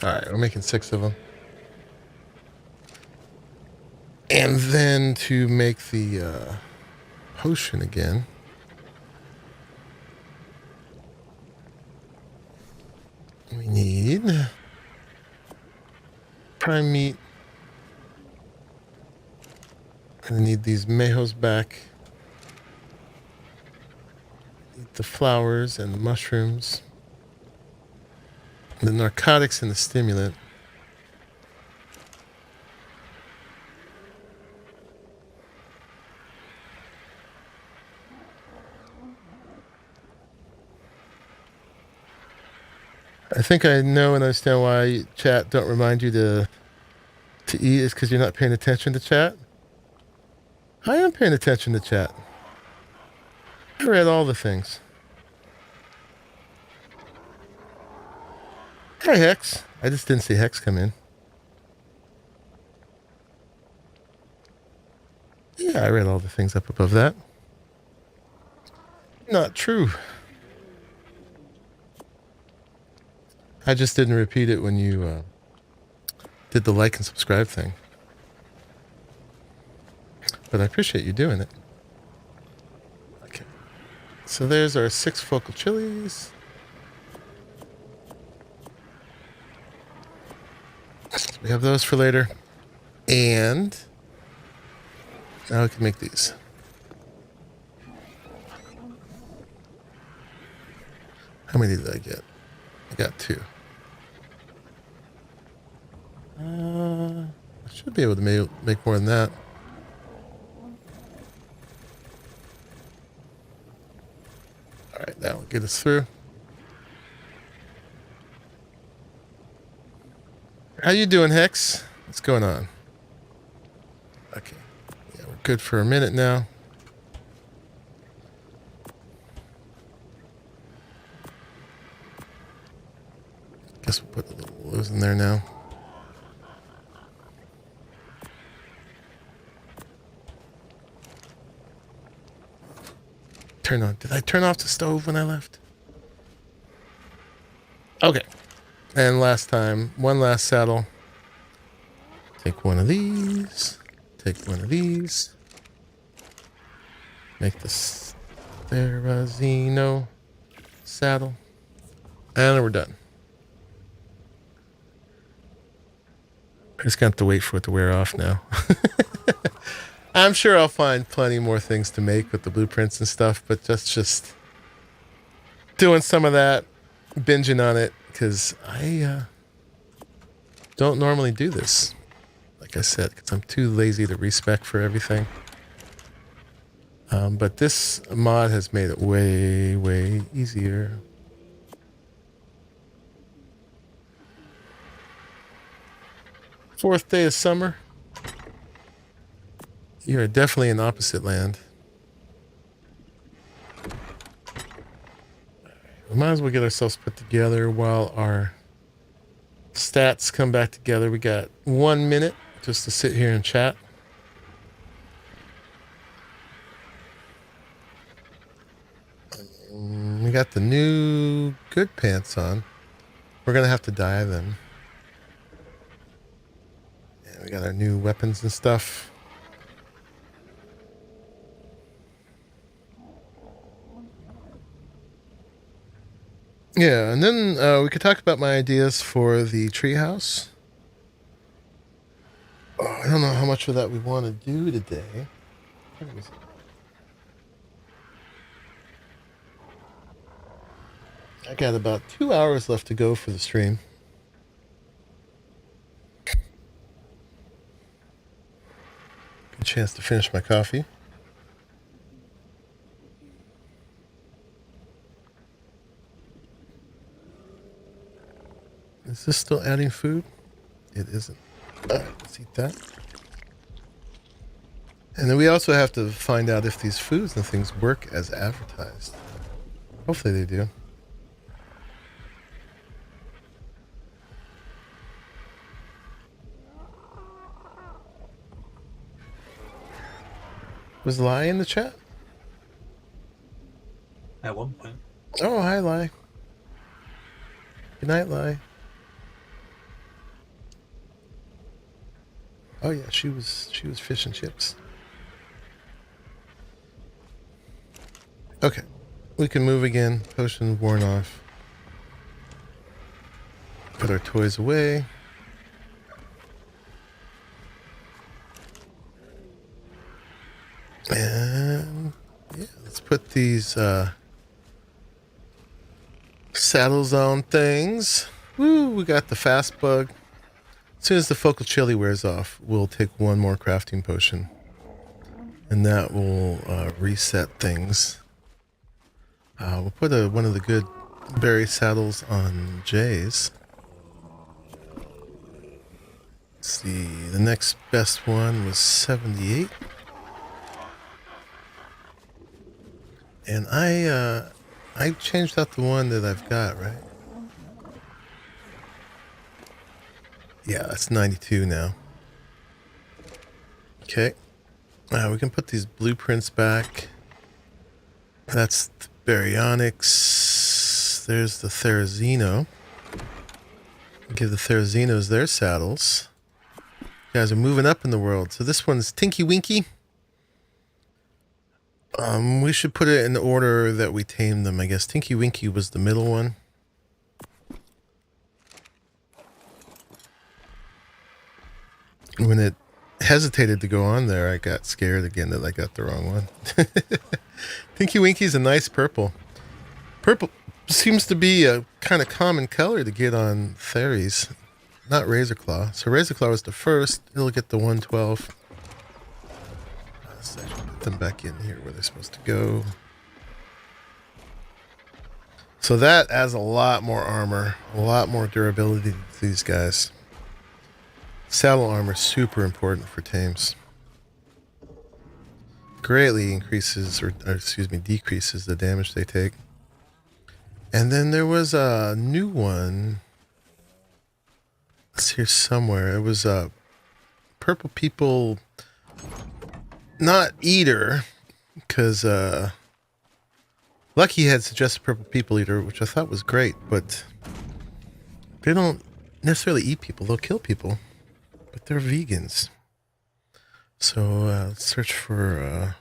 Alright, we're making 6 of them. And then to make the potion again, we need prime meat. I need these mayos back. Need the flowers and the mushrooms. The narcotics and the stimulant. I think I know and understand why chat don't remind you to eat is because you're not paying attention to chat. I am paying attention to chat. I read all the things. Hi, Hex. I just didn't see Hex come in. Yeah, I read all the things up above that. Not true. I just didn't repeat it when you did the like and subscribe thing. But I appreciate you doing it. Okay. So there's our 6 focal chilies. We have those for later. And now we can make these. How many did I get? I got 2. I should be able to make more than that. Alright, that will get us through. How you doing, Hex? What's going on? Okay. Yeah, we're good for a minute now. Guess we'll put the little blues in there now. Turn on. Did I turn off the stove when I left? Okay. And last time, one last saddle. Take one of these. Take one of these. Make this Therazino saddle. And we're done. I just got to wait for it to wear off now. I'm sure I'll find plenty more things to make with the blueprints and stuff, but just doing some of that, binging on it, because I don't normally do this. Like I said, because I'm too lazy to respec for everything. But this mod has made it way, way easier. Fourth day of summer. You're definitely in opposite land. We might as well get ourselves put together while our stats come back together. We got 1 minute just to sit here and chat. We got the new good pants on. We're going to have to dye them. Yeah, we got our new weapons and stuff. Yeah, and then we could talk about my ideas for the treehouse. Oh, I don't know how much of that we want to do today. I got about 2 hours left to go for the stream. Good chance to finish my coffee. Is this still adding food? It isn't. All right, let's eat that. And then we also have to find out if these foods and things work as advertised. Hopefully they do. Was Lai in the chat? At one point. Oh, hi, Lai. Good night, Lai. Oh yeah, she was fish and chips. Okay, we can move again. Potion worn off. Put our toys away. And yeah, let's put these saddles on things. Woo, we got the fast bug. As soon as the focal chili wears off, we'll take one more crafting potion. And that will reset things. We'll put one of the good berry saddles on Jay's. Let's see, the next best one was 78. And I changed out the one that I've got, right? Yeah, that's 92 now. Okay. We can put these blueprints back. That's the Baryonyx. There's the Therizino. Give the Therizinos their saddles. You guys are moving up in the world. So this one's Tinky Winky. We should put it in the order that we tamed them. I guess Tinky Winky was the middle one. When it hesitated to go on there, I got scared again that I got the wrong one. Tinky Winky's a nice purple. Purple seems to be a kind of common color to get on Theris, not Razorclaw. So Razorclaw was the first. It'll get the 112. Let's actually put them back in here where they're supposed to go. So that adds a lot more armor, a lot more durability to these guys. Saddle armor, super important for tames. Greatly increases, or excuse me, decreases the damage they take. And then there was a new one. It's here somewhere. It was a Purple People, not Eater, because Lucky had suggested Purple People Eater, which I thought was great, but they don't necessarily eat people. They'll kill people. But they're vegans. So let's search for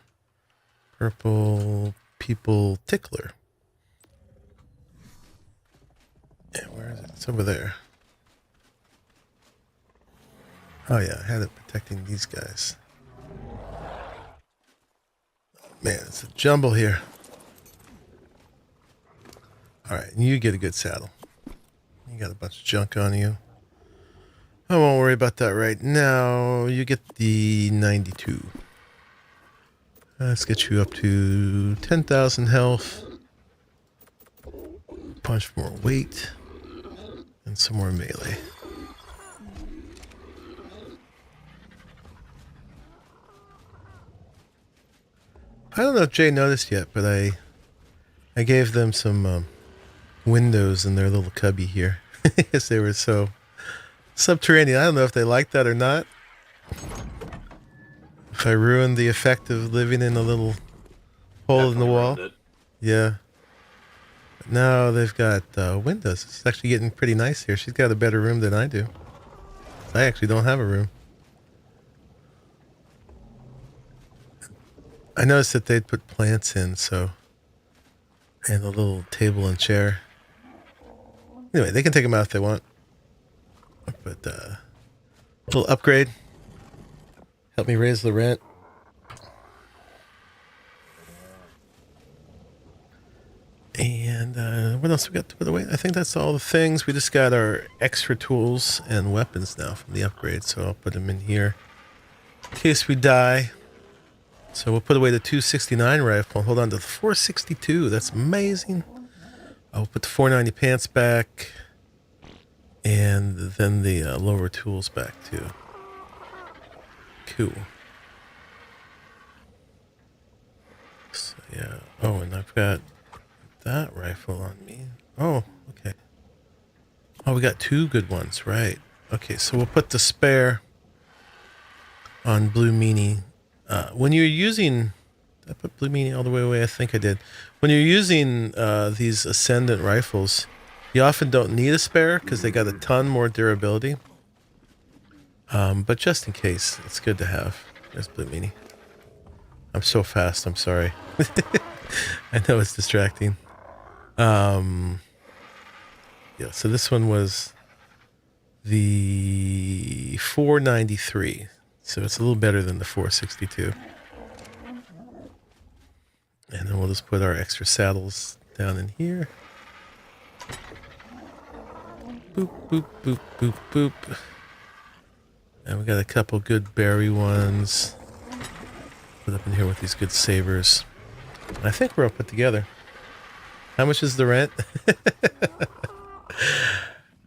Purple People Tickler. Yeah, where is it? It's over there. Oh yeah, I had it protecting these guys. Man, it's a jumble here. Alright, you get a good saddle. You got a bunch of junk on you. I won't worry about that right now. You get the 92. Let's get you up to 10,000 health. Punch more weight. And some more melee. I don't know if Jay noticed yet, but I gave them some windows in their little cubby here. Yes, they were so subterranean. I don't know if they like that or not. If I ruined the effect of living in a little hole in the wall. Yeah. But now they've got windows. It's actually getting pretty nice here. She's got a better room than I do. I actually don't have a room. I noticed that they'd put plants in, so, and a little table and chair. Anyway, they can take them out if they want. But little upgrade. Help me raise the rent. And what else we got to put away? I think that's all the things. We just got our extra tools and weapons now from the upgrade, so I'll put them in here in case we die. So we'll put away the 269 rifle. Hold on to the 462. That's amazing. I'll put the 490 pants back. And then the lower tools back too. Cool. Yeah. Oh, and I've got that rifle on me. Oh, okay. Oh, we got two good ones, right? Okay, so we'll put the spare on Blue Meanie. When you're using, did I put Blue Meanie all the way away? I think I did. When you're using these Ascendant rifles, you often don't need a spare because they got a ton more durability. But just in case, it's good to have. There's Blue Meanie. I'm so fast, I'm sorry. I know it's distracting. Yeah, so this one was the 493. So it's a little better than the 462. And then we'll just put our extra saddles down in here. Boop, boop, boop, boop, boop. And we got a couple good berry ones. Put up in here with these good sabers. And I think we're all put together. How much is the rent?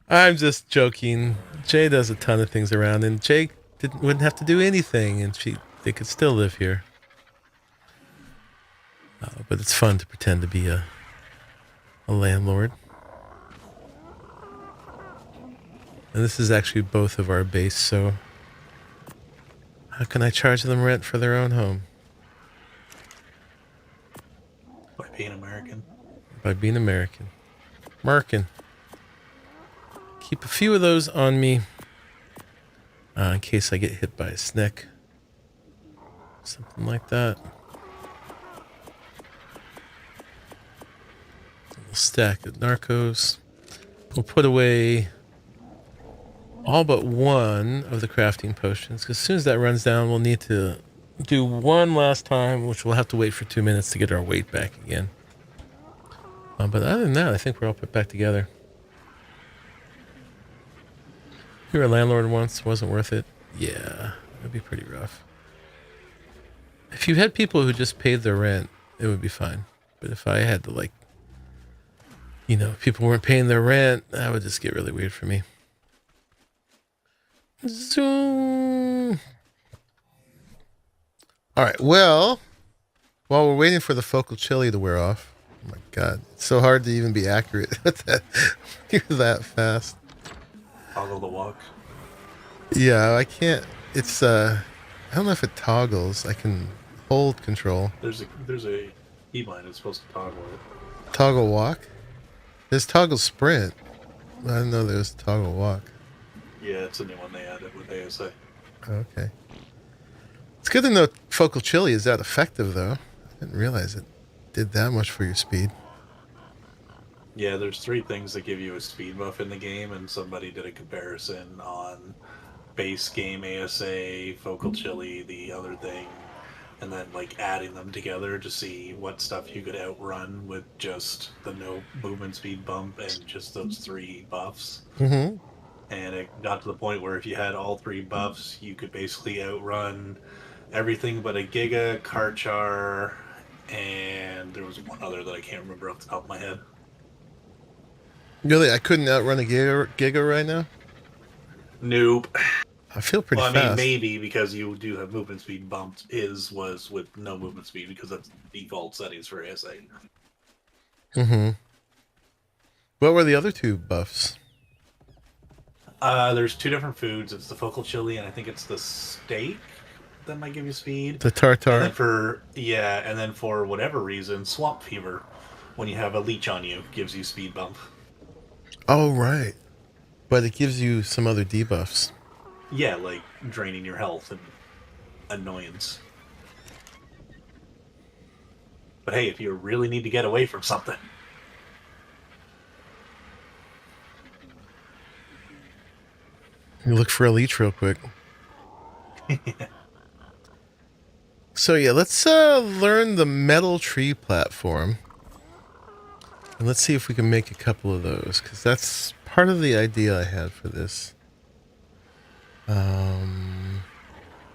I'm just joking. Jay does a ton of things around, and Jay wouldn't have to do anything, and they could still live here. But it's fun to pretend to be a landlord. And this is actually both of our base, so how can I charge them rent for their own home? By being American. By being American. American. Keep a few of those on me in case I get hit by a snake. Something like that. A little stack of narcos. We'll put away all but one of the crafting potions, because as soon as that runs down, we'll need to do one last time, which we'll have to wait for 2 minutes to get our weight back again. But other than that, I think we're all put back together. You were a landlord once, wasn't worth it? Yeah, that'd be pretty rough. If you had people who just paid their rent, it would be fine. But if I had to, people weren't paying their rent, that would just get really weird for me. Zoom. All right, well, while we're waiting for the focal chili to wear off, oh my God, it's so hard to even be accurate with that. You're that fast. Toggle the walk. Yeah, I can't. It's I don't know if it toggles. I can hold control. There's a keybind that's supposed to toggle it. Toggle walk. There's toggle sprint. I didn't know there was toggle walk. Yeah, it's a new one they added with ASA. Okay. It's good to know focal chili is that effective though. I didn't realize it did that much for your speed. Yeah, there's 3 things that give you a speed buff in the game, and somebody did a comparison on base game ASA, focal chili, the other thing, and then adding them together to see what stuff you could outrun with just the no movement speed bump and just those 3 buffs. Mm-hmm. And it got to the point where if you had all 3 buffs, you could basically outrun everything but a Giga, Karchar, and there was one other that I can't remember off the top of my head. Really, I couldn't outrun a Giga right now? Nope. I feel pretty fast. I mean, maybe because you do have movement speed bumped. Was with no movement speed because that's default settings for ASA. Mm-hmm. What were the other 2 buffs? There's 2 different foods. It's the focal chili, and I think it's the steak that might give you speed. The tartar. And then for whatever reason, swamp fever, when you have a leech on you, gives you speed bump. Oh, right. But it gives you some other debuffs. Yeah, like draining your health and annoyance. But hey, if you really need to get away from something. You look for a leech real quick. So yeah, let's learn the metal tree platform. And let's see if we can make a couple of those, because that's part of the idea I had for this.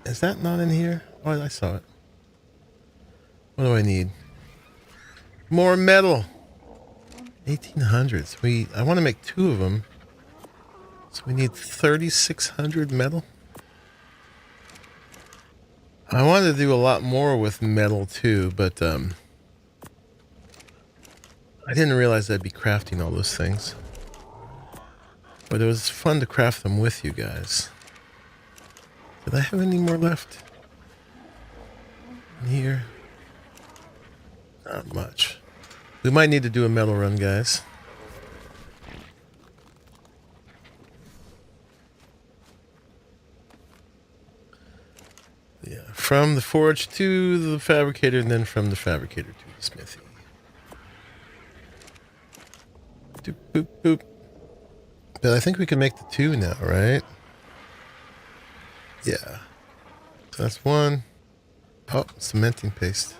Is that not in here? Oh, I saw it. What do I need? More metal. 1800s. I want to make 2 of them. So we need 3,600 metal. I wanted to do a lot more with metal too, but I didn't realize I'd be crafting all those things. But it was fun to craft them with you guys. Did I have any more left? In here? Not much. We might need to do a metal run, guys. Yeah, from the forge to the fabricator, and then from the fabricator to the smithy. Doop, boop, boop. But I think we can make the 2 now, right? Yeah. So that's 1. Oh, cementing paste.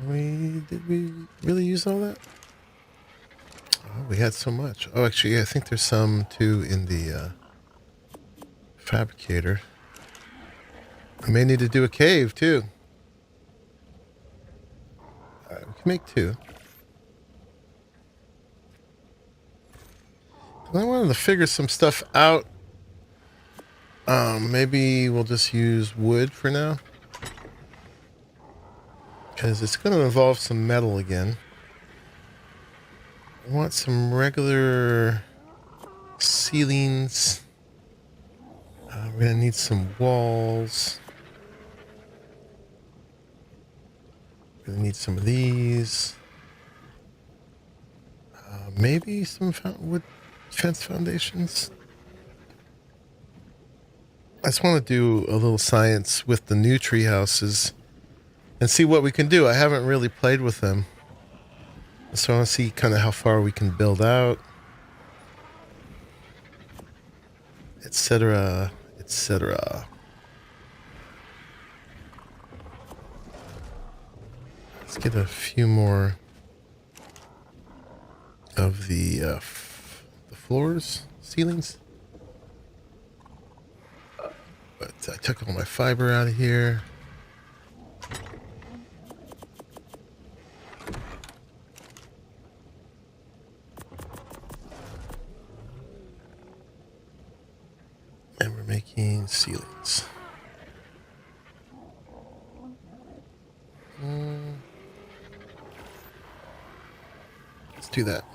Did we really use all that? Oh, we had so much. Oh, actually, yeah, I think there's some too in the fabricator. We may need to do a cave too. Alright, we can make 2. I wanted to figure some stuff out. Maybe we'll just use wood for now. Because it's going to involve some metal again. I want some regular ceilings. We're going to need some walls. We're going to need some of these. Maybe some wood fence foundations. I just want to do a little science with the new tree houses and see what we can do. I haven't really played with them. So I want to see kind of how far we can build out, etc., etc. Let's get a few more of the floors, ceilings. But I took all my fiber out of here. And we're making ceilings. Let's do that.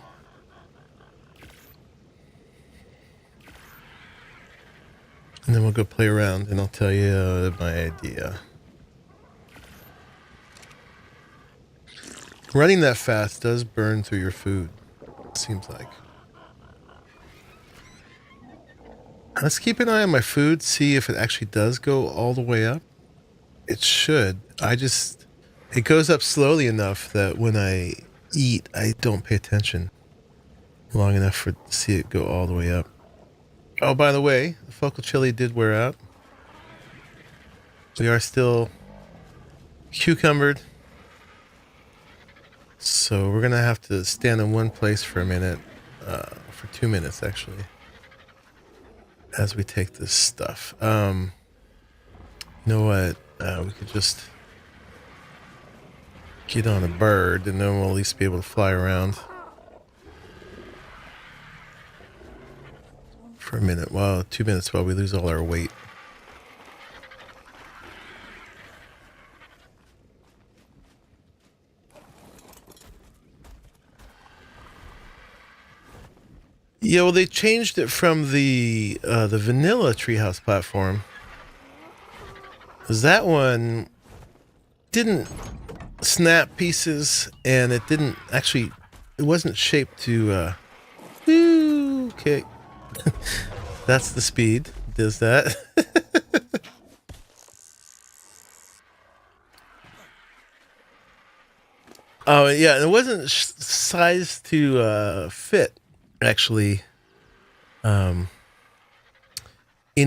And then we'll go play around and I'll tell you my idea. Running that fast does burn through your food, it seems like. Let's keep an eye on my food, see if it actually does go all the way up. It should. It goes up slowly enough that when I eat, I don't pay attention long enough to see it go all the way up. Oh, by the way, the focal chili did wear out. We are still cucumbered. So we're going to have to stand in one place for a minute, for 2 minutes actually, as we take this stuff. You know what? We could just get on a bird and then we'll at least be able to fly around for a minute. 2 minutes while we lose all our weight. Yeah, well, they changed it from the vanilla treehouse platform. 'Cause that one didn't snap pieces, and it didn't actually. It wasn't shaped to. Okay, that's the speed. Does that? Oh yeah, it wasn't sized to fit. Actually, any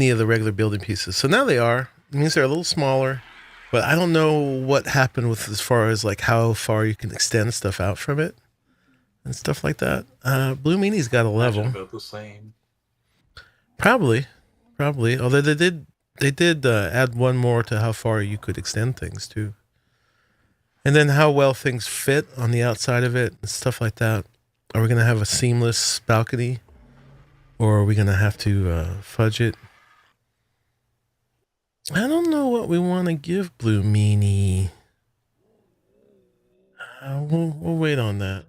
of the regular building pieces. So now they are. It means they're a little smaller, but I don't know what happened with as far as like how far you can extend stuff out from it and stuff like that. Blue Meanie's got a level. About the same. Probably. Although they did add one more to how far you could extend things too, and then how well things fit on the outside of it and stuff like that. Are we going to have a seamless balcony? Or are we going to have to fudge it? I don't know what we want to give Blue Meanie. we'll wait on that.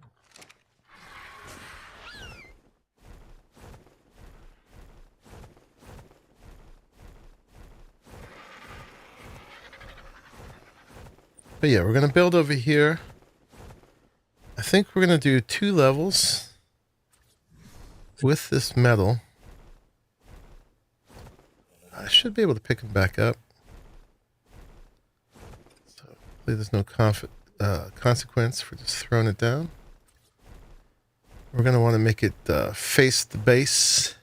But yeah, we're going to build over here. I think we're going to do 2 levels with this metal. I should be able to pick them back up. So hopefully there's no consequence for just throwing it down. We're going to want to make it face the base.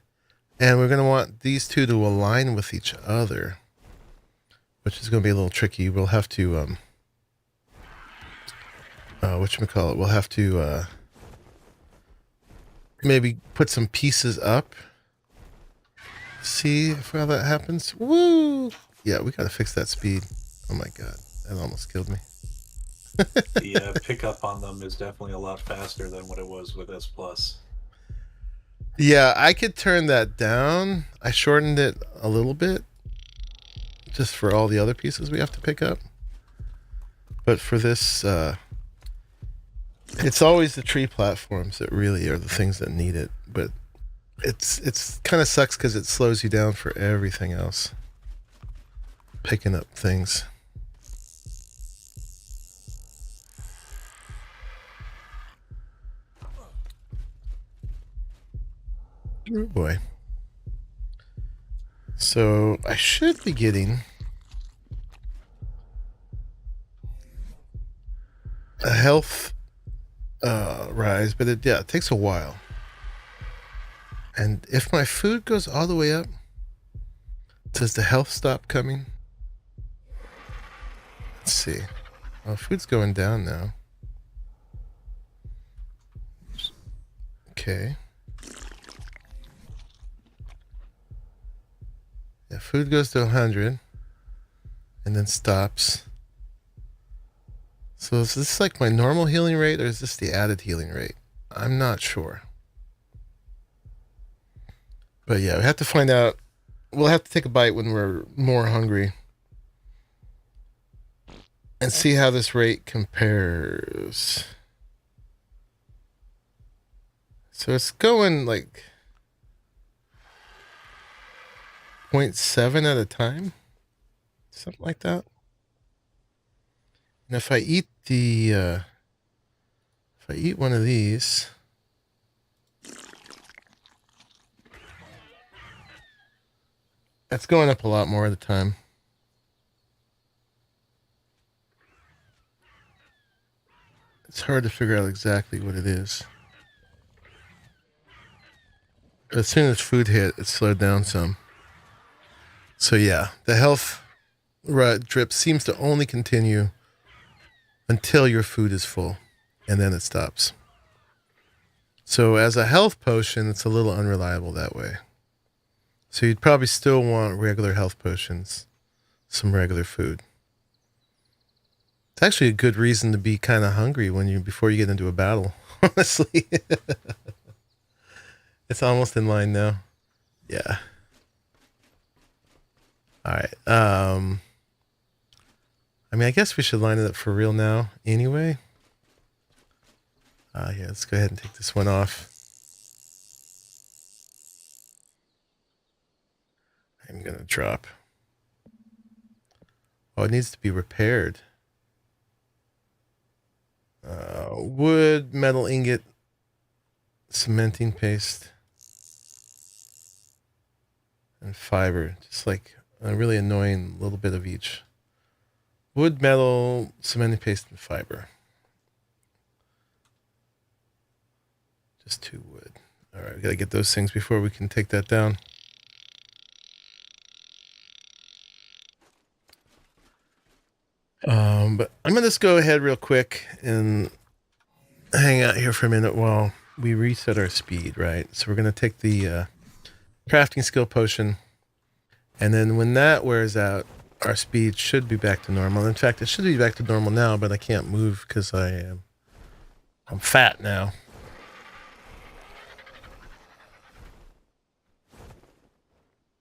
And we're going to want these two to align with each other, which is going to be a little tricky. We'll have to... whatchamacallit, we'll have to maybe put some pieces up. See how that happens. Woo! Yeah, we gotta fix that speed. Oh my god, that almost killed me. The pickup on them is definitely a lot faster than what it was with S Plus. Yeah, I could turn that down. I shortened it a little bit just for all the other pieces we have to pick up. But for this, it's always the tree platforms that really are the things that need it. But it's kind of sucks because it slows you down for everything else. Picking up things. Oh boy. So I should be getting a health rise, but it takes a while. And if my food goes all the way up, does the health stop coming? Let's see. Oh, food's going down now. Okay. Yeah, food goes to 100 and then stops. So is this like my normal healing rate or is this the added healing rate? I'm not sure. But yeah, we have to find out. We'll have to take a bite when we're more hungry and see how this rate compares. So it's going like 0.7 at a time, something like that. And if I eat one of these, that's going up a lot more at a time. It's hard to figure out exactly what it is. But as soon as food hit, it slowed down some. So yeah, the health drip seems to only continue until your food is full, and then it stops. So as a health potion, it's a little unreliable that way. So you'd probably still want regular health potions, some regular food. It's actually a good reason to be kind of hungry before you get into a battle, honestly. It's almost in line now. Yeah. All right. I mean, I guess we should line it up for real now anyway. Yeah, let's go ahead and take this one off. I'm going to drop. Oh, it needs to be repaired. Wood, metal ingot, cementing paste, and fiber. Just like a really annoying little bit of each. Wood, metal, cementing paste, and fiber. Just 2 wood. All right, we got to get those things before we can take that down. But I'm going to just go ahead real quick and hang out here for a minute while we reset our speed, right? So we're going to take the crafting skill potion, and then when that wears out, our speed should be back to normal. In fact, it should be back to normal now, but I can't move because I'm fat now.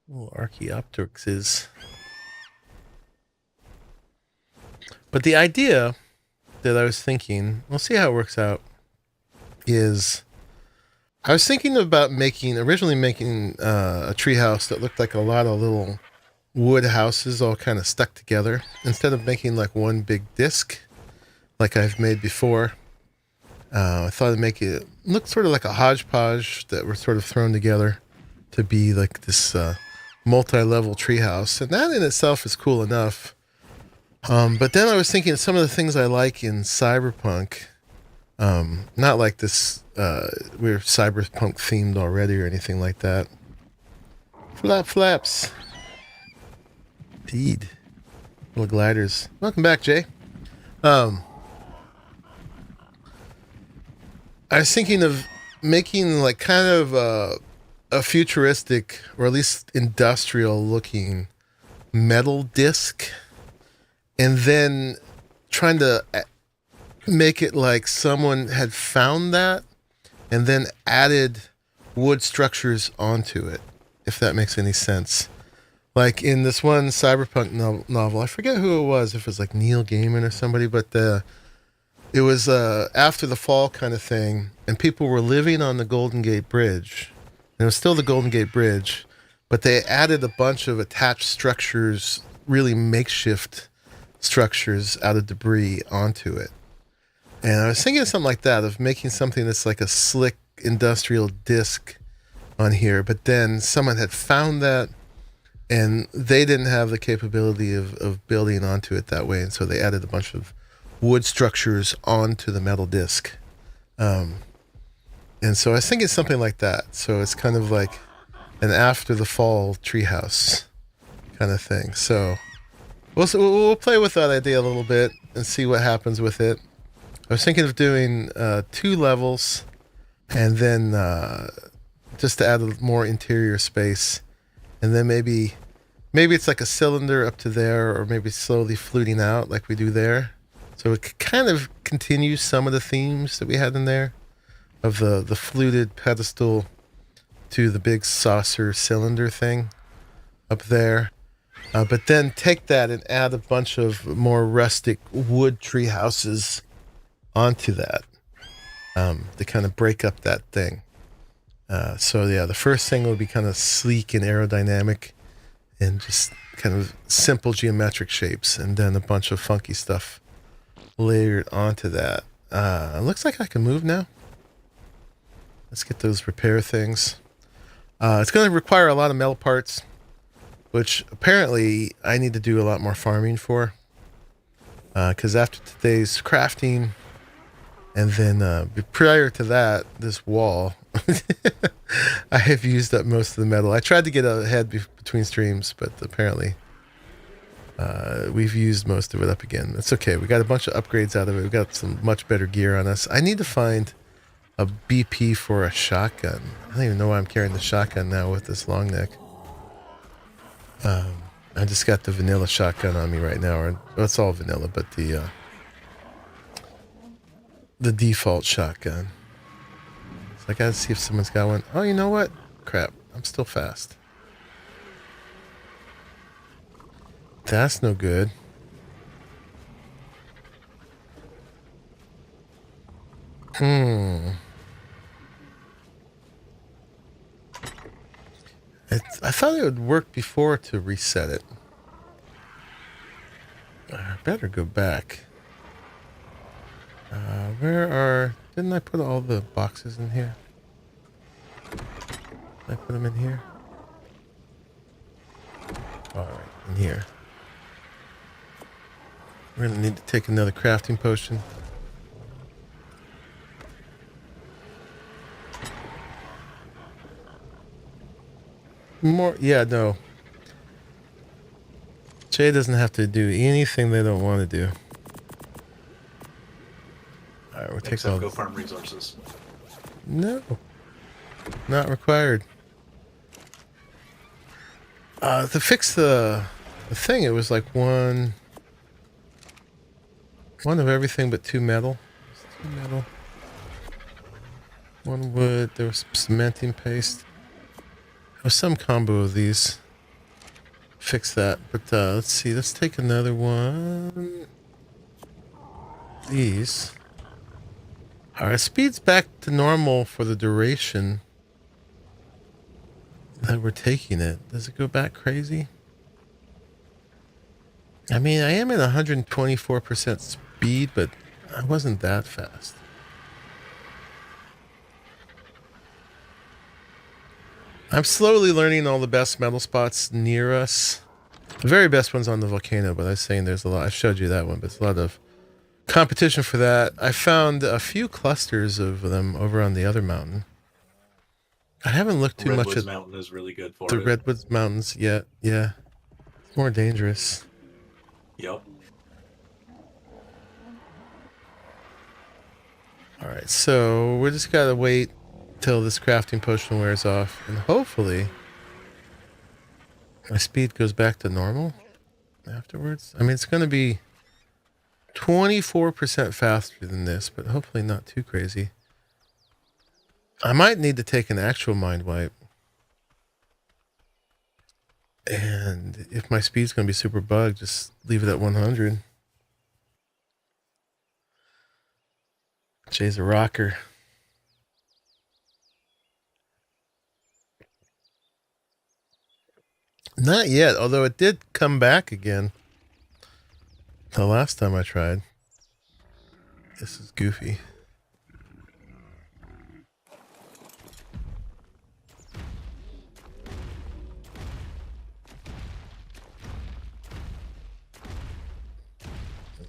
Little Archaeopteryx is. But the idea that I was thinking, we'll see how it works out, is I was thinking about originally making a treehouse that looked like a lot of little wood houses all kind of stuck together, instead of making like one big disc like I've made before. I thought I'd make it look sort of like a hodgepodge that were sort of thrown together to be like this multi-level treehouse, and that in itself is cool enough. But then I was thinking of some of the things I like in Cyberpunk. Not like this, we're Cyberpunk themed already or anything like that. Flaps. Indeed. Little gliders. Welcome back, Jay. I was thinking of making like kind of a futuristic, or at least industrial looking metal disc, and then trying to make it like someone had found that and then added wood structures onto it, if that makes any sense. Like in this one Cyberpunk novel, I forget who it was, if it was like Neil Gaiman or somebody, but it was after the fall kind of thing, and people were living on the Golden Gate Bridge. And it was still the Golden Gate Bridge, but they added a bunch of attached structures, really makeshift structures out of debris onto it. And I was thinking of something like that, of making something that's like a slick industrial disc on here, but then someone had found that and they didn't have the capability of building onto it that way, and so they added a bunch of wood structures onto the metal disc. And so I was thinking something like that. So it's kind of like an after the fall treehouse kind of thing. So we'll play with that idea a little bit and see what happens with it. I was thinking of doing 2 levels, and then just to add more interior space, and then maybe it's like a cylinder up to there, or maybe slowly fluting out like we do there. So it kind of continues some of the themes that we had in there, of the fluted pedestal to the big saucer cylinder thing up there. But then take that and add a bunch of more rustic wood tree houses onto that to kind of break up that thing. So yeah, the first thing will be kind of sleek and aerodynamic and just kind of simple geometric shapes, and then a bunch of funky stuff layered onto that. It looks like I can move now. Let's get those repair things. It's going to require a lot of metal parts, which apparently I need to do a lot more farming for. Because after today's crafting, and then prior to that, this wall, I have used up most of the metal. I tried to get ahead between streams, but apparently we've used most of it up again. It's okay. We got a bunch of upgrades out of it. We got some much better gear on us. I need to find a BP for a shotgun. I don't even know why I'm carrying the shotgun now with this long neck. I just got the vanilla shotgun on me right now. Well, it's all vanilla, but the default shotgun. So I gotta see if someone's got one. Oh, you know what? Crap. I'm still fast. That's no good. I thought it would work before to reset it. I better go back. Didn't I put all the boxes in here? Did I put them in here? Alright, in here. We're gonna need to take another crafting potion. More, yeah, no. Jay doesn't have to do anything they don't want to do. Alright, we'll take all. Go farm resources. No, not required. To fix the thing, it was like one of everything but 2 metal. 2 metal. 1 wood. There was some cementing paste. There was some combo of these. Fix that. But let's see. Let's take another one. these. Our speed's back to normal for the duration that we're taking it. Does it go back crazy? I mean, I am at 124% speed, but I wasn't that fast. I'm slowly learning all the best metal spots near us. The very best one's on the volcano, but I was saying there's a lot. I showed you that one, but it's a lot of competition for that. I found a few clusters of them over on the other mountain. I haven't looked too much at Mountain is really good for the Redwoods Mountains yet. Yeah, it's more dangerous. Yep. All right, so we just gotta wait till this crafting potion wears off, and hopefully my speed goes back to normal afterwards. I mean, it's gonna be 24% faster than this, but hopefully not too crazy. I might need to take an actual mind wipe. And if my speed's going to be super bugged, just leave it at 100. Jay's a rocker. Not yet, although it did come back again the last time I tried. This is goofy.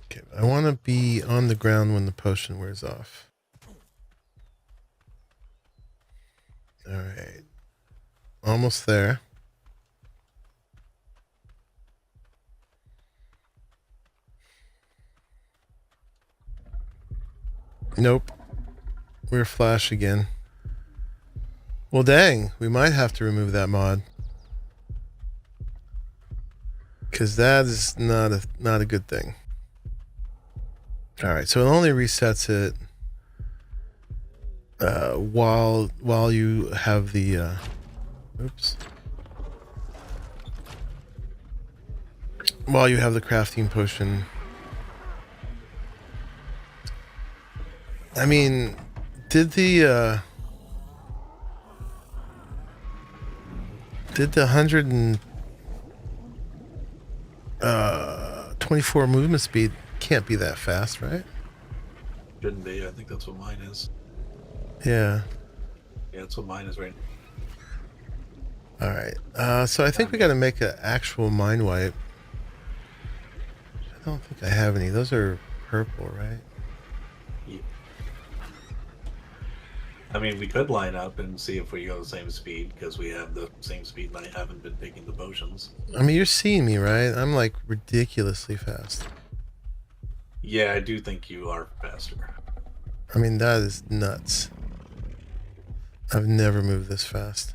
Okay, I want to be on the ground when the potion wears off. All right. Almost there. Nope. We're flash again. Well, dang. We might have to remove that mod. Because that is not a good thing. Alright, so it only resets it while you have the oops. While you have the crafting potion. I mean, did the 124 movement speed can't be that fast, right? Shouldn't be. I think that's what mine is. Yeah. Yeah, that's what mine is right now. Alright. So I think we got to make an actual mind wipe. I don't think I have any. Those are purple, right? Yeah. I mean, we could line up and see if we go the same speed, because we have the same speed and I haven't been taking the potions. I mean, you're seeing me, right? I'm like ridiculously fast. Yeah, I do think you are faster. I mean, that is nuts. I've never moved this fast.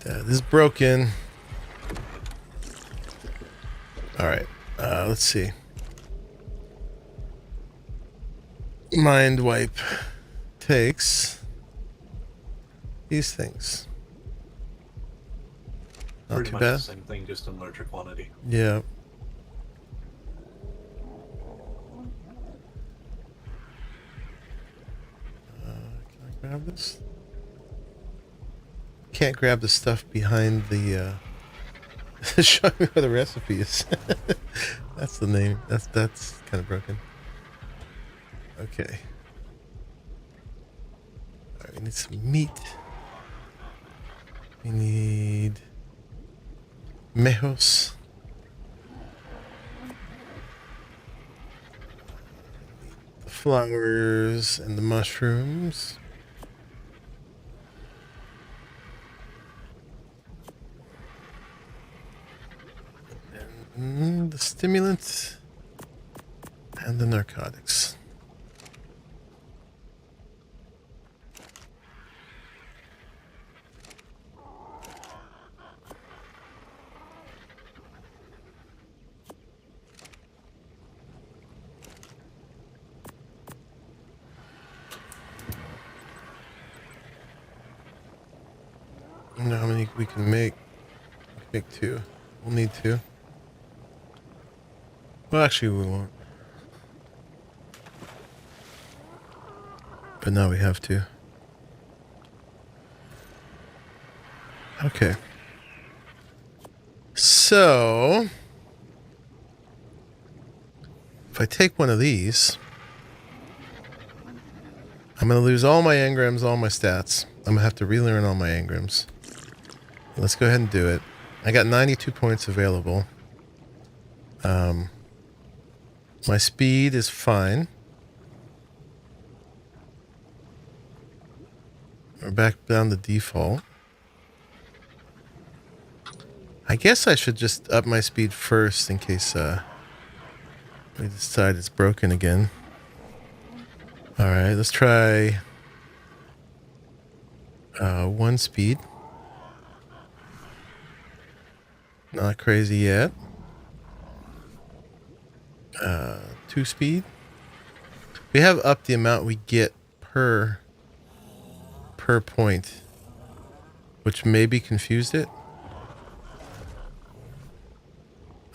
That is broken. All right. Let's see. Mind wipe takes these things. Not Pretty too much bad. the same thing, just in larger quantity. Yeah. Can I grab this? Can't grab the stuff behind the show me where the recipe is. That's the name. That's kind of broken. Okay. Alright, we need some meat. We need mejos. The flowers and the mushrooms. And the stimulants and the narcotics. don't know how many we can make. We can make 2. We'll need 2. Well, actually, we won't. But now we have to. Okay. So, if I take one of these, I'm going to lose all my engrams, all my stats. I'm going to have to relearn all my engrams. Let's go ahead and do it. I got 92 points available. My speed is fine. We're back down to default. I guess I should just up my speed first in case we decide it's broken again. Alright, let's try 1 speed. Not crazy yet. 2 speed. We have upped the amount we get per point, which maybe confused it.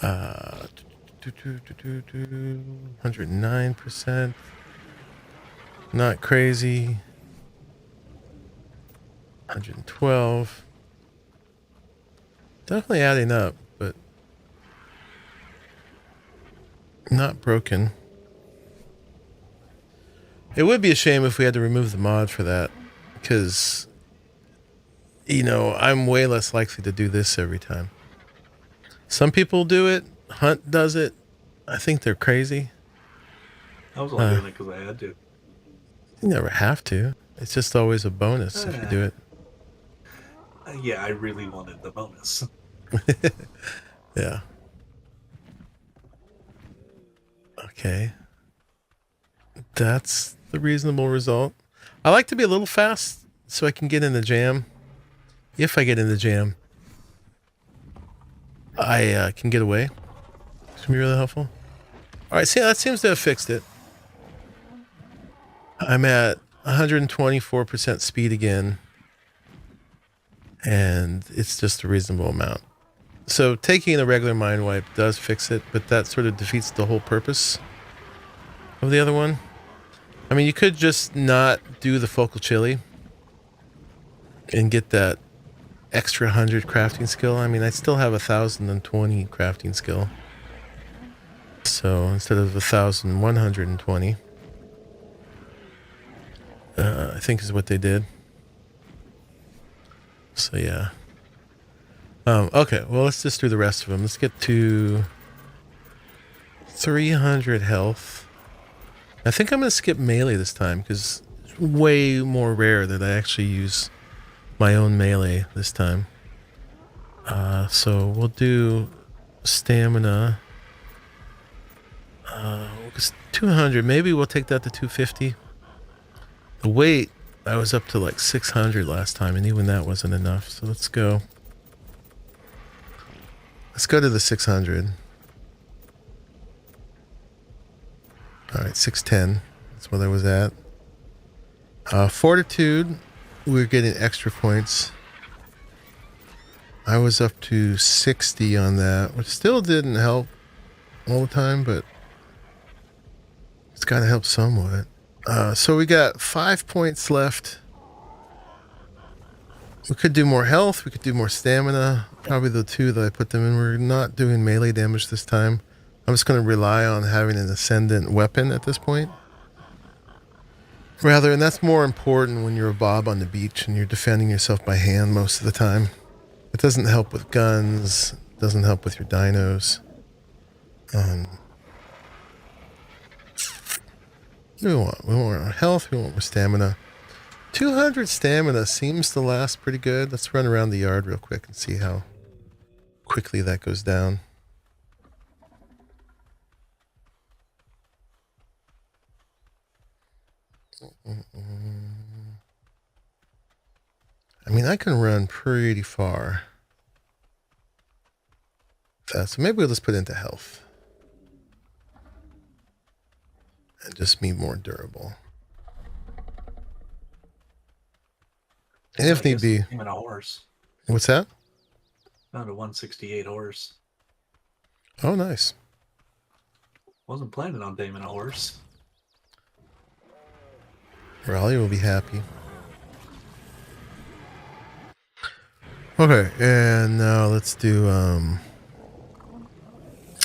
109%. Not crazy. 112. Definitely adding up, but not broken. It would be a shame if we had to remove the mod for that, because, you know, I'm way less likely to do this every time. Some people do it. Hunt does it. I think they're crazy. I was only doing it because I had to. You never have to. It's just always a bonus if you do it. Yeah, I really wanted the bonus. Yeah. Okay. That's the reasonable result. I like to be a little fast so I can get in the jam. If I get in the jam, I can get away. It's going to be really helpful. All right, see, that seems to have fixed it. I'm at 124% speed again. And it's just a reasonable amount. So taking a regular mind wipe does fix it, but that sort of defeats the whole purpose of the other one. I mean, you could just not do the focal chili and get that extra 100 crafting skill. I mean, I still have 1,020 crafting skill. So instead of 1,120, I think is what they did. So yeah. Okay, well, let's just do the rest of them. Let's get to 300 health. I think I'm going to skip melee this time because it's way more rare that I actually use my own melee this time. So we'll do stamina. 200. Maybe we'll take that to 250. The weight, I was up to like 600 last time, and even that wasn't enough. So let's go. Let's go to the 600. All right, 610. That's what I was at. Fortitude, we're getting extra points. I was up to 60 on that, which still didn't help all the time, but it's got to help somewhat. So we got 5 points left. We could do more health. We could do more stamina. Probably the two that I put them in. We're not doing melee damage this time. I'm just going to rely on having an ascendant weapon at this point. Rather, and that's more important when you're a Bob on the beach and you're defending yourself by hand most of the time. It doesn't help with guns. It doesn't help with your dinos. We want more health. We want more stamina. 200 stamina seems to last pretty good. Let's run around the yard real quick and see how quickly that goes down. I mean, I can run pretty far. So maybe we'll just put it into health. And just be more durable. And if need be. Even a horse. What's that? Found a 168 horse. Oh, nice. Wasn't planning on taming a horse. Arahli will be happy. Okay, and now let's do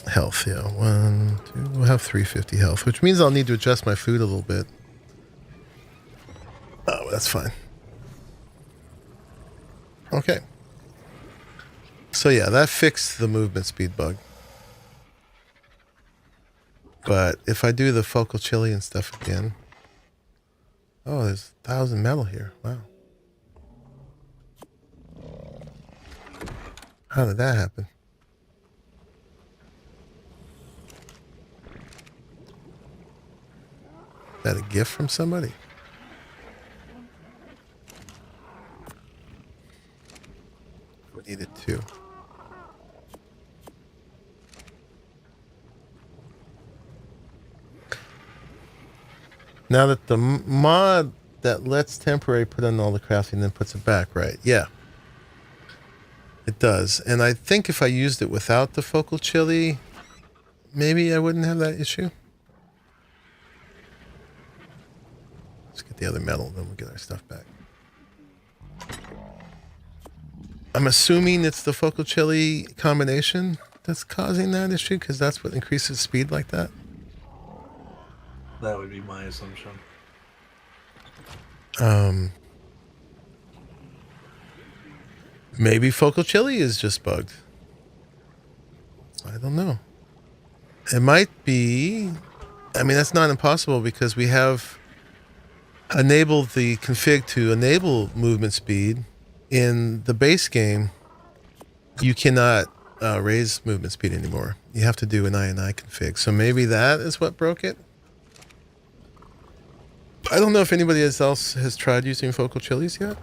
health. Yeah, 1, 2. We'll have 350 health, which means I'll need to adjust my food a little bit. Oh, that's fine. Okay. So yeah, that fixed the movement speed bug. But if I do the focal chili and stuff again, oh, there's 1,000 metal here. Wow. How did that happen? Is that a gift from somebody? We needed 2. Now that the mod that lets temporary put on all the crafting and then puts it back, right? Yeah. It does. And I think if I used it without the focal chili, maybe I wouldn't have that issue. Let's get the other metal, then we'll get our stuff back. I'm assuming it's the focal chili combination that's causing that issue, because that's what increases speed like that. That would be my assumption. Maybe focal chili is just bugged. I don't know. It might be. I mean, that's not impossible because we have enabled the config to enable movement speed. In the base game, you cannot raise movement speed anymore. You have to do an INI config. So maybe that is what broke it. I don't know if anybody else has tried using focal chilies yet.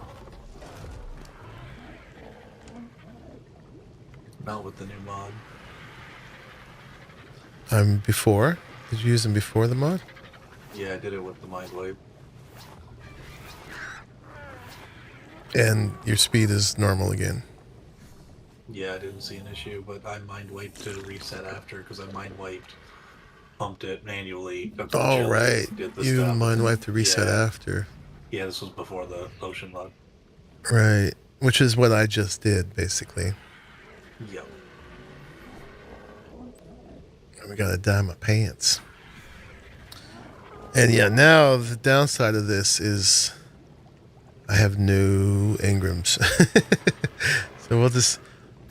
Not with the new mod. Before? Did you use them before the mod? Yeah, I did it with the mind wipe. And your speed is normal again. Yeah, I didn't see an issue, but I mind wiped to reset after because I mind wiped, pumped it manually. Oh, right. You stuff. mind wipe to reset after. Yeah, this was before the potion mod. Right. Which is what I just did, basically. Yep. And we gotta dye my pants. And yeah, now the downside of this is I have no engrams. So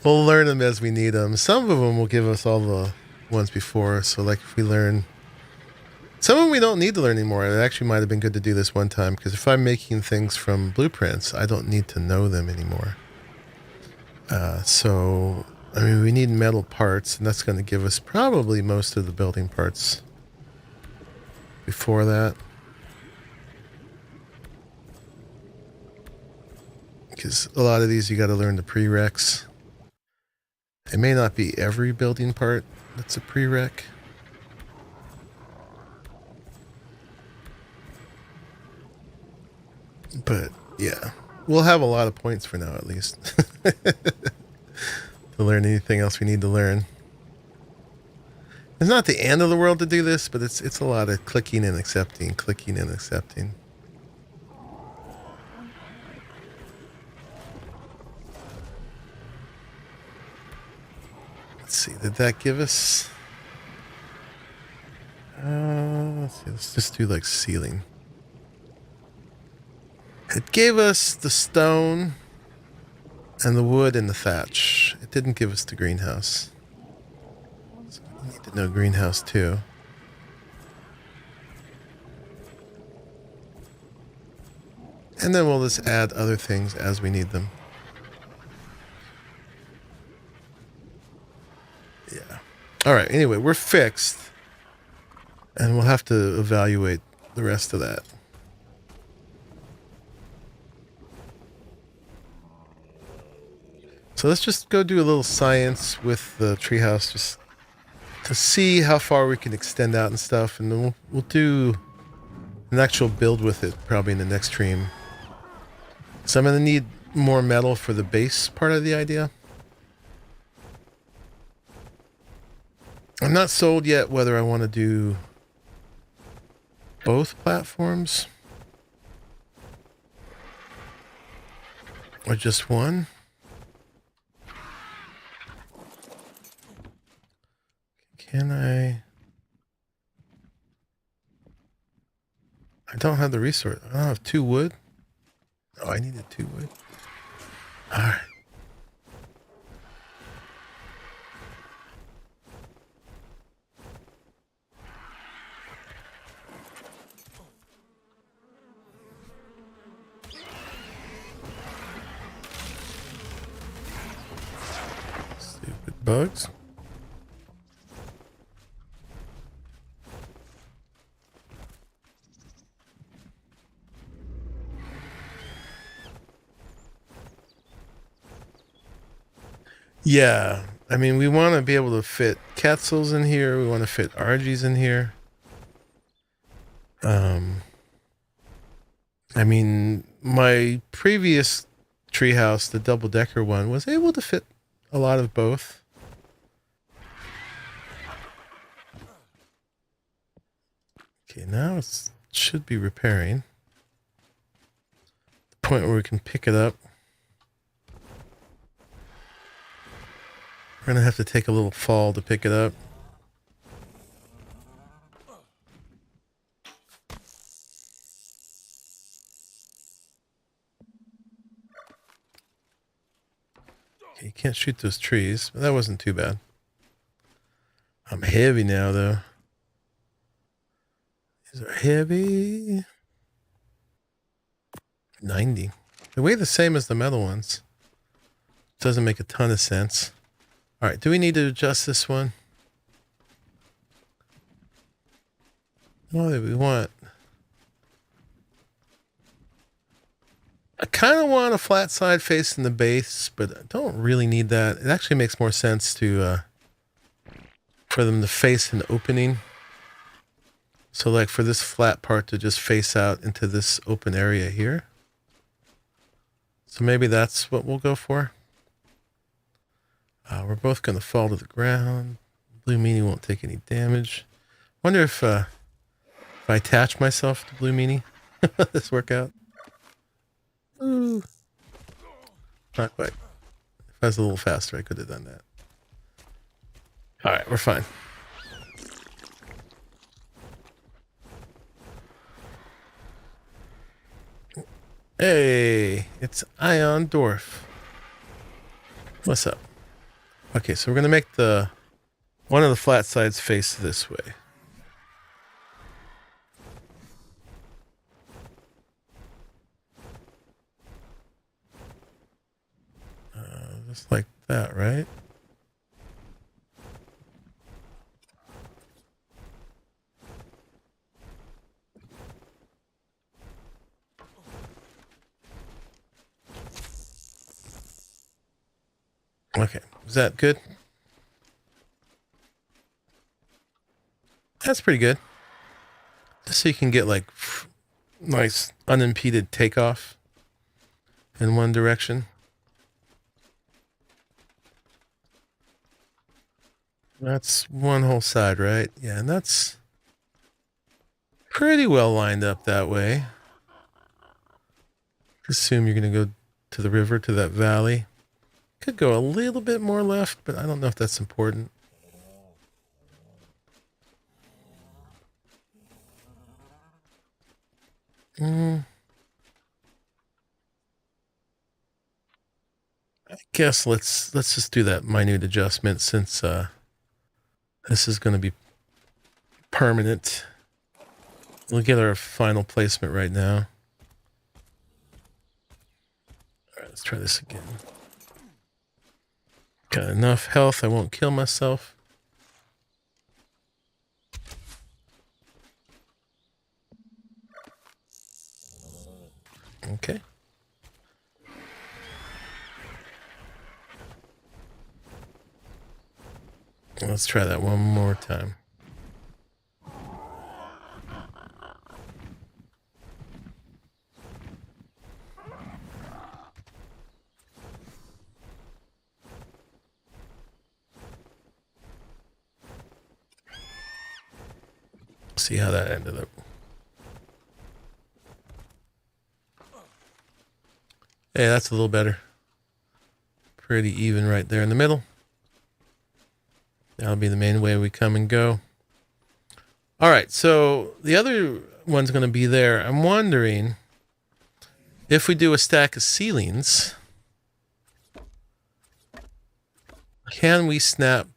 we'll learn them as we need them. Some of them will give us all the ones before. So like if we learn, some of them we don't need to learn anymore. It actually might have been good to do this one time because if I'm making things from blueprints, I don't need to know them anymore. So, I mean, we need metal parts, and that's going to give us probably most of the building parts before that. Because a lot of these you got to learn the prereqs. It may not be every building part that's a prereq. But yeah, we'll have a lot of points for now at least. To learn anything else we need to learn. It's not the end of the world to do this, but it's a lot of clicking and accepting, clicking and accepting. Let's see, did that give us... let's see, let's just do like ceiling. It gave us the stone and the wood and the thatch. It didn't give us the greenhouse. So we need to know greenhouse too. And then we'll just add other things as we need them. Yeah. All right, anyway, we're fixed. And we'll have to evaluate the rest of that. So let's just go do a little science with the treehouse just to see how far we can extend out and stuff. And then we'll do an actual build with it probably in the next stream. So I'm going to need more metal for the base part of the idea. I'm not sold yet whether I want to do both platforms or just one. Can I don't have the resource. I don't have 2 wood. Oh, I needed 2 wood. All right. Stupid bugs. Yeah, I mean, we want to be able to fit Quetzals in here. We want to fit RGs in here. I mean, my previous treehouse, the double-decker one, was able to fit a lot of both. Okay, now it should be repairing. The point where we can pick it up. We're going to have to take a little fall to pick it up. Okay, you can't shoot those trees, but that wasn't too bad. I'm heavy now, though. These are heavy. 90. They weigh the same as the metal ones. Doesn't make a ton of sense. All right, do we need to adjust this one? What do we want? I kind of want a flat side facing the base, but I don't really need that. It actually makes more sense to for them to face an opening. So like for this flat part to just face out into this open area here. So maybe that's what we'll go for. We're both going to fall to the ground. Blue Meanie won't take any damage. Wonder if I attach myself to Blue Meanie, this workout. Ooh. Not quite. If I was a little faster, I could have done that. All right, we're fine. Hey, it's Ion Dwarf. What's up? Okay, so we're going to make one of the flat sides face this way. Just like that, right? Okay, is that good? That's pretty good. Just so you can get like nice unimpeded takeoff in one direction. That's one whole side, right? Yeah, and that's pretty well lined up that way. Assume you're going to go to the river, to that valley. Could go a little bit more left, but I don't know if that's important. I guess let's just do that minute adjustment since this is going to be permanent. We'll get our final placement right now. All right, let's try this again. Got enough health, I won't kill myself. Okay. Let's try that one more time. see how that ended up. Hey, that's a little better. Pretty even right there in the middle. That'll be the main way we come and go. All right, so the other one's going to be there. I'm wondering if we do a stack of ceilings, can we snap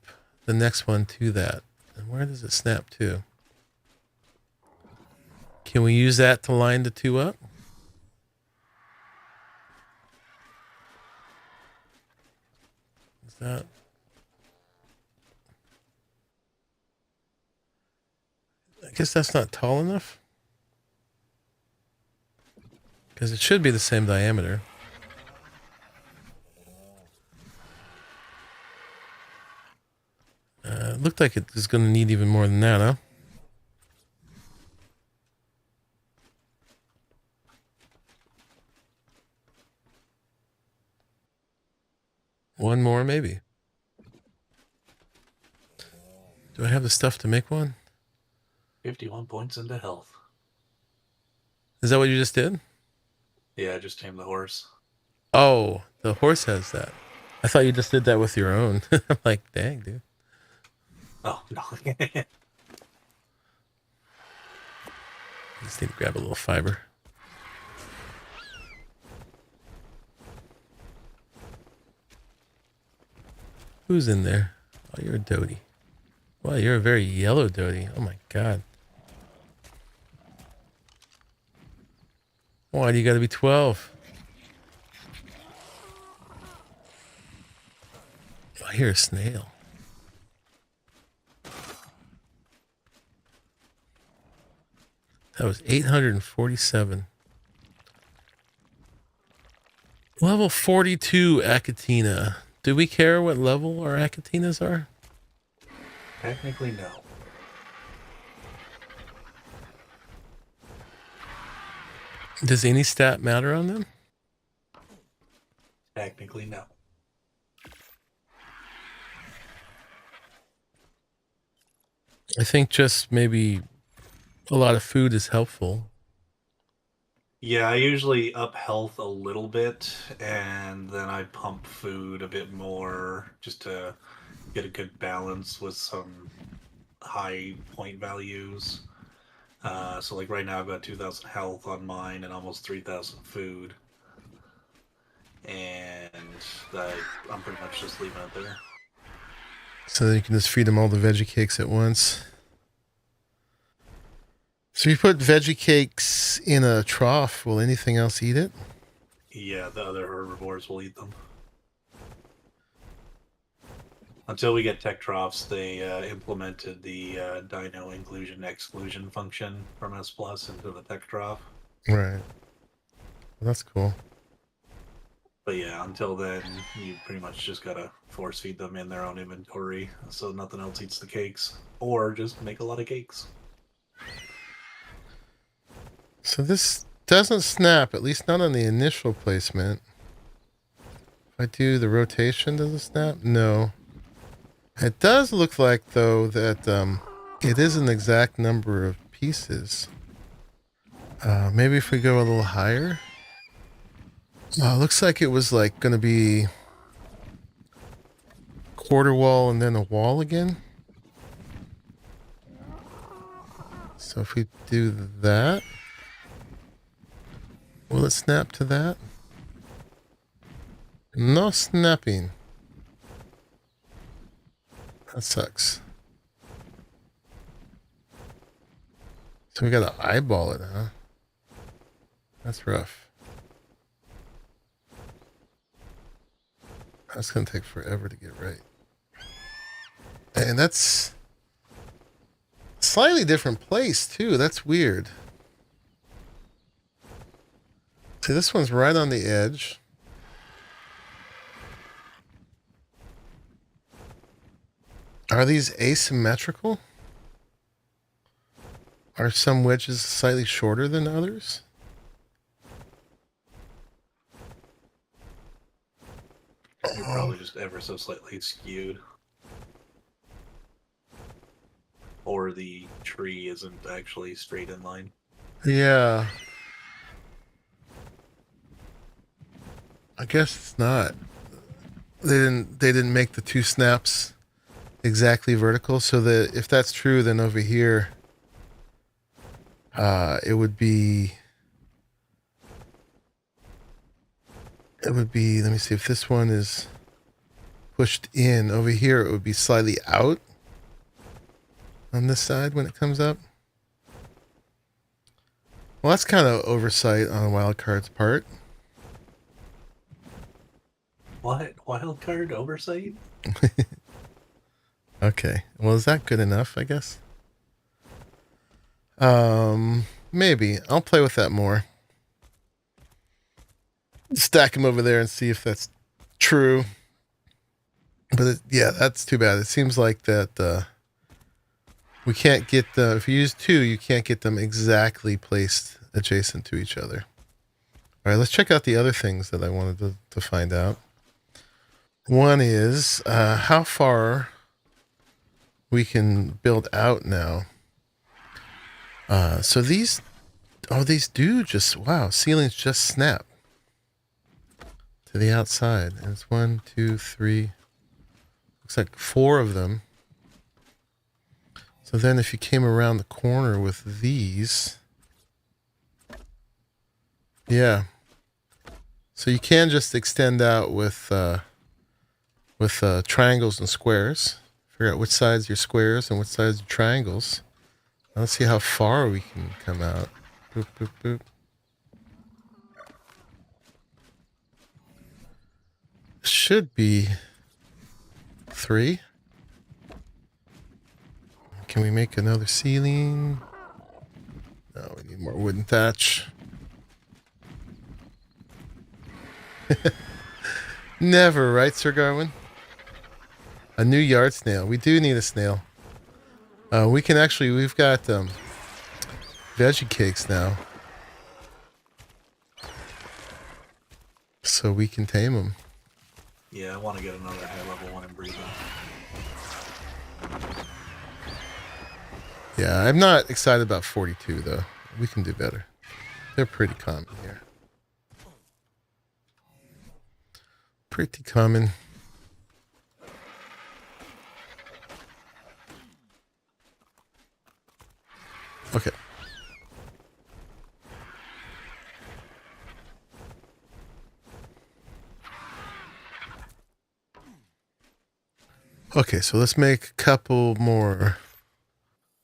the next one to that? And where does it snap to? Can we use that to line the two up? Is that... I guess that's not tall enough. Because it should be the same diameter. It looked like it was going to need even more than that, huh? One more, maybe. Do I have the stuff to make one? 51 points into health. Is that what you just did? Yeah, I just tamed the horse. Oh, the horse has that. I thought you just did that with your own. I'm like, dang, dude. Oh, no. Just need to grab a little fiber. Who's in there? Oh, you're a doty. Wow, you're a very yellow doty. Oh my god. Why do you gotta be 12? I hear a snail. That was 847. Level 42 Achatina. Do we care what level our Achatinas are? Technically, no. Does any stat matter on them? Technically, no. I think just maybe a lot of food is helpful. Yeah, I usually up health a little bit, and then I pump food a bit more just to get a good balance with some high point values. So like right now I've got 2,000 health on mine and almost 3,000 food. And I'm pretty much just leaving it there. So you can just feed them all the veggie cakes at once. So you put veggie cakes in a trough, will anything else eat it? Yeah, the other herbivores will eat them. Until we get tech troughs, they implemented the dino inclusion-exclusion function from S Plus into the tech trough. Right. Well, that's cool. But yeah, until then, you pretty much just gotta force feed them in their own inventory so nothing else eats the cakes. Or just make a lot of cakes. So this doesn't snap, at least not on the initial placement. If I do the rotation, does it snap? No. It does look like, though, that it is an exact number of pieces. Maybe if we go a little higher. Looks like it was like going to be quarter wall and then a wall again. So if we do that, will it snap to that? No snapping. That sucks. So we gotta eyeball it, huh? That's rough. That's gonna take forever to get right. And that's a slightly different place too. That's weird. See, this one's right on the edge. Are these asymmetrical? Are some wedges slightly shorter than others? You're probably just ever so slightly skewed. or the tree isn't actually straight in line. Yeah. I guess it's not. They didn't make the two snaps exactly vertical, so that if that's true, then over here it would be, let me see, if this one is pushed in over here, it would be slightly out on this side when it comes up. Well, that's kind of oversight on Wildcard's part. What? Wildcard oversight? Okay. Well, is that good enough, I guess? Maybe. I'll play with that more. Stack them over there and see if that's true. But yeah, that's too bad. It seems like that we can't get the, if you use two, you can't get them exactly placed adjacent to each other. All right, let's check out the other things that I wanted to find out. One is how far we can build out now. So these do just, wow, ceilings just snap to the outside. And it's 1, 2, 3, looks like 4 of them. So then if you came around the corner with these, yeah. So you can just extend out with triangles and squares. Figure out which sides your squares and which sides your triangles. Now let's see how far we can come out. Boop, boop, boop. Should be 3. Can we make another ceiling? No, we need more wooden thatch. Never, right, Sir Garwin? A new yard snail. We do need a snail. We can actually, we've got veggie cakes now. So we can tame them. Yeah, I want to get another high level one in breeding. Yeah, I'm not excited about 42 though. We can do better. They're pretty common here. Pretty common. Okay. Okay, so let's make a couple more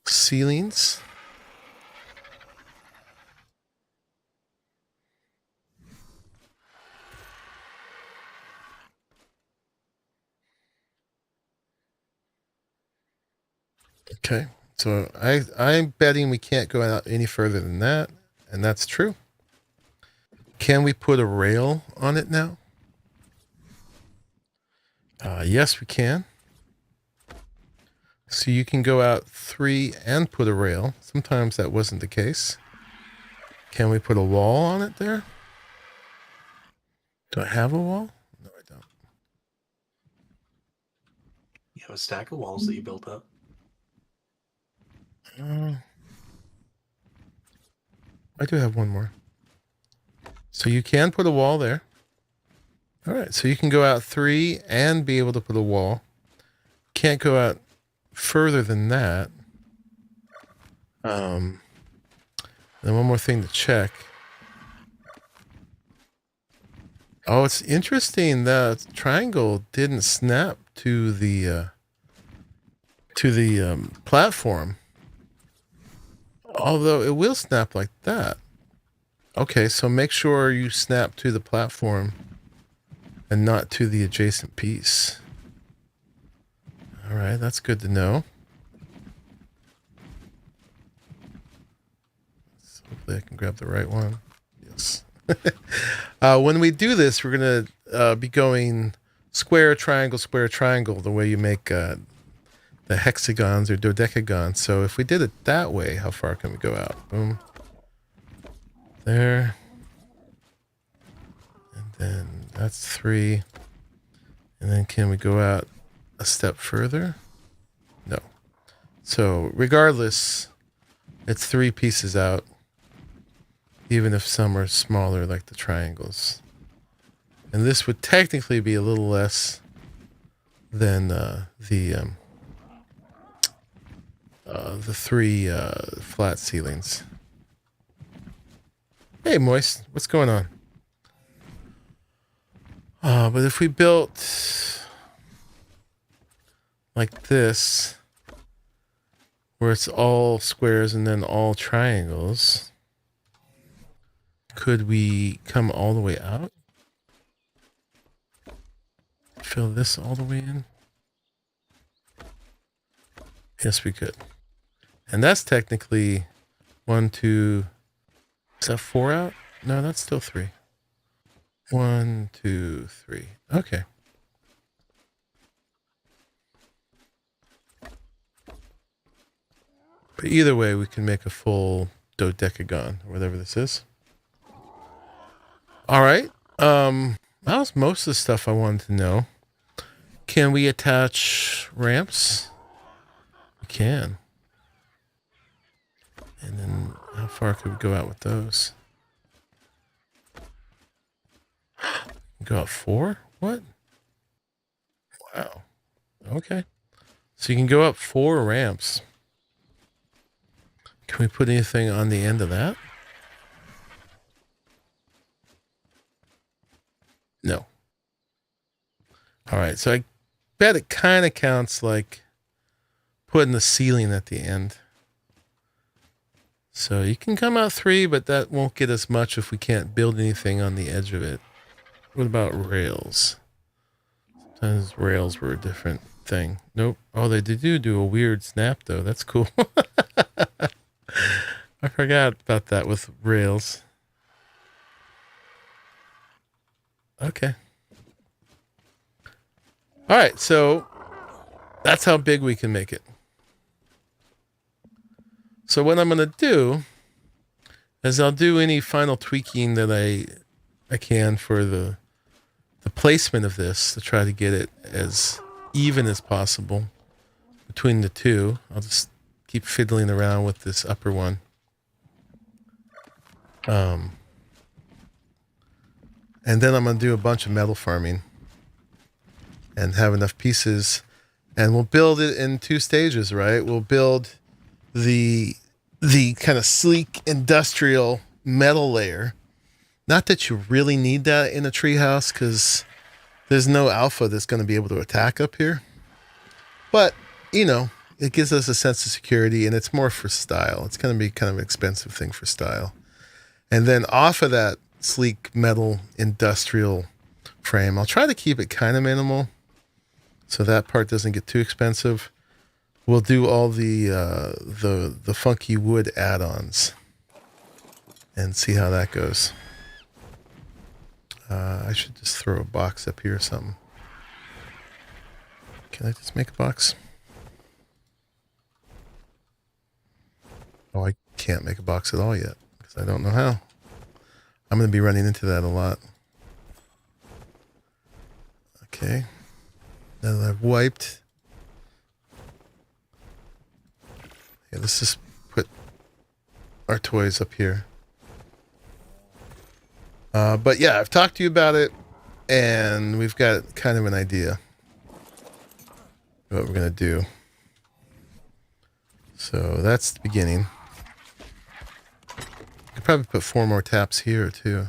ceilings. Okay, so I'm betting we can't go out any further than that, and that's true. Can we put a rail on it now? Yes, we can. So you can go out 3 and put a rail. Sometimes that wasn't the case. Can we put a wall on it there? Do I have a wall? No, I don't. You have a stack of walls that you built up. I do have one more. So you can put a wall there. All right, so you can go out 3 and be able to put a wall. Can't go out further than that. Then one more thing to check. Oh, it's interesting that triangle didn't snap to the platform. Although it will snap like that. Okay, so make sure you snap to the platform and not to the adjacent piece. All right, that's good to know. So hopefully I can grab the right one. Yes. When we do this, we're going to be going square, triangle, the way you make the hexagons or dodecagons. So if we did it that way, how far can we go out? Boom. There. And then that's 3. And then can we go out a step further? No. So regardless, it's 3 pieces out, even if some are smaller like the triangles. And this would technically be a little less than the 3 flat ceilings. Hey, Moist, what's going on? But if we built like this, where it's all squares and then all triangles, could we come all the way out? Fill this all the way in? Yes, we could. And that's technically 1, 2, is that 4 out? No, that's still 3. 1, 2, 3. Okay. But either way, we can make a full dodecagon, or whatever this is. All right. That was most of the stuff I wanted to know. Can we attach ramps? We can. And then how far could we go out with those? Go out 4? What? Wow. Okay. So you can go up 4 ramps. Can we put anything on the end of that? No. All right. So I bet it kind of counts like putting the ceiling at the end. So you can come out 3, but that won't get us much if we can't build anything on the edge of it. What about rails? Sometimes rails were a different thing. Nope. Oh, they do a weird snap, though. That's cool. I forgot about that with rails. Okay. All right, so that's how big we can make it. So what I'm going to do is I'll do any final tweaking that I can for the placement of this to try to get it as even as possible between the two. I'll just keep fiddling around with this upper one. And then I'm going to do a bunch of metal farming and have enough pieces, and we'll build it in 2 stages, right? We'll build the kind of sleek industrial metal layer. Not that you really need that in a treehouse, because there's no alpha that's going to be able to attack up here. But, you know, it gives us a sense of security, and it's more for style. It's going to be kind of an expensive thing for style. And then off of that sleek metal industrial frame, I'll try to keep it kind of minimal so that part doesn't get too expensive. We'll do all the funky wood add-ons and see how that goes. I should just throw a box up here or something. Can I just make a box? Oh, I can't make a box at all yet because I don't know how. I'm going to be running into that a lot. Okay. Now that I've wiped. Yeah, let's just put our toys up here. But yeah, I've talked to you about it, and we've got kind of an idea of what we're going to do. So that's the beginning. Could probably put 4 more taps here too.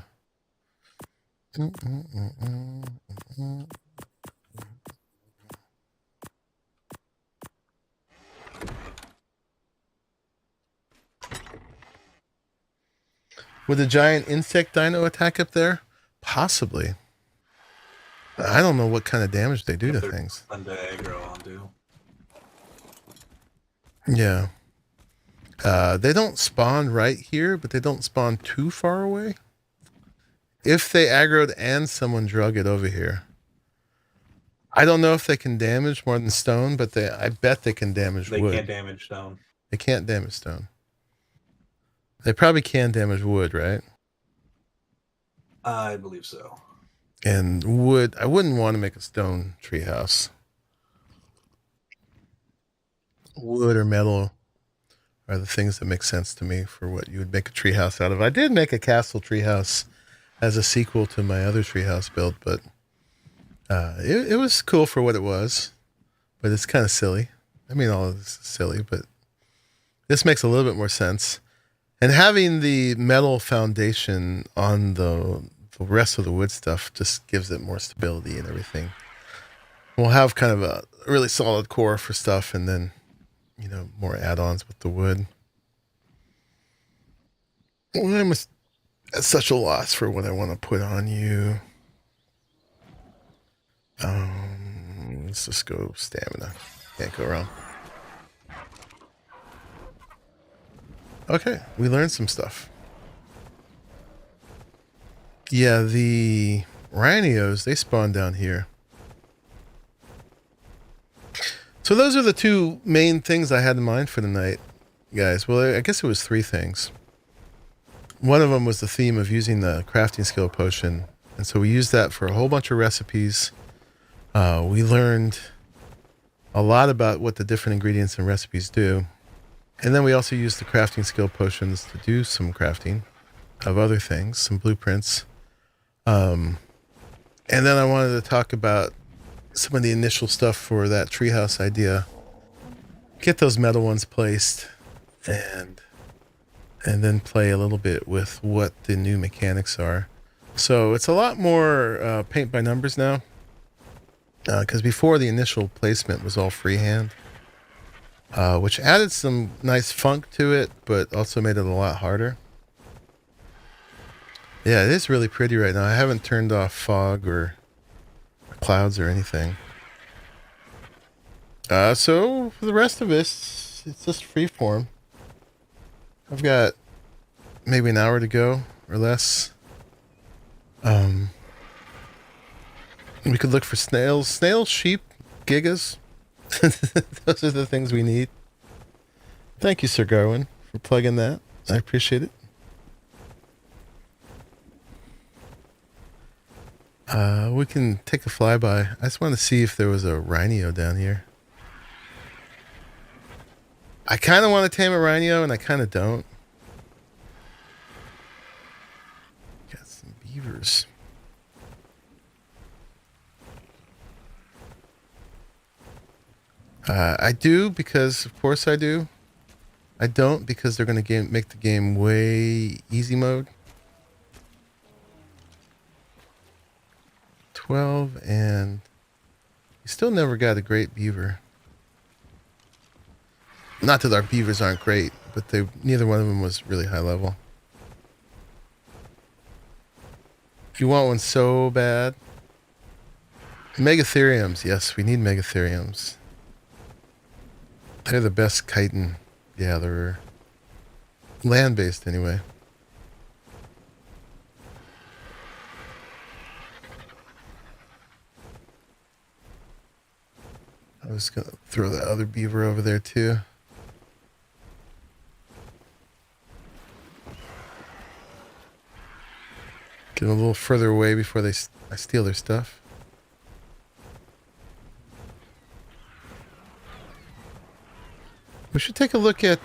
Would a giant insect dino attack up there? Possibly. I don't know what kind of damage they do to things. Fun to aggro onto. Yeah. They don't spawn right here, but they don't spawn too far away. If they aggroed and someone drug it over here. I don't know if they can damage more than stone, but I bet they can damage wood. They can't damage stone. They can't damage stone. They probably can damage wood, right? I believe so. And wood, I wouldn't want to make a stone treehouse. wood or metal are the things that make sense to me for what you would make a treehouse out of. I did make a castle treehouse as a sequel to my other treehouse build, but it was cool for what it was. But it's kind of silly. I mean, all of this is silly, but this makes a little bit more sense. And having the metal foundation on the rest of the wood stuff just gives it more stability and everything. We'll have kind of a really solid core for stuff, and then, you know, more add-ons with the wood. Well, I'm at such a loss for what I want to put on you. Let's just go stamina. Can't go wrong. Okay, we learned some stuff. Yeah, the rhinos, they spawn down here. So those are the two main things I had in mind for the night, guys. Well, I guess it was three things. One of them was the theme of using the crafting skill potion. And so we used that for a whole bunch of recipes. We learned a lot about what the different ingredients and recipes do. And then we also used the crafting skill potions to do some crafting of other things, some blueprints. And then I wanted to talk about some of the initial stuff for that treehouse idea. Get those metal ones placed, and then play a little bit with what the new mechanics are. So it's a lot more paint by numbers now, because before the initial placement was all freehand, which added some nice funk to it, but also made it a lot harder. Yeah, it is really pretty right now. I haven't turned off fog or clouds or anything. So for the rest of this, it's just freeform. I've got maybe an hour to go or less. We could look for snails, sheep, gigas. Those are the things we need. Thank you, Sir Garwin, for plugging that. I appreciate it. We can take a flyby. I just want to see if there was a rhino down here. I kind of want to tame a rhino, and I kind of don't. Got some beavers. I do because, of course, I do. I don't because they're going to make the game way easy mode. 12, and you still never got a great beaver. Not that our beavers aren't great, but neither one of them was really high level. If you want one so bad, megatheriums. Yes, we need megatheriums. They're the best chitin gatherer. Land-based, anyway. I was going to throw that other beaver over there, too. Get them a little further away before I steal their stuff. We should take a look at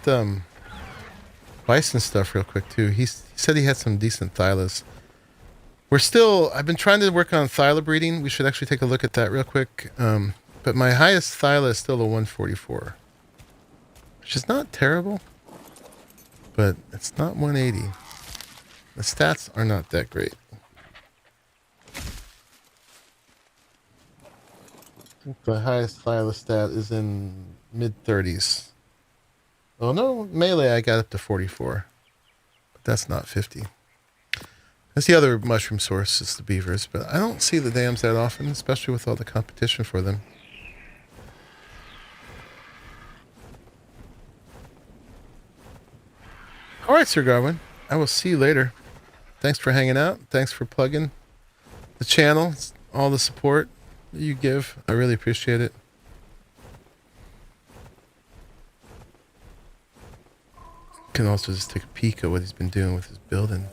Bison stuff real quick, too. He said he had some decent thylas. I've been trying to work on thyla breeding. We should actually take a look at that real quick. But my highest thyla is still a 144, which is not terrible, but it's not 180. The stats are not that great. I think the highest thyla stat is in mid-30s. Oh no, melee I got up to 44, but that's not 50. That's the other mushroom source, is the beavers, but I don't see the dams that often, especially with all the competition for them. All right, Sir Garwin. I will see you later. Thanks for hanging out. Thanks for plugging the channel. All the support that you give. I really appreciate it. Can also just take a peek at what he's been doing with his building.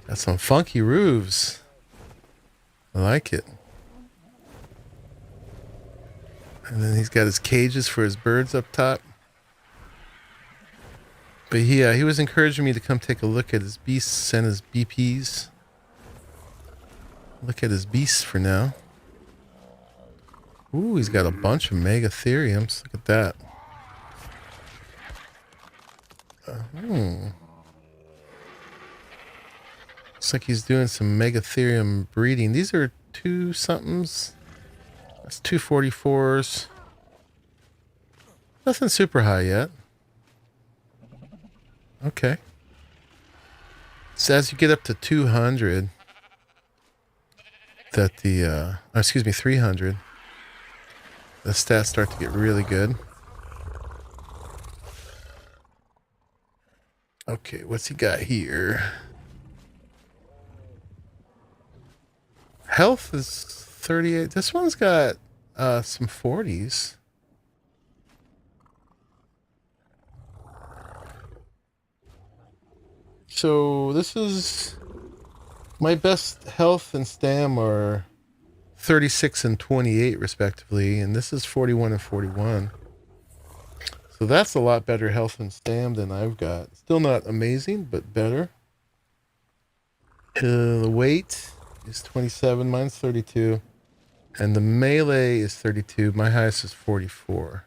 Got some funky roofs. I like it. And then he's got his cages for his birds up top. But he was encouraging me to come take a look at his beasts and his BPs. Look at his beasts for now. Ooh, he's got a bunch of Megatheriums. Look at that. Looks like he's doing some Megatherium breeding. These are 2-somethings. That's 244s. Nothing super high yet. Okay. So as you get up to 200, that the, excuse me, 300, the stats start to get really good. Okay, what's he got here? Health is 38. This one's got some 40s. So this is my best health and stam are 36 and 28 respectively, and this is 41 and 41. So that's a lot better health and stam than I've got. Still not amazing, but better. The weight is 27, mine's 32. And the melee is 32. My highest is 44.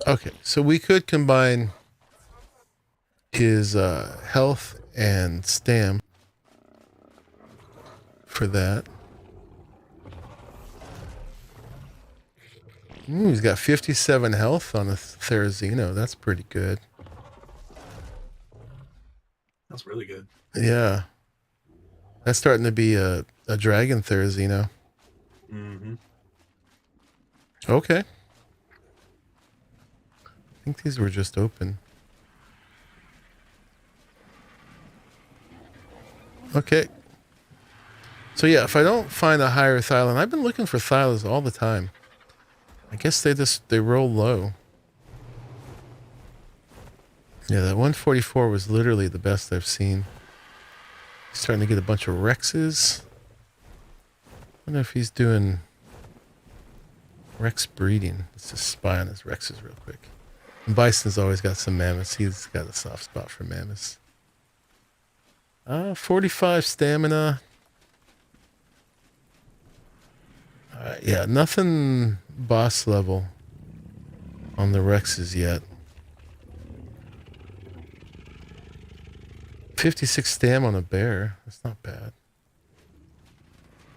Okay, so we could combine his health and stam for that. He's got 57 health on a Therizino. That's pretty good. That's really good. Yeah. That's starting to be a dragon Therizino. Mm-hmm. Okay. I think these were just open. Okay. So yeah, if I don't find a higher Thylan, I've been looking for Thylas all the time. I guess they roll low. Yeah, that 144 was literally the best I've seen. He's starting to get a bunch of Rexes. I wonder if he's doing Rex breeding. Let's just spy on his Rexes real quick. And Bison's always got some mammoths. He's got a soft spot for mammoths. 45 stamina. Alright, yeah, nothing boss level on the Rexes yet. 56 stam on a bear. That's not bad.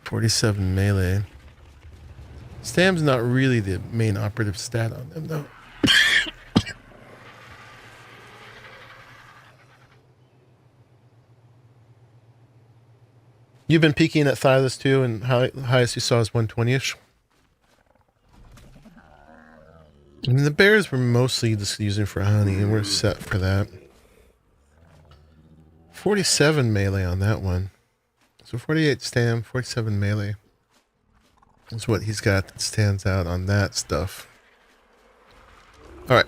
47 melee. Stam's not really the main operative stat on them, though. You've been peeking at Thylas too, and highest you saw is 120-ish. I mean, the bears were mostly just using for honey, and we're set for that. 47 melee on that one. So 48 stam, 47 melee. Is what he's got that stands out on that stuff. Alright.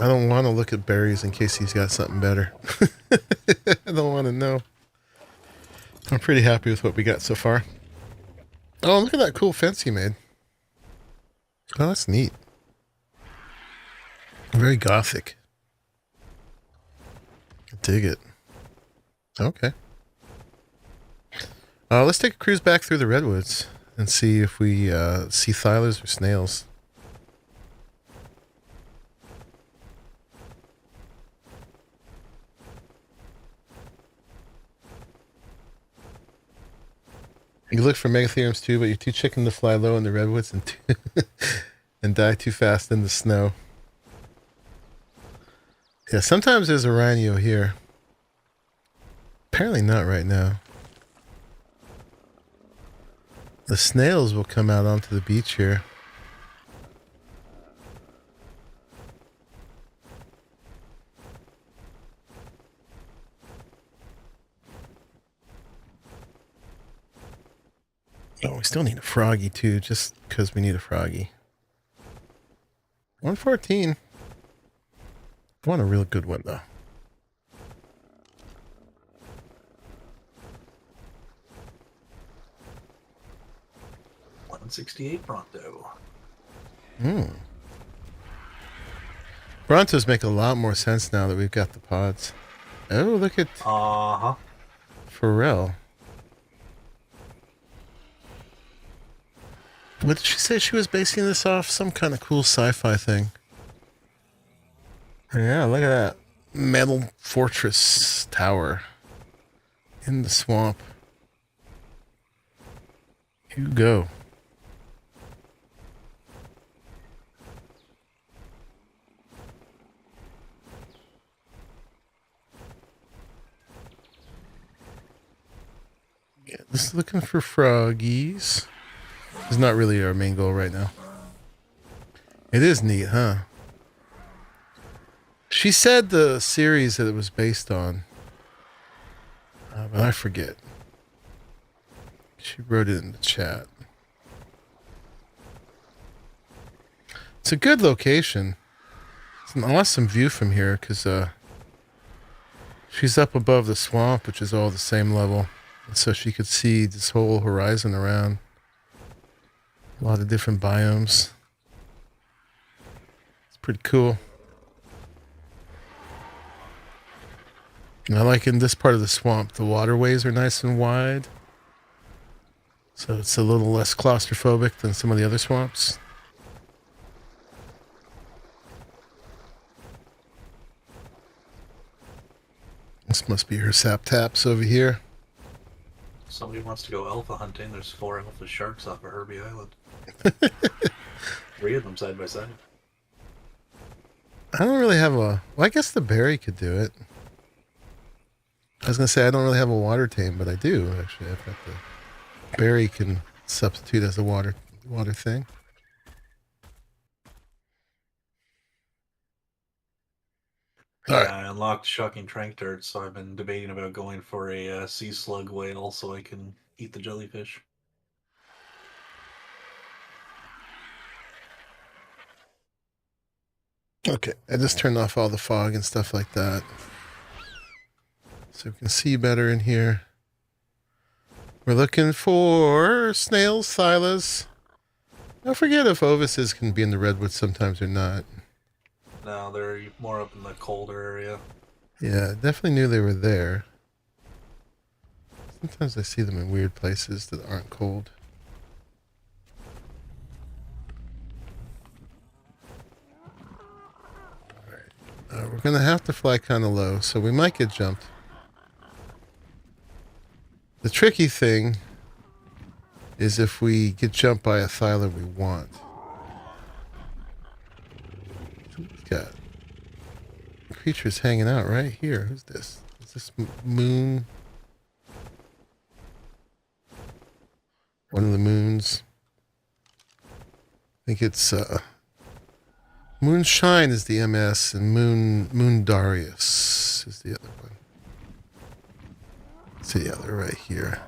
I don't want to look at berries in case he's got something better. I don't want to know. I'm pretty happy with what we got so far. Oh, look at that cool fence he made. Oh, that's neat. Very gothic. Dig it. Okay. Let's take a cruise back through the redwoods and see if we see Thylers or snails. You look for Megatheriums too, but you're too chicken to fly low in the redwoods and and die too fast in the snow. Yeah, sometimes there's a rhino here. Apparently not right now. The snails will come out onto the beach here. Oh, we still need a froggy too, just because we need a froggy. 114. I want a real good one though. 168 Pronto. Brontos make a lot more sense now that we've got the pods. Oh, look at Pharrell. What did she say she was basing this off? Some kind of cool sci-fi thing. Yeah, look at that. Metal fortress tower in the swamp. You go. Yeah, just looking for froggies. It's not really our main goal right now. It is neat, huh? She said the series that it was based on, but I forget. She wrote it in the chat. It's a good location. It's an awesome view from here because she's up above the swamp, which is all the same level. And so she could see this whole horizon around. A lot of different biomes. It's pretty cool. And I like in this part of the swamp, the waterways are nice and wide. So it's a little less claustrophobic than some of the other swamps. This must be her sap taps over here. Somebody wants to go alpha hunting. There's 4 alpha sharks off of Herbie Island. 3 of them side by side. I don't really have a... Well, I guess the berry could do it. I was going to say I don't really have a water tame, but I do, actually. I've got the berry can substitute as a water thing. Yeah, All right. I unlocked shocking trank darts, so I've been debating about going for a sea slug whale so I can eat the jellyfish. Okay, I just turned off all the fog and stuff like that. So we can see better in here. We're looking for snails, thylas. I forget if ovises can be in the redwoods sometimes or not. No, they're more up in the colder area. Yeah, definitely knew they were there. Sometimes I see them in weird places that aren't cold. Alright, we're going to have to fly kind of low, so we might get jumped. The tricky thing is if we get jumped by a thyla we want. We've got creatures hanging out right here. Who's this? Is this moon? One of the moons. I think it's Moonshine is the MS and Moon Darius is the other one. So yeah, they're right here.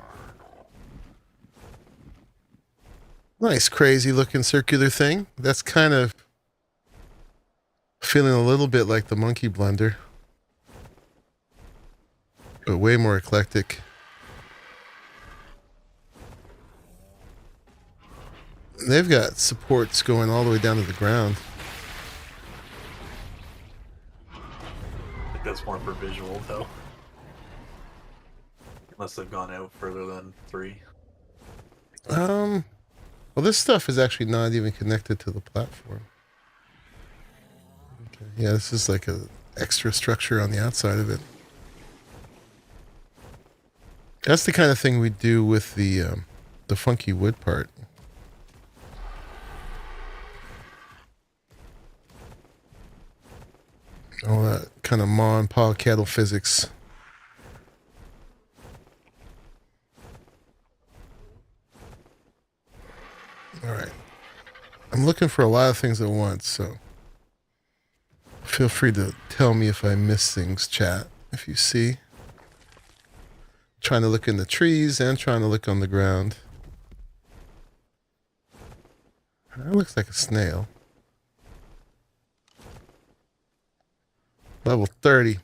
Nice, crazy looking circular thing. That's kind of feeling a little bit like the Monkey Blender, but way more eclectic. They've got supports going all the way down to the ground. I think that's more for visual, though. Unless they've gone out further than 3. Well, this stuff is actually not even connected to the platform. Okay. Yeah, this is like a extra structure on the outside of it. That's the kind of thing we do with the funky wood part. All that kind of Ma and Pa cattle physics. All right. I'm looking for a lot of things at once, so feel free to tell me if I miss things, chat, if you see. Trying to look in the trees and trying to look on the ground. That looks like a snail. Level 30.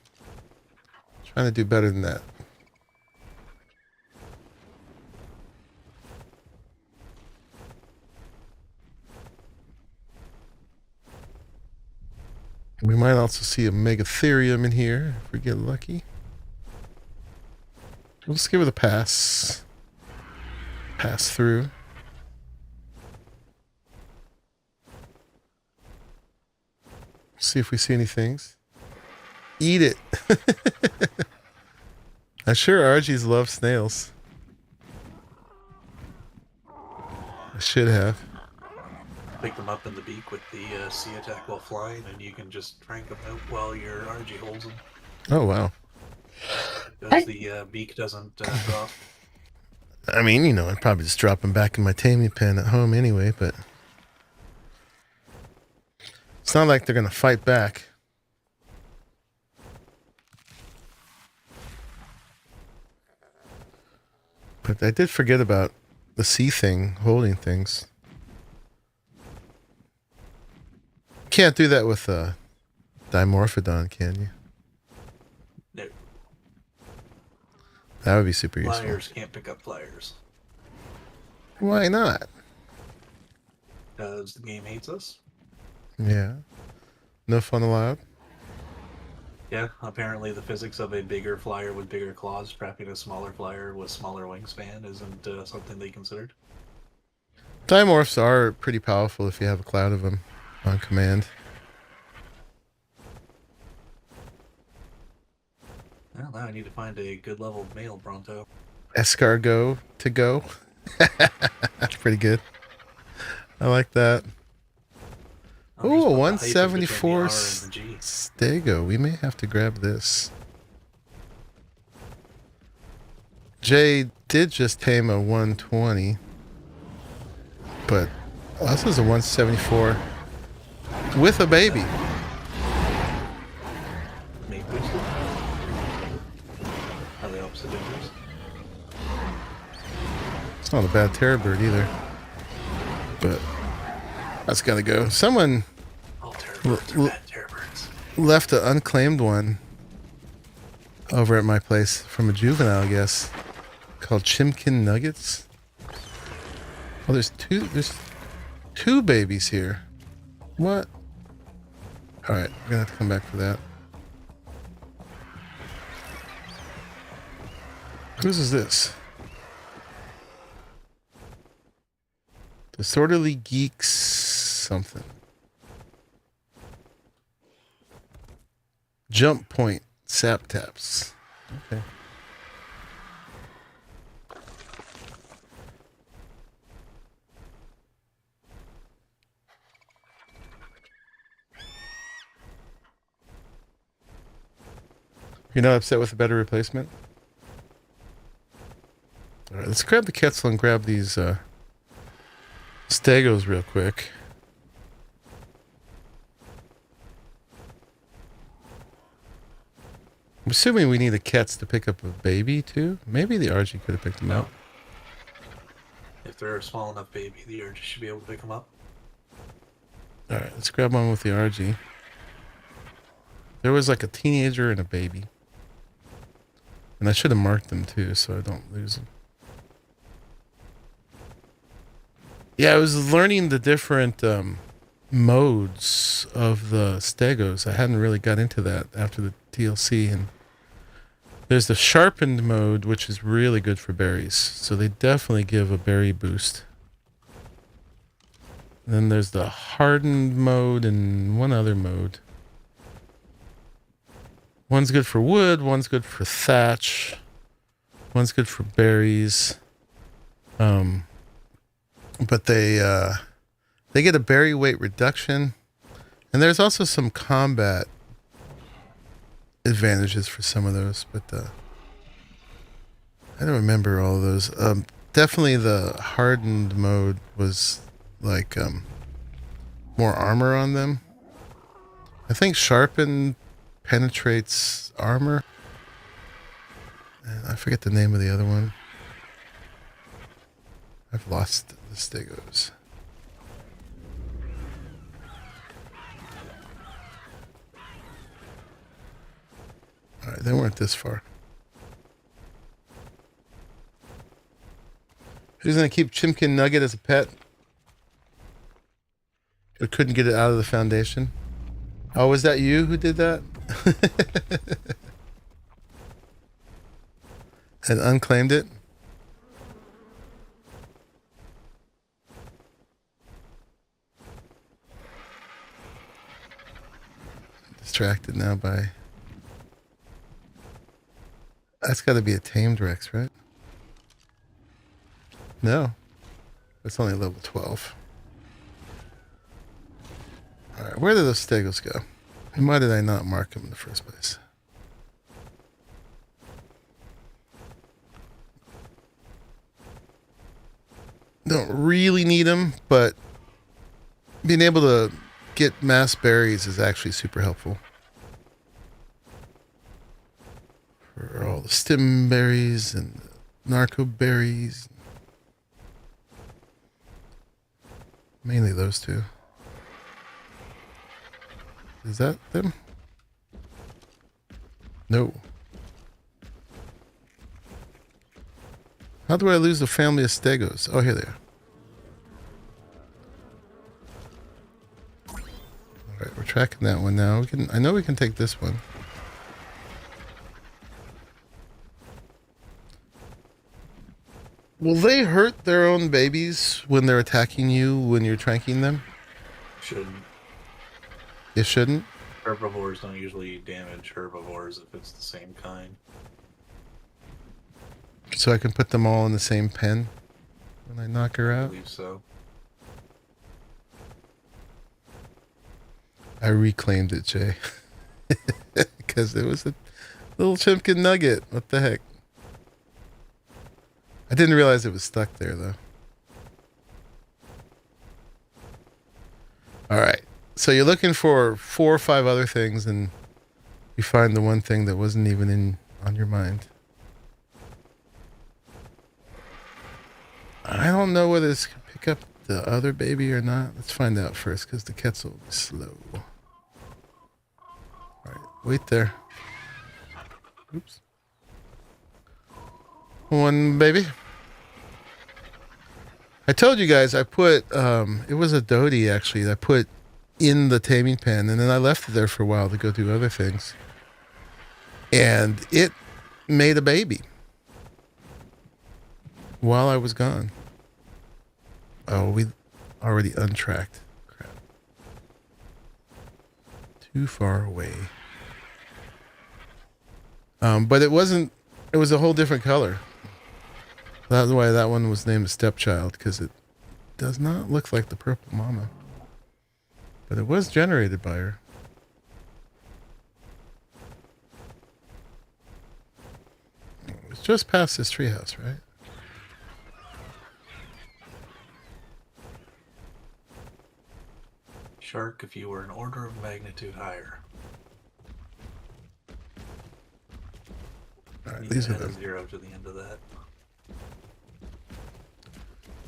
Trying to do better than that. We might also see a Megatherium in here if we get lucky. Let's give it a pass. Pass through. See if we see any things. Eat it. I'm sure RGs love snails. I should have. Pick them up in the beak with the sea attack while flying, and you can just crank them out while your RG holds them. Oh, wow. Because the beak doesn't drop. I mean, you know, I'd probably just drop them back in my taming pen at home anyway, but it's not like they're going to fight back. But I did forget about the sea thing, holding things. Can't do that with a Dimorphodon, can you? No. That would be super useful. Flyers can't pick up flyers. Why not? Because the game hates us. Yeah. No fun allowed? Yeah, apparently the physics of a bigger flyer with bigger claws trapping a smaller flyer with smaller wingspan isn't something they considered. Dimorphs are pretty powerful if you have a cloud of them on command. Well, now I need to find a good level male Bronto. Escargot to go. That's pretty good. I like that. Oh, a 174 Stego. We may have to grab this. Jay did just tame a 120. But this is a 174 with a baby. Mate boosted. Are they opposite genders? It's not a bad terror bird either. But that's gotta go. Someone All terror birds are bad terror birds. left an unclaimed one over at my place from a juvenile, I guess, called Chimkin Nuggets. Oh, there's two babies here. What? All right, we're gonna have to come back for that. Whose is this? Disorderly Geeks something. Jump point sap taps. Okay. You're not upset with a better replacement? All right, let's grab the Quetzal and grab these Stegos real quick. I'm assuming we need a Ketz to pick up a baby too. Maybe the RG could have picked them up. If they're a small enough baby, the RG should be able to pick them up. All right, let's grab one with the RG. There was like a teenager and a baby. And I should have marked them too, so I don't lose them. Yeah, I was learning the different modes of the Stegos. I hadn't really got into that after the TLC. And there's the sharpened mode, which is really good for berries. So they definitely give a berry boost. And then there's the hardened mode and one other mode. One's good for wood, one's good for thatch, one's good for berries. But they get a berry weight reduction, and there's also some combat advantages for some of those. But I don't remember all of those. Definitely the hardened mode was like more armor on them. I think sharpened penetrates armor. And I forget the name of the other one. I've lost the Stegos. Alright, they weren't this far. Who's gonna keep Chimkin Nugget as a pet? Or couldn't get it out of the foundation? Oh, was that you who did that? And unclaimed it? Distracted now by... That's got to be a tamed Rex, right? No. It's only level 12. Alright, where did those stegos go? And why did I not mark them in the first place? Don't really need them, but being able to get mass berries is actually super helpful. For all the stem berries and narco berries. Mainly those two. Is that them? No. How do I lose a family of stegos? Oh, here they are. Alright, we're tracking that one now. I know we can take this one. Will they hurt their own babies when they're attacking you when you're tranking them? Shouldn't. It shouldn't? Herbivores don't usually damage herbivores if it's the same kind. So I can put them all in the same pen when I knock her I out? believe so. I reclaimed it, Jay. Because it was a little chimkin nugget. What the heck? I didn't realize it was stuck there, though. Alright. So you're looking for 4 or 5 other things, and you find the one thing that wasn't even on your mind. I don't know whether this can pick up the other baby or not. Let's find out first, because the Quetzal is slow. Alright, wait there. Oops. One baby. I told you guys I put, it was a Dodie actually, that I put in the taming pen, and then I left it there for a while to go do other things. And it made a baby while I was gone. Oh, we already untracked. Crap. Too far away. But it wasn't, it was a whole different color. That's why that one was named Stepchild, because it does not look like the purple mama. But it was generated by her. It was just past this treehouse, right? Shark, if you were an order of magnitude higher. Alright, these are add a them. 0 to the end of that.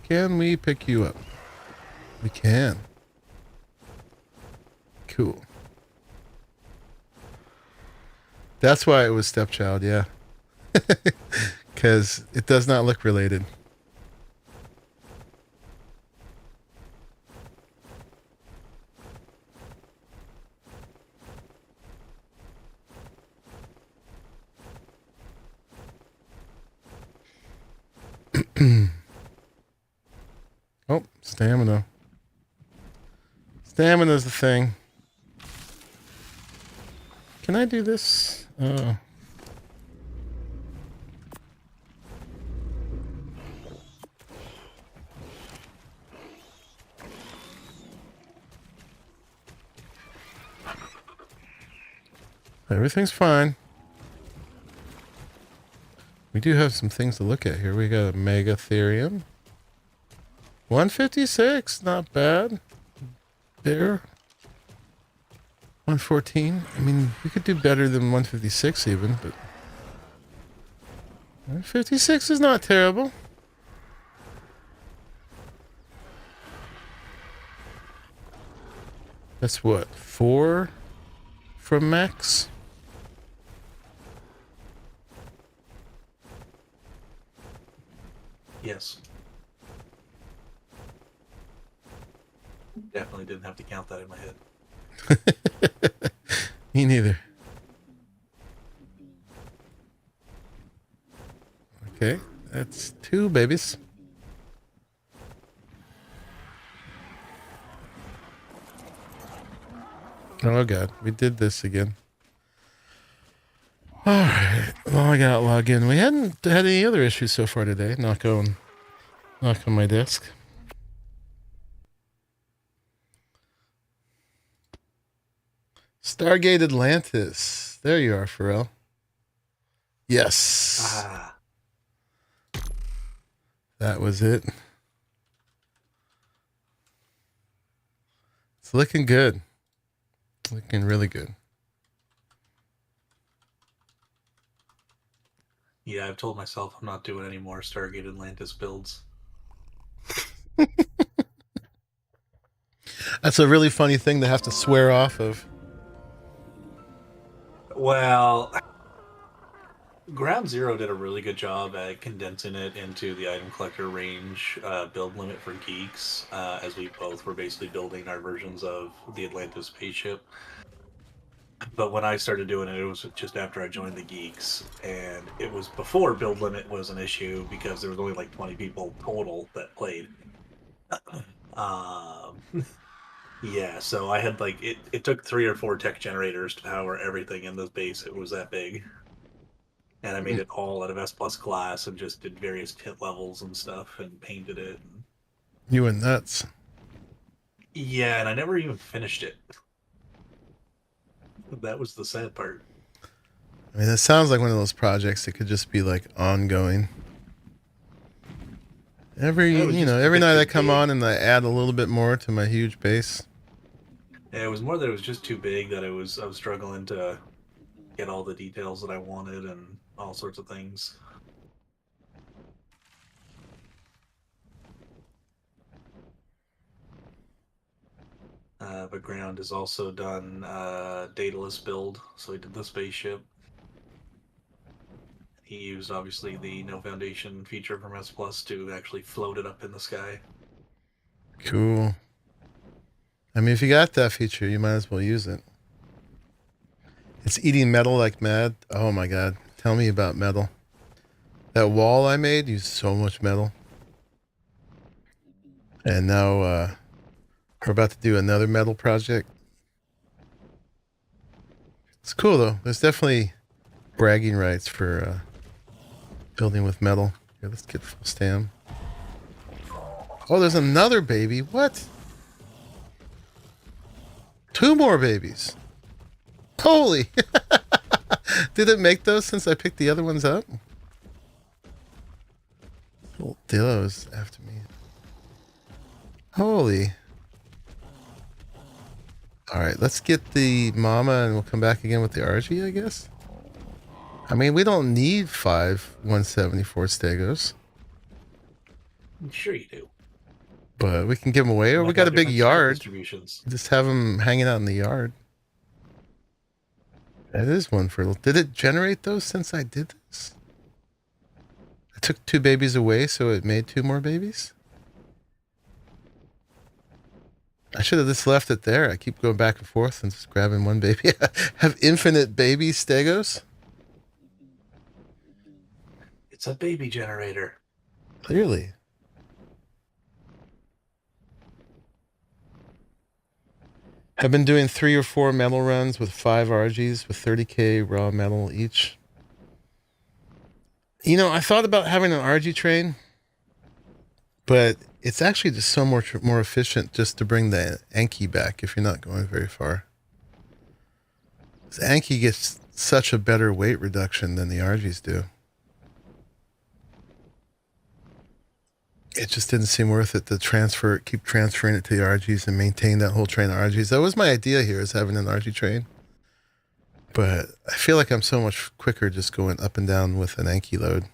Can we pick you up? We can. Cool. That's why it was Stepchild, yeah. Because it does not look related. Oh, stamina. Stamina's the thing. Can I do this? Oh. Everything's fine. We do have some things to look at here. We got a Mega Therium. 156, not bad. There. 114. I mean, we could do better than 156 even, but 156 is not terrible. That's what, 4 from max? Yes. Definitely didn't have to count that in my head. Me neither. Okay, that's 2 babies. Oh god, we did this again. Alright, well I gotta log in. We hadn't had any other issues so far today. Knock on my desk. Stargate Atlantis. There you are, Pharrell. Yes. Ah, That was it. It's looking good. Looking really good. yeah, I've told myself I'm not doing any more Stargate Atlantis builds. That's a really funny thing to have to swear off of. Well, Ground Zero did a really good job at condensing it into the item collector range build limit for Geeks, as we both were basically building our versions of the Atlantis spaceship. But when I started doing it, it was just after I joined the Geeks, and it was before build limit was an issue because there was only like 20 people total that played. Yeah, so I had like it took 3 or 4 tech generators to power everything in this base. It was that big. And I made it all out of S plus glass and just did various tint levels and stuff and painted it. You went nuts. Yeah, and I never even finished it. That was the sad part. I mean, it sounds like one of those projects that could just be like ongoing. Every night I come on and I add a little bit more to my huge base. Yeah, it was more that it was just too big that I was struggling to get all the details that I wanted and all sorts of things. But Ground has also done dataless build, so he did the spaceship. He used obviously the no foundation feature from S Plus to actually float it up in the sky. Cool. I mean, if you got that feature, you might as well use it. It's eating metal like mad. Oh my god. Tell me about metal. That wall I made used so much metal. And now we're about to do another metal project. It's cool though. There's definitely bragging rights for building with metal. Here, let's get full stam. Oh, there's another baby. What? 2 more babies. Holy. Did it make those since I picked the other ones up? Little Dillo's after me. Holy. Alright, let's get the mama and we'll come back again with the RG, I guess. I mean, we don't need 5 174 Stegos. I'm sure you do. But we can give them away, or we got a big yard. Distributions. Just have them hanging out in the yard. That is one for... Did it generate those since I did this? I took 2 babies away, so it made 2 more babies? I should have just left it there. I keep going back and forth and just grabbing one baby. Have infinite baby Stegos? It's a baby generator. Clearly. I've been doing 3 or 4 metal runs with 5 RGs with 30k raw metal each. You know, I thought about having an RG train, but it's actually just so much more efficient just to bring the Anki back if you're not going very far. The Anki gets such a better weight reduction than the RGs do. It just didn't seem worth it to keep transferring it to the RGs and maintain that whole train of RGs. That was my idea here, is having an RG train. But I feel like I'm so much quicker just going up and down with an Anki load.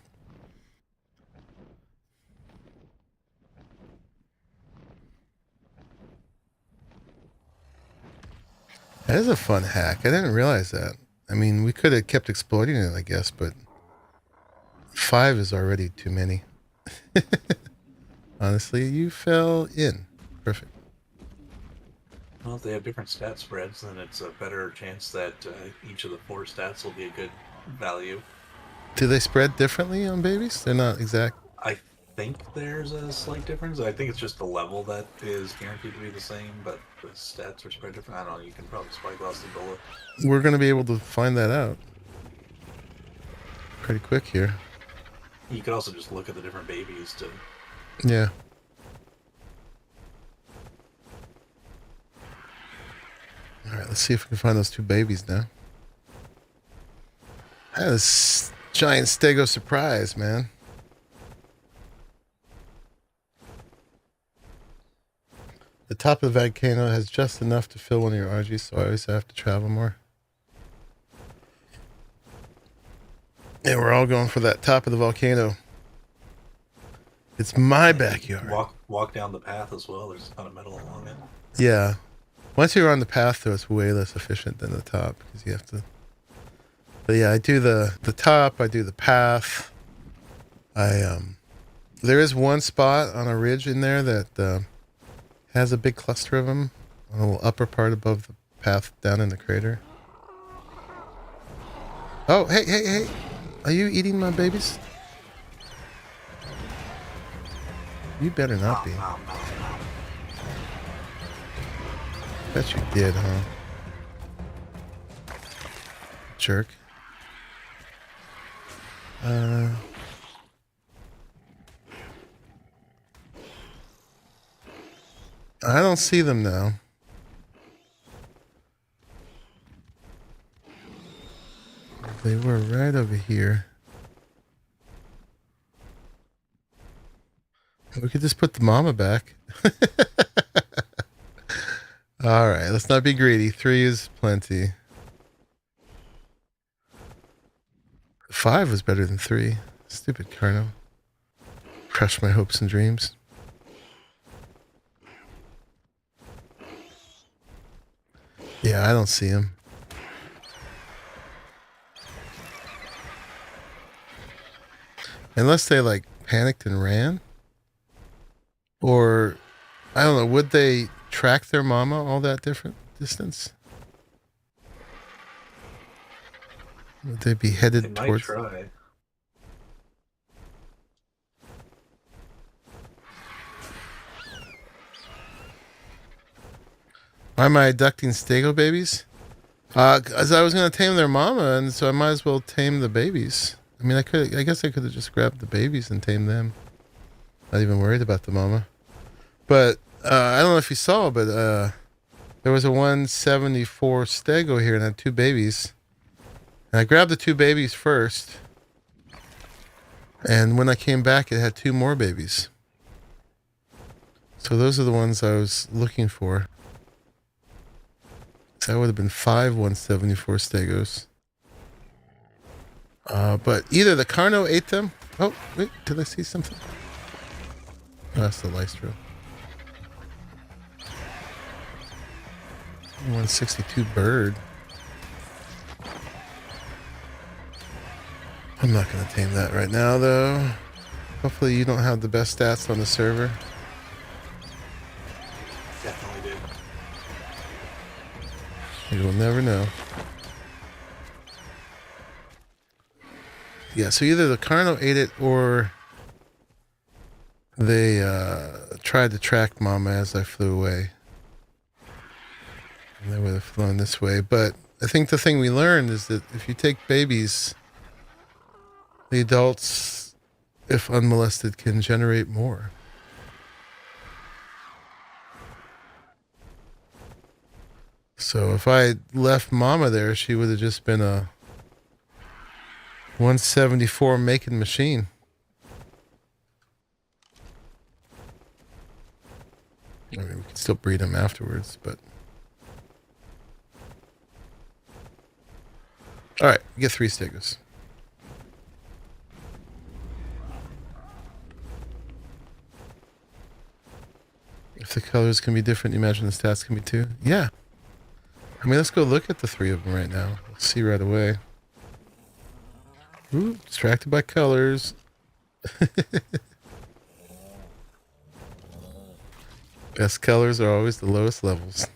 That is a fun hack. I didn't realize that. I mean, we could have kept exploiting it, I guess, but 5 is already too many. Honestly, you fell in. Perfect. Well, if they have different stat spreads, then it's a better chance that each of the 4 stats will be a good value. Do they spread differently on babies? They're not exact. I think there's a slight difference. I think it's just the level that is guaranteed to be the same, but the stats are spread different. I don't know. You can probably spyglass the bullet. We're going to be able to find that out pretty quick here. You could also just look at the different babies to... Yeah. All right, let's see if we can find those 2 babies now. That is giant stego surprise, man. The top of the volcano has just enough to fill one of your RGs, so I always have to travel more. And we're all going for that top of the volcano. It's my backyard. Walk down the path as well. There's a ton of metal along it. Yeah. Once you're on the path, though, it's way less efficient than the top because you have to. But yeah, I do the top. I do the path. There is one spot on a ridge in there that has a big cluster of them on the little upper part above the path down in the crater. Oh, hey! Are you eating my babies? You better not be. Bet you did, huh? Jerk. I don't see them now. They were right over here. We could just put the mama back. All right, let's not be greedy. 3 is plenty. 5 was better than 3. Stupid Carno. Crushed my hopes and dreams. Yeah, I don't see him. Unless they like panicked and ran. Or I don't know, would they track their mama all that different distance? Would they be headed They towards? might try. Why am I abducting stego babies? As I was going to tame their mama, and so I might as well tame the babies. I mean, I guess I could have just grabbed the babies and tamed them. Not even worried about the mama. But I don't know if you saw, but there was a 174 stego here and had 2 babies. And I grabbed the 2 babies first. And when I came back, it had 2 more babies. So those are the ones I was looking for. So that would have been 5 174 stegos. But either the Carno ate them. Oh, wait, did I see something? Oh, that's the Lystro. 162 bird. I'm not going to tame that right now, though. Hopefully you don't have the best stats on the server. Definitely do. You will never know. Yeah, so either the Carno ate it or they tried to track Mama as I flew away. And they would have flown this way. But I think the thing we learned is that if you take babies, the adults, if unmolested, can generate more. So if I left Mama there, she would have just been a 174 making machine. I mean, we could still breed them afterwards, but... Alright, we get 3 stegos. If the colors can be different, you imagine the stats can be too? Yeah. I mean, let's go look at the 3 of them right now. We'll see right away. Ooh, distracted by colors. Best colors are always the lowest levels.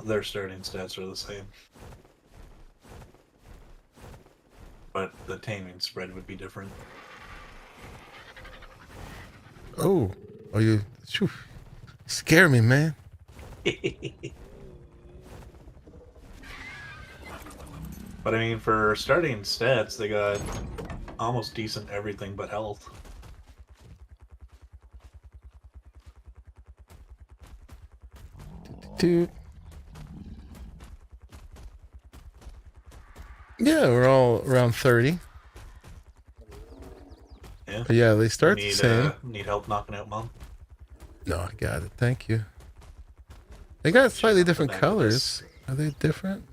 Their starting stats are the same. But the taming spread would be different. Oh, you phew, scare me, man. But I mean, for starting stats, they got almost decent everything but health. Dude. Yeah, we're all around 30. Yeah. But yeah, they start the same. Need help knocking out Mom? No, I got it. Thank you. They got slightly different colors. Are they different?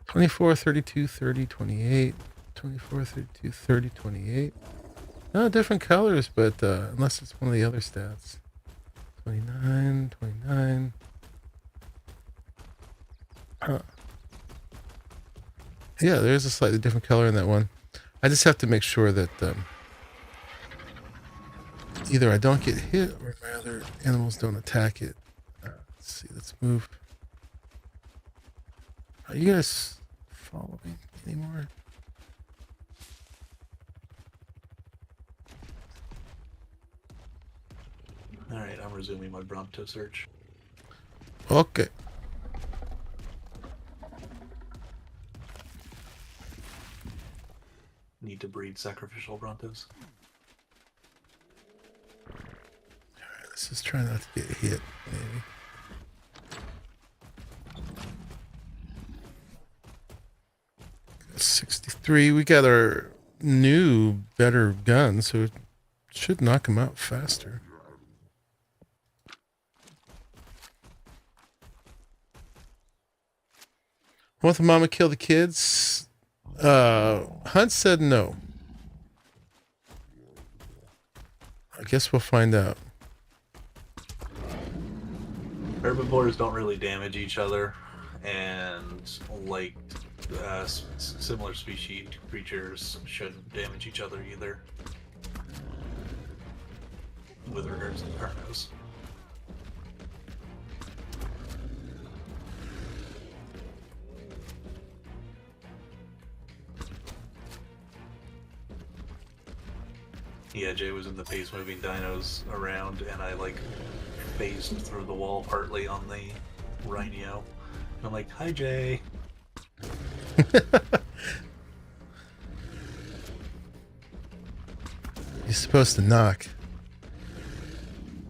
24, 32, 30, 28. 24, 32, 30, 28. No, different colors, but unless it's one of the other stats. 29, 29. Huh. Yeah, there's a slightly different color in that one. I just have to make sure that either I don't get hit or my other animals don't attack it. Let's see, let's move. Are you guys following anymore? Alright, I'm resuming my Bronto search. Okay. Need to breed sacrificial Brontos. Alright, let's just try not to get hit, maybe. Got 63. We got our new, better gun, so it should knock him out faster. Want the mama kill the kids? Hunt said no. I guess we'll find out. Herbivores don't really damage each other, and like similar species creatures shouldn't damage each other either. With regards to carnos. Yeah, Jay was in the pace moving dinos around, and I like phased through the wall partly on the Rhino. And I'm like, hi Jay. You're supposed to knock.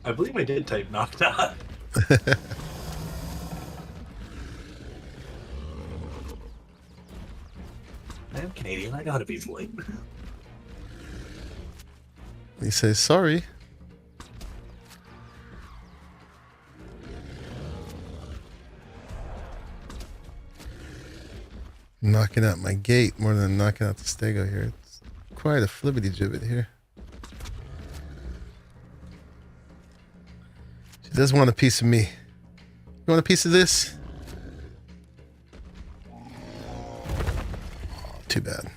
I believe I did type knock knock. I'm Canadian, I gotta be polite. He says sorry. Knocking out my gate more than knocking out the stego here. It's quite a flibbity gibbet here. She does want a piece of me. You want a piece of this? Too bad.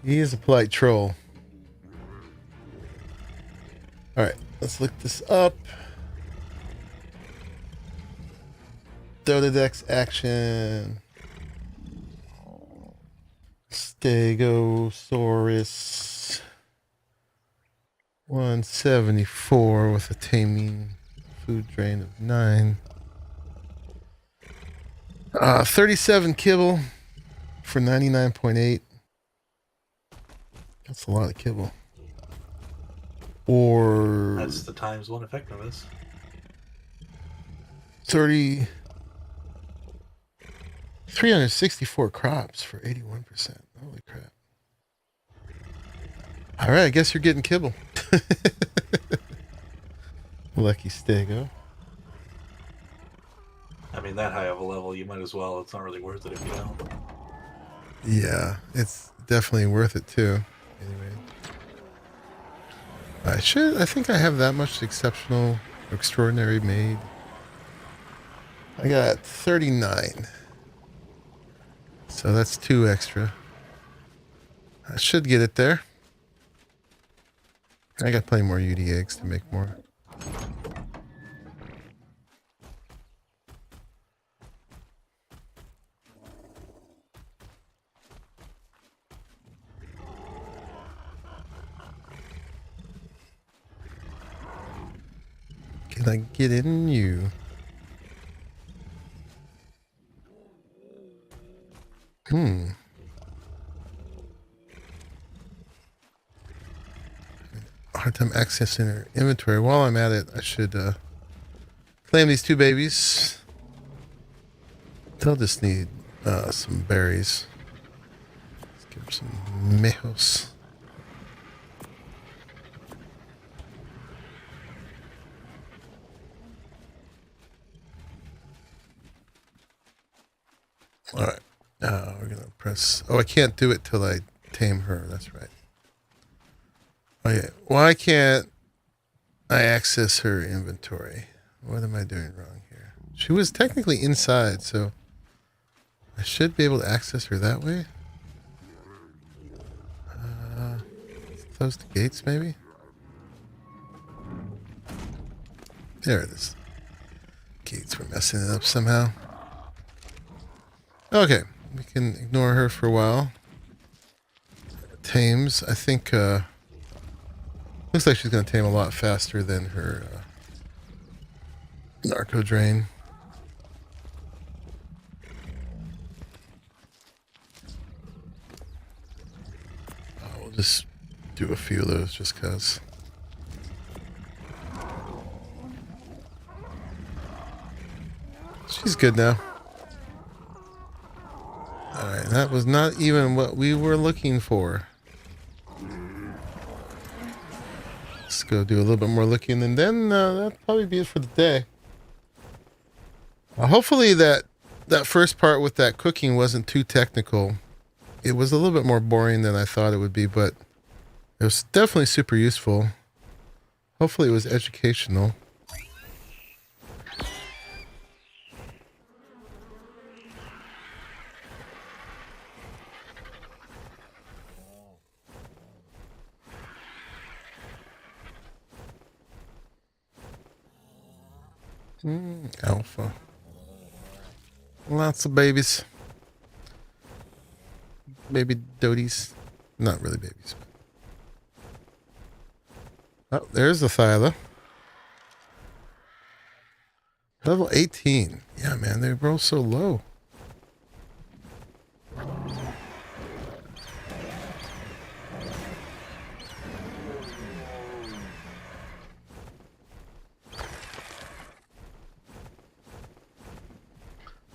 He is a polite troll. Alright, let's look this up. Dodedex action. Stegosaurus. 174 with a taming food drain of 9. 37 kibble for 99.8. That's a lot of kibble. Or That's the times one effectiveness. 364 crops for 81%. Holy crap. Alright, I guess you're getting kibble. Lucky stego. I mean, that high of a level, you might as well. It's not really worth it if you don't. Yeah, it's definitely worth it too. Anyway. I think I have that much exceptional, extraordinary made. I got 39. So that's 2 extra. I should get it there. I got plenty more UD eggs to make more. Can I get in you? Hard time accessing her inventory. While I'm at it, I should claim these two babies. They'll just need some berries. Let's give her some mejos. All right. Now we're gonna press. Oh, I can't do it till I tame her. That's right. Okay. Why can't I access her inventory? What am I doing wrong here? She was technically inside, so I should be able to access her that way. Close the gates, maybe? There it is. Gates were messing it up somehow. Okay, we can ignore her for a while. Tames, I think, looks like she's going to tame a lot faster than her narco drain. We'll just do a few of those just because. She's good now. Alright, that was not even what we were looking for. Let's go do a little bit more looking, and then that'll probably be it for the day. Hopefully that first part with that cooking wasn't too technical. It was a little bit more boring than I thought it would be, but it was definitely super useful. Hopefully it was educational. Alpha. Lots of babies. Baby doties. Not really babies. Oh, there's the Thyla. Level 18. Yeah, man, they roll so low.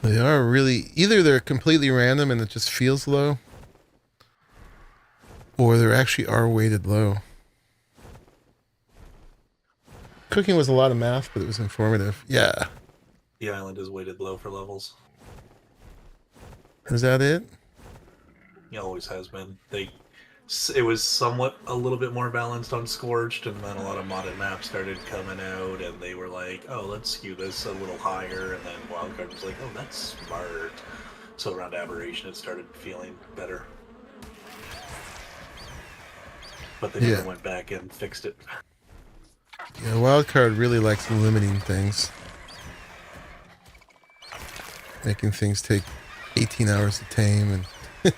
They are really, either they're completely random and it just feels low, or they actually are weighted low. Cooking was a lot of math, but it was informative. Yeah. The island is weighted low for levels. Is that it? It always has been. It was somewhat a little bit more balanced on Scorched, and then a lot of modded maps started coming out, and they were like, oh, let's skew this a little higher, and then Wildcard was like, oh, that's smart. So around Aberration, it started feeling better. But they never went back and fixed it. Yeah, Wildcard really likes limiting things. Making things take 18 hours to tame and...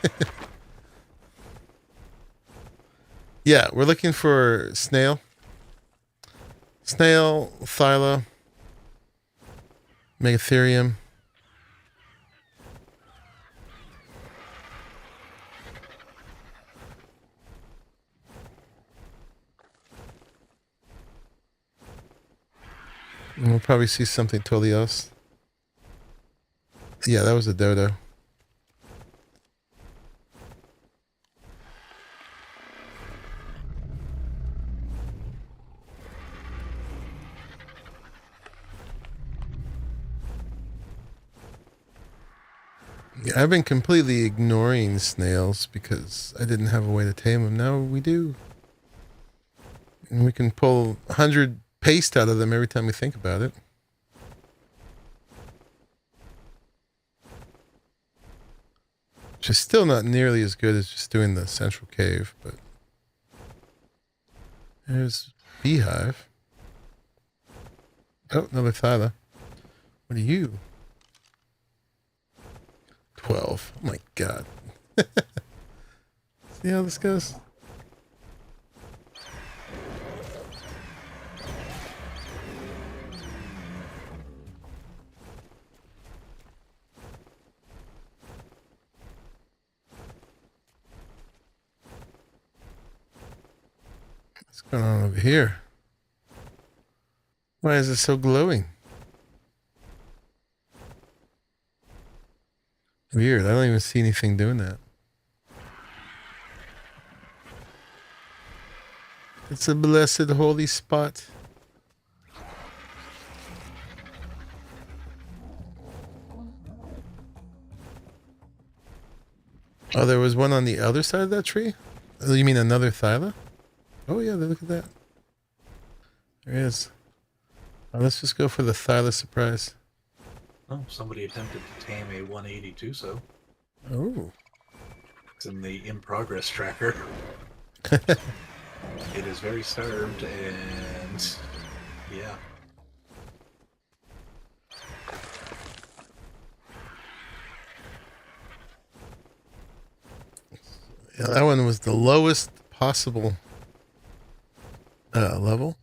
Yeah, we're looking for Snail. Snail, Thyla, Megatherium. And we'll probably see something totally else. Yeah, that was a dodo. Yeah, I've been completely ignoring snails because I didn't have a way to tame them. Now we do. And we can pull 100 paste out of them every time we think about it. Which is still not nearly as good as just doing the central cave, but... There's Beehive. Oh, another Thyla. What are you? 12. Oh my god. See how this goes? What's going on over here? Why is it so glowing? Weird. I don't even see anything doing that. It's a blessed holy spot. Oh, there was one on the other side of that tree? Oh, you mean another thyla? Oh yeah, look at that. There is. Let's just go for the thyla surprise. Oh, somebody attempted to tame a 182, so Oh. it's in the in progress tracker. It is very starved, and yeah. Yeah, that one was the lowest possible level.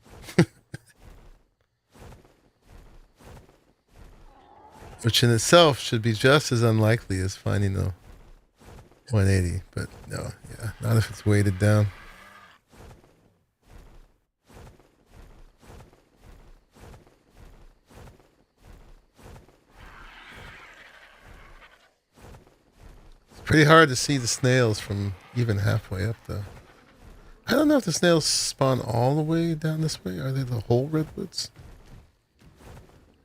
Which in itself should be just as unlikely as finding a 180, but no, yeah, not if it's weighted down. It's pretty hard to see the snails from even halfway up, though. I don't know if the snails spawn all the way down this way. Are they the whole redwoods?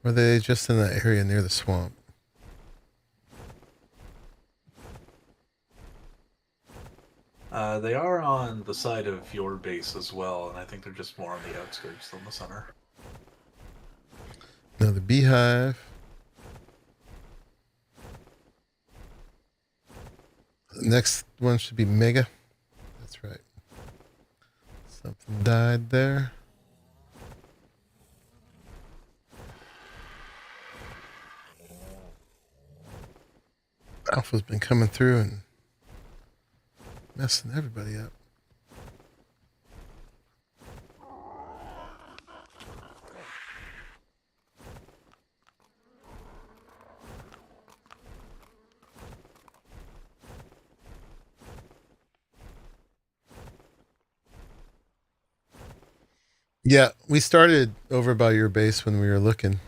Or are they just in that area near the swamp? They are on the side of your base as well, and I think they're just more on the outskirts than the center. No, the beehive. The next one should be Mega. That's right. Something died there. Alpha's been coming through and messing everybody up. Yeah, we started over by your base when we were looking.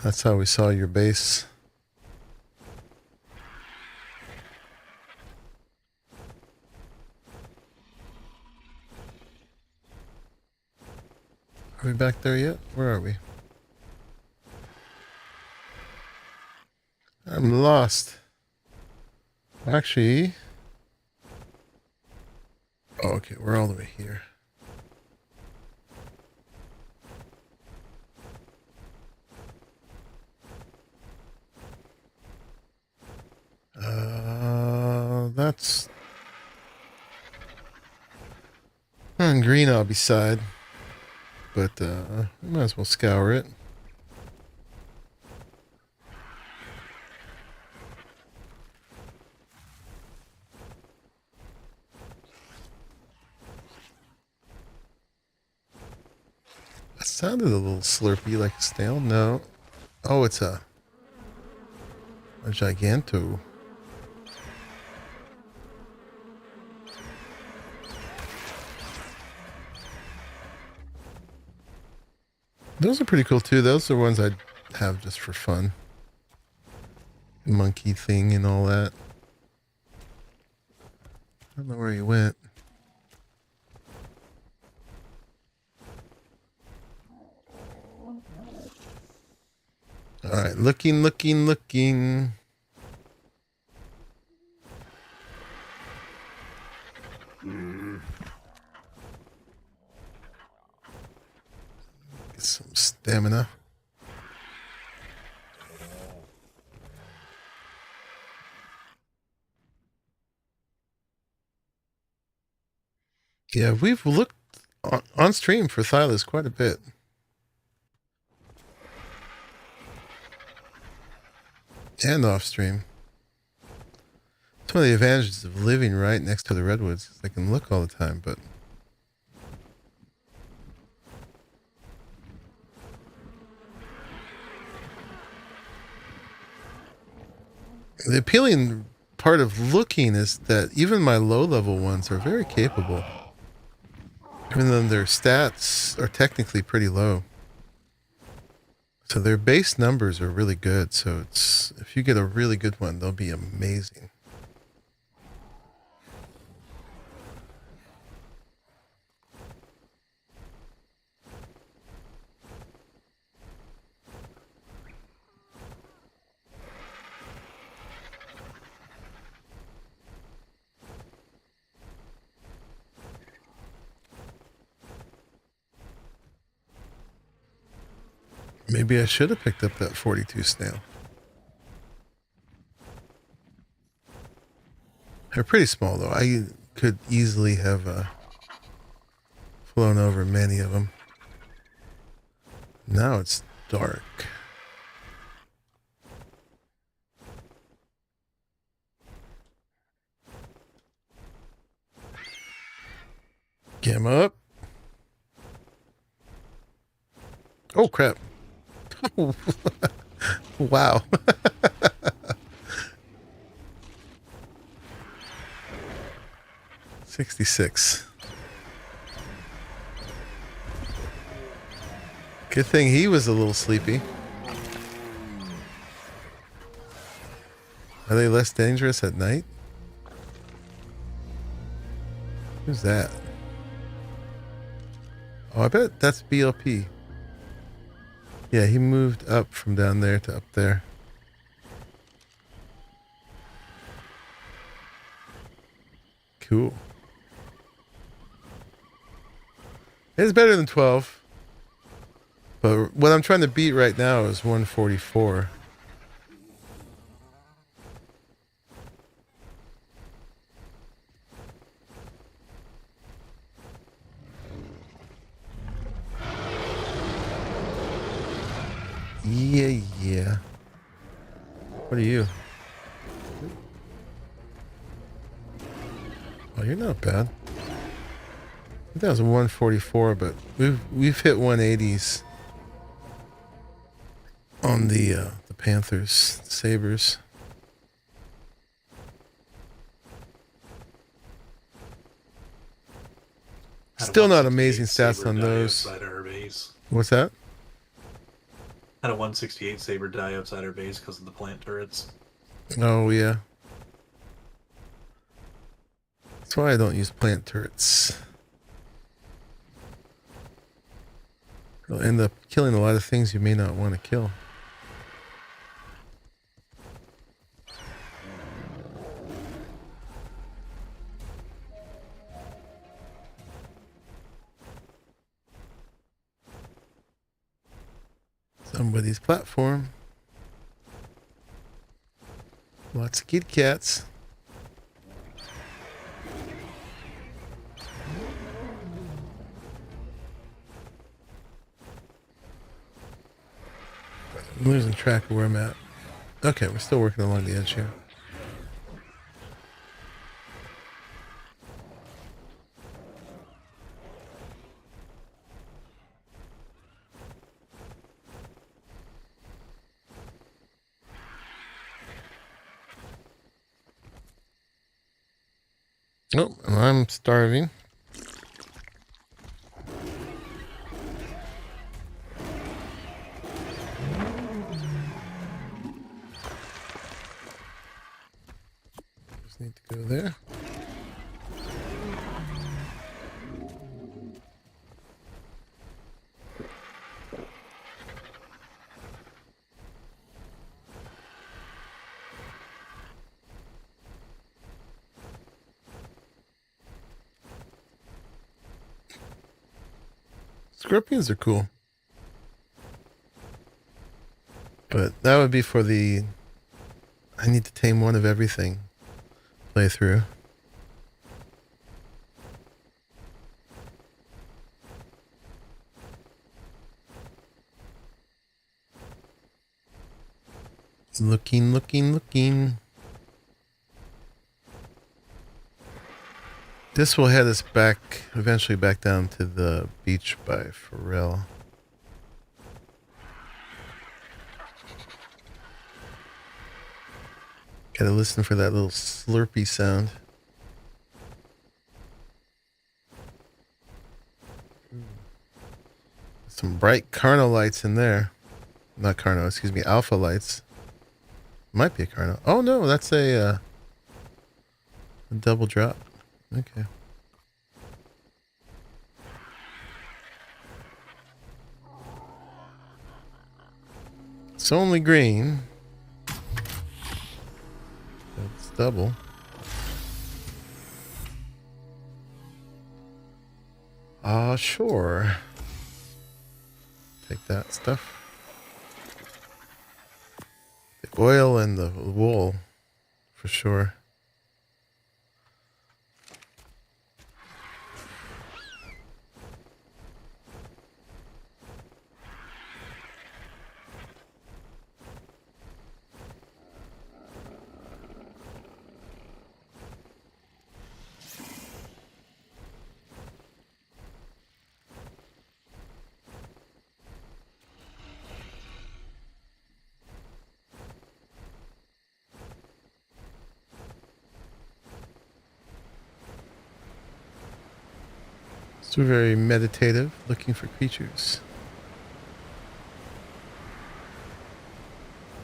That's how we saw your base. Are we back there yet? Where are we? I'm lost. Actually... Oh, okay, we're all the way here. That's... green I'll be side. But, we might as well scour it. That sounded a little slurpy, like a snail. No. Oh, it's a giganto. Those are pretty cool too. Those are ones I'd have just for fun. Monkey thing and all that. I don't know where he went. Alright, looking. Get some stamina. Yeah, we've looked on stream for Thylas quite a bit. And off stream. It's one of the advantages of living right next to the redwoods. They can look all the time, but the appealing part of looking is that even my low-level ones are very capable. Even though their stats are technically pretty low. So their base numbers are really good. So it's if you get a really good one, they'll be amazing. Maybe I should have picked up that 42 snail. They're pretty small though. I could easily have flown over many of them. Now it's dark. Get him up. Oh crap. Wow. $66. Good thing he was a little sleepy. Are they less dangerous at night? Who's that? Oh, I bet that's BLP. Yeah, he moved up from down there to up there. Cool. It's better than 12. But what I'm trying to beat right now is 144. Yeah. What are you? Oh, you're not bad. I think that was a 144, but we've hit 180s on the Panthers, Sabres. Still not amazing stats on those. What's that? Had a 168 Saber die outside our base because of the plant turrets. Oh, yeah. That's why I don't use plant turrets. You'll end up killing a lot of things you may not want to kill. Somebody's platform. Lots of kitty cats. I'm losing track of where I'm at. Okay, we're still working along the edge here. Oh, and I'm starving. Just need to go there. Scorpions are cool. But that would be for the I need to tame one of everything playthrough. Looking. This will head us back, eventually back down to the beach by Pharrell. Gotta listen for that little slurpy sound. Some bright Carno lights in there. Not Carno, excuse me, Alpha lights. Might be a Carno. Oh no, that's a double drop. Okay. It's only green. It's double. Sure. Take that stuff. The oil and the wool, for sure. So very meditative, looking for creatures.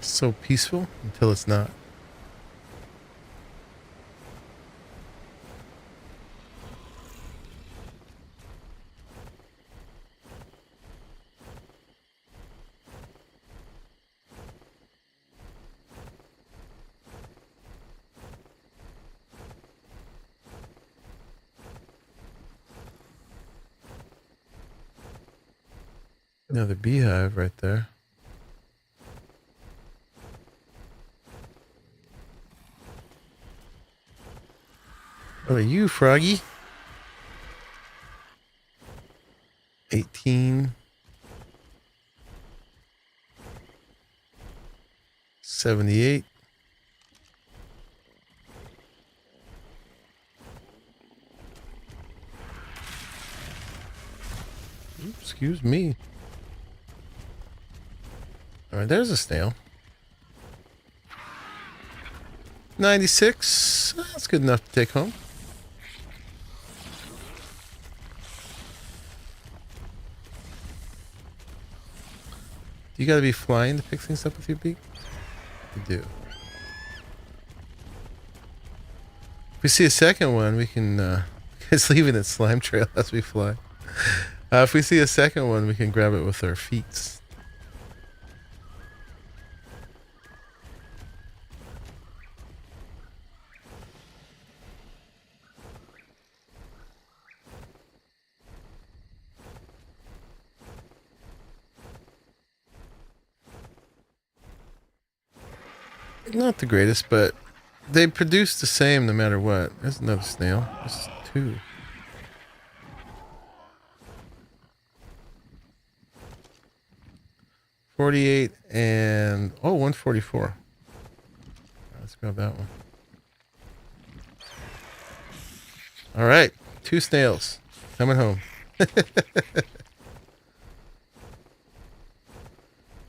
So peaceful until it's not. Another beehive right there. What are you, Froggy? 18. 78. Oops, excuse me. All right, there's a snail. 96. That's good enough to take home. You gotta be flying to pick things up with your beak? You do. If we see a second one, we can, it's leaving its slime trail as we fly. If we see a second one, we can grab it with our feet. Not the greatest, but they produce the same no matter what. There's another snail. There's two. $48 and 144. Let's grab that one. All right, 2 snails coming home.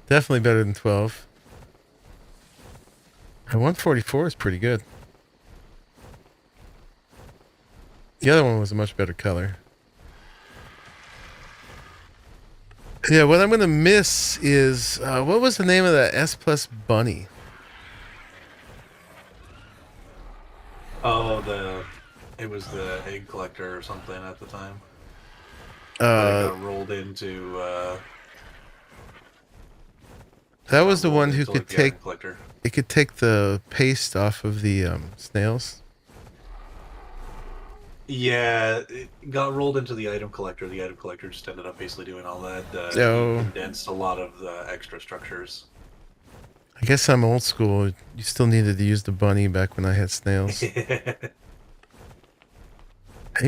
Definitely better than 12. And 144 is pretty good. The other one was a much better color. Yeah, what I'm going to miss is, what was the name of that S Plus bunny? Oh, it was the egg collector or something at the time. It got rolled into, that was the one who could take, it could take the paste off of the snails. Yeah, it got rolled into the item collector. The item collector just ended up basically doing all that. Condensed a lot of the extra structures. I guess I'm old school. You still needed to use the bunny back when I had snails. He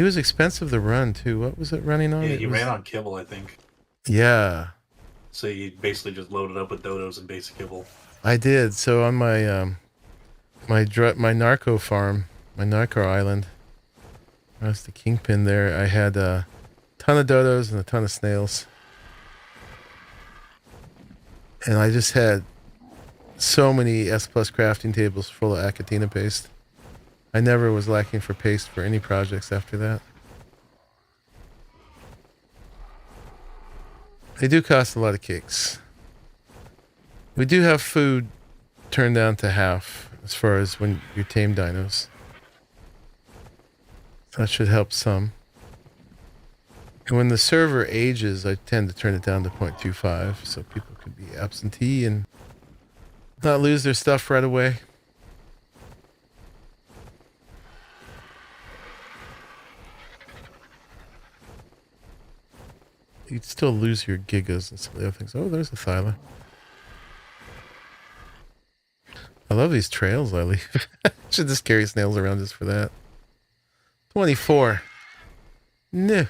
was expensive to run too. What was it running on? Yeah, he ran on kibble, I think. Yeah. So you basically just loaded up with dodos and basic kibble. I did. So on my my narco farm, my narco island, I was the kingpin there. I had a ton of dodos and a ton of snails. And I just had so many S Plus crafting tables full of Achatina paste. I never was lacking for paste for any projects after that. They do cost a lot of cakes. We do have food turned down to half as far as when you tame dinos. That should help some. And when the server ages, I tend to turn it down to 0.25 so people could be absentee and not lose their stuff right away. You'd still lose your gigas and some of the other things. Oh, there's a Thyla. I love these trails I leave. Should just carry snails around just for that. 24. No.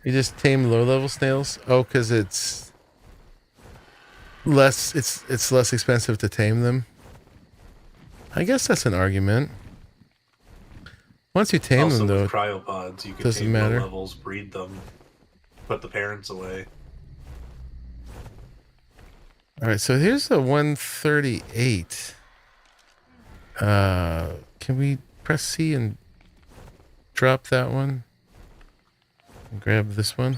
You just tame low-level snails? Oh, because it's less. It's less expensive to tame them. I guess that's an argument. Once you tame also them, though, with cryopods, you can doesn't tame matter. low levels, breed them, put the parents away. All right, so here's the 138. Can we press C and drop that one? And grab this one.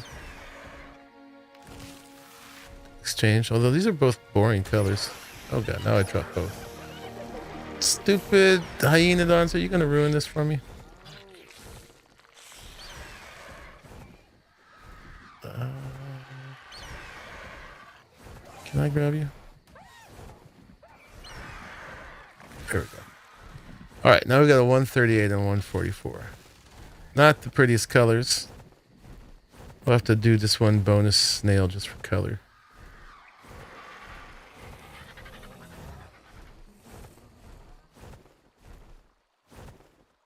Exchange. Although these are both boring colors. Oh god, now I dropped both. Stupid hyenodons, are you gonna ruin this for me? Can I grab you? There we go. Alright, now we got a 138 and 144. Not the prettiest colors. We'll have to do this one bonus snail just for color.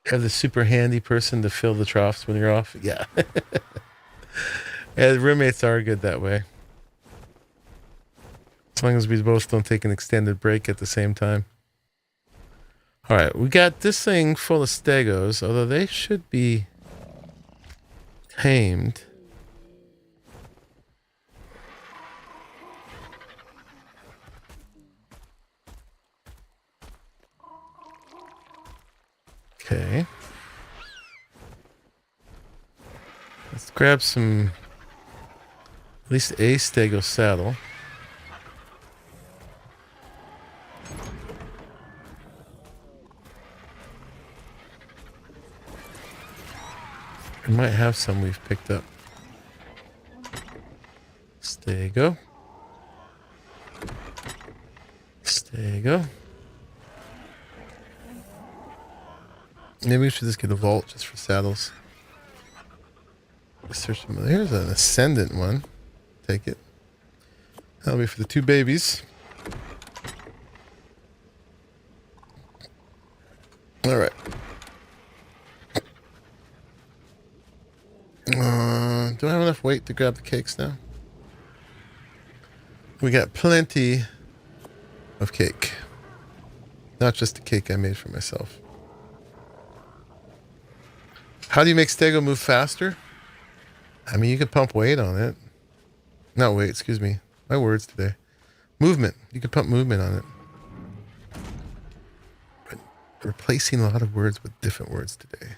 Have the super handy person to fill the troughs when you're off? Yeah. Yeah, roommates are good that way. As long as we both don't take an extended break at the same time. Alright, we got this thing full of stegos, although they should be tamed. Okay. Let's grab some, at least a stego saddle. We might have some we've picked up. Stego. Stego. Maybe we should just get a vault just for saddles. Search them. Here's an Ascendant one. Take it. That'll be for the two babies. Alright. Do I have enough weight to grab the cakes now? We got plenty of cake. Not just the cake I made for myself. How do you make stego move faster? I mean, you could pump weight on it. Not weight, excuse me. My words today. Movement. You could pump movement on it. But replacing a lot of words with different words today.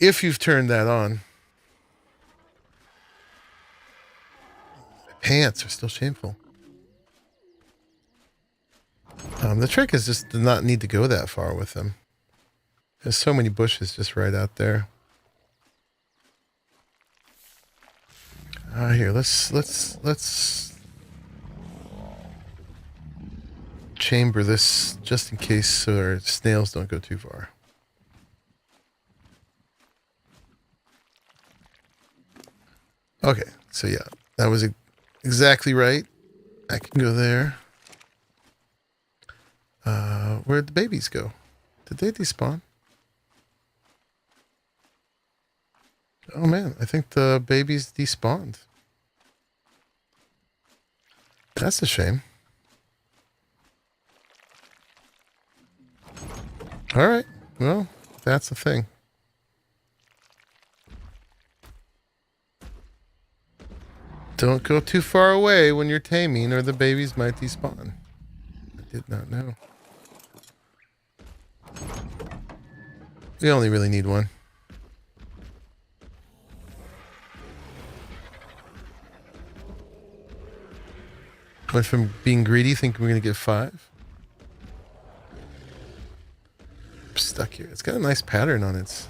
If you've turned that on. My pants are still shameful. The trick is just to not need to go that far with them. There's so many bushes just right out there. Here, let's chamber this just in case so our snails don't go too far. Okay, so yeah, that was exactly right. I can go there. Where'd the babies go? Did they despawn? Oh man, I think the babies despawned. That's a shame. Alright, well, that's the thing. Don't go too far away when you're taming or the babies might despawn. I did not know. We only really need one. Went from being greedy, thinking we're going to get 5. I'm stuck here. It's got a nice pattern on its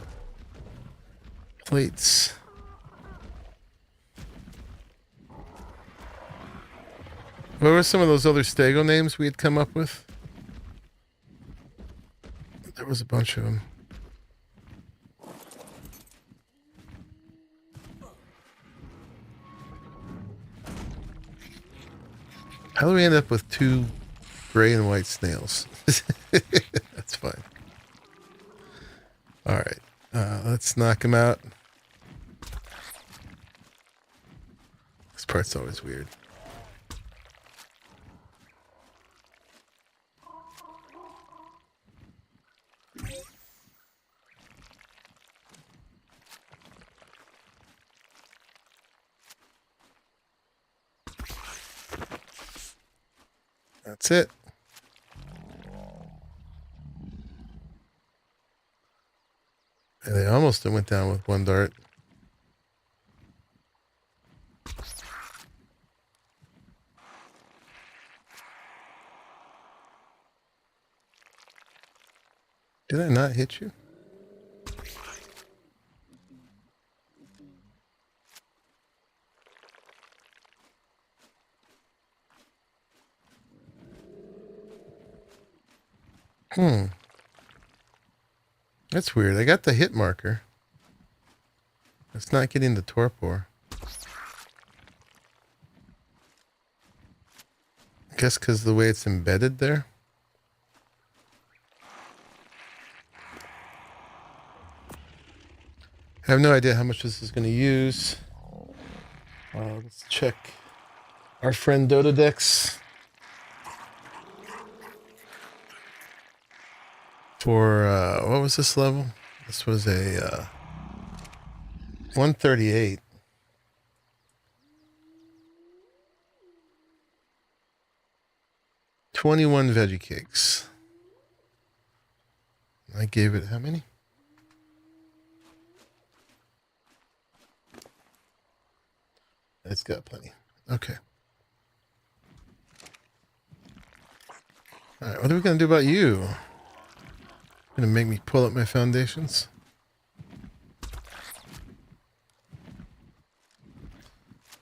plates. What were some of those other Stego names we had come up with? There was a bunch of them. How do we end up with 2 gray and white snails? That's fine. All right. Let's knock them out. This part's always weird. That's it. And they almost went down with 1 dart. Did I not hit you? That's weird. I got the hit marker. It's not getting the torpor. I guess because the way it's embedded there. I have no idea how much this is going to use. Let's check our friend Dododex. For, what was this level? This was a 138. $21 veggie cakes. I gave it how many? It's got plenty. Okay. All right, what are we going to do about you? Gonna make me pull up my foundations.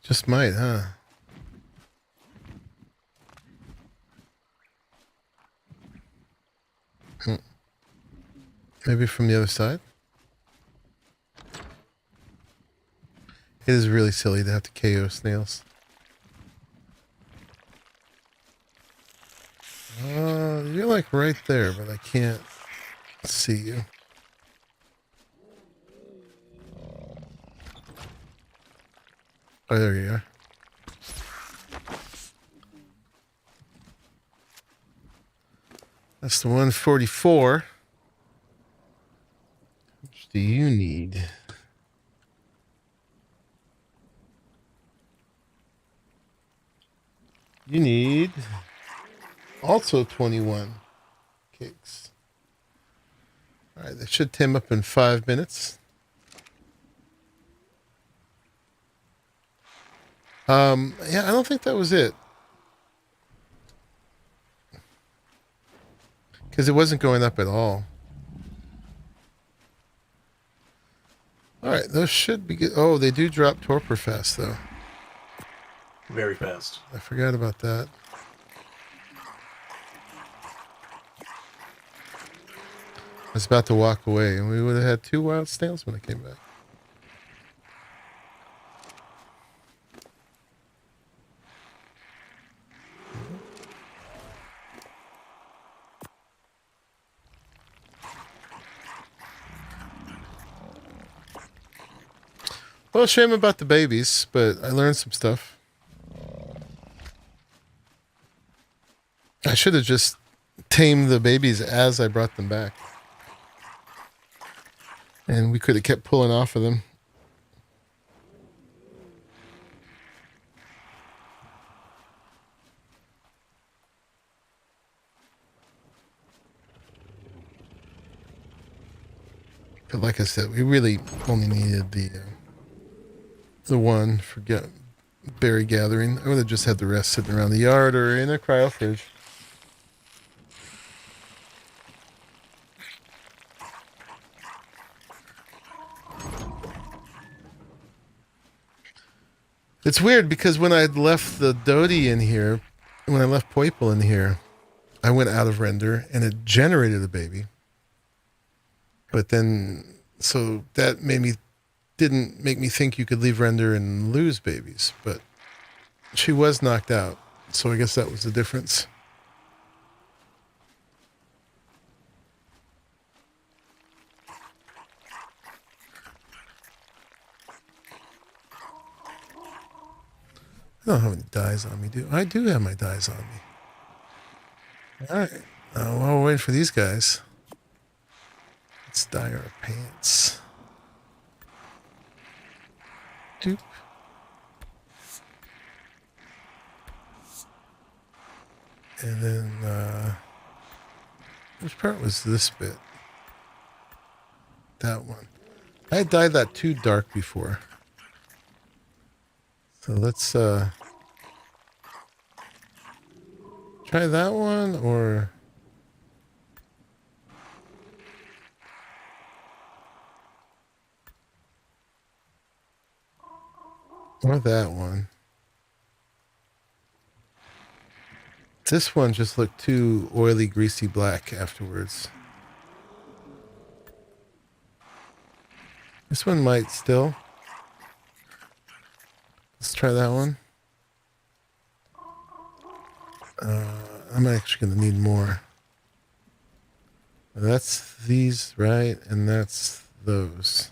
Just might, huh? Maybe from the other side? It is really silly to have to KO snails. You're like right there, but I can't see you. Oh, there you are. That's the 144. How much do you need? You need also 21 cakes. All right, that should tame up in 5 minutes. Yeah, I don't think that was it. Because it wasn't going up at all. All right, those should be good. Oh, they do drop torpor fast, though. Very fast. I forgot about that. I was about to walk away, and we would have had 2 wild snails when I came back. Well, shame about the babies, but I learned some stuff. I should have just tamed the babies as I brought them back. And we could have kept pulling off of them. But like I said, we really only needed the one for berry gathering. I would have just had the rest sitting around the yard or in a cryo fridge. It's weird because when I left the Dodie in here, when I left Poiple in here, I went out of render and it generated a baby. But then, so that didn't make me think you could leave render and lose babies. But she was knocked out. So I guess that was the difference. I don't have any dyes on me, do I? Do have my dyes on me. All right. While we're waiting for these guys, let's dye our pants. Doop. And then, which part was this bit? That one. I had dyed that too dark before. So let's try that one or that one. This one just looked too oily, greasy black afterwards. This one might still. Let's try that one. I'm actually going to need more. That's these, right? And that's those.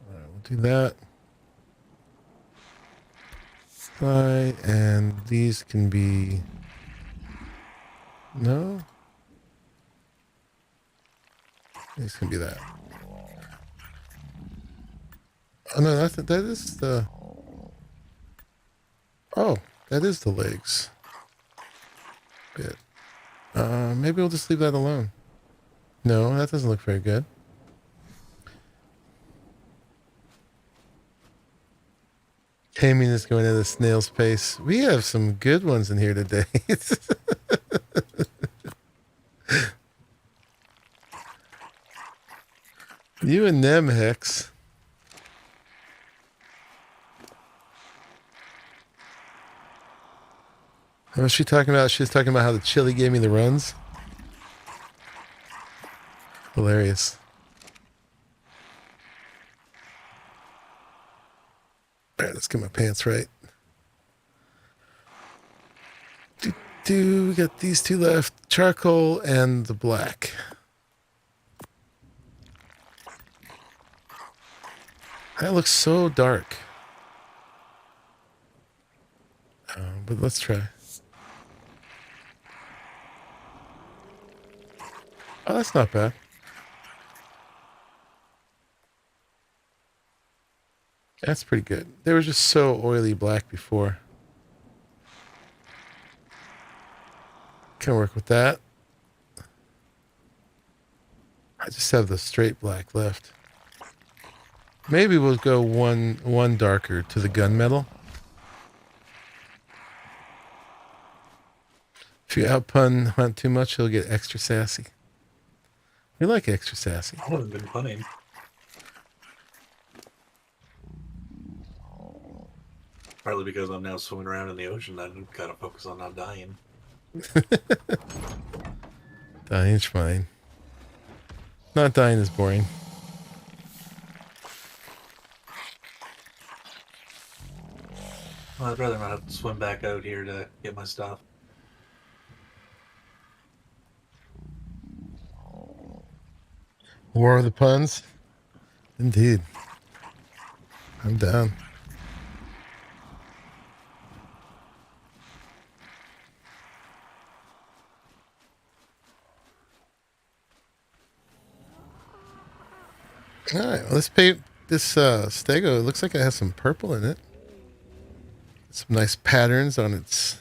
All right, we'll do that. Right, and these can be... No? These can be that. Oh, no, that is the... Oh, that is the legs bit. Maybe we'll just leave that alone. No, that doesn't look very good. Taming is going at a snail's pace. We have some good ones in here today. You and them, Hex. What was she talking about? She was talking about how the chili gave me the runs. Hilarious. All right, let's get my pants right. We got these two left. Charcoal and the black. That looks so dark. But let's try. Oh, that's not bad. That's pretty good. They were just so oily black before. Can work with that. I just have the straight black left. Maybe we'll go one darker to the gunmetal. If you outpun Hunt too much, he'll get extra sassy. We like extra sassy. I would have been punning. Partly because I'm now swimming around in the ocean, I've got to focus on not dying. Dying's fine. Not dying is boring. Well, I'd rather not have to swim back out here to get my stuff. War of the puns? Indeed. I'm down. Alright, well, let's paint this stego. It looks like it has some purple in it. Some nice patterns on its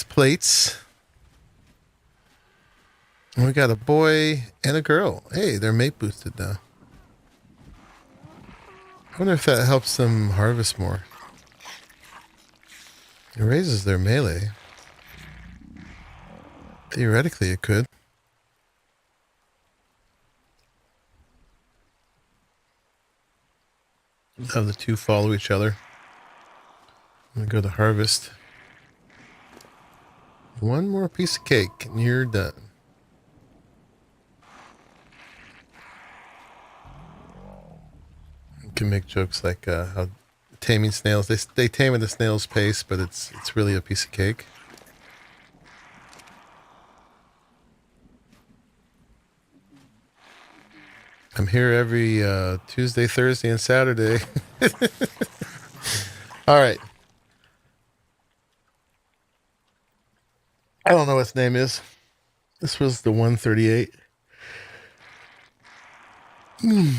plates. And we got a boy and a girl. Hey, they're mate boosted now. I wonder if that helps them harvest more. It raises their melee. Theoretically, it could. Have the two follow each other. I'm gonna go to harvest. One more piece of cake and you're done. You can make jokes like how taming snails, they tame at a snail's pace, but it's really a piece of cake. I'm here every Tuesday, Thursday, and Saturday. All right. I don't know what its name is. This was the 138. And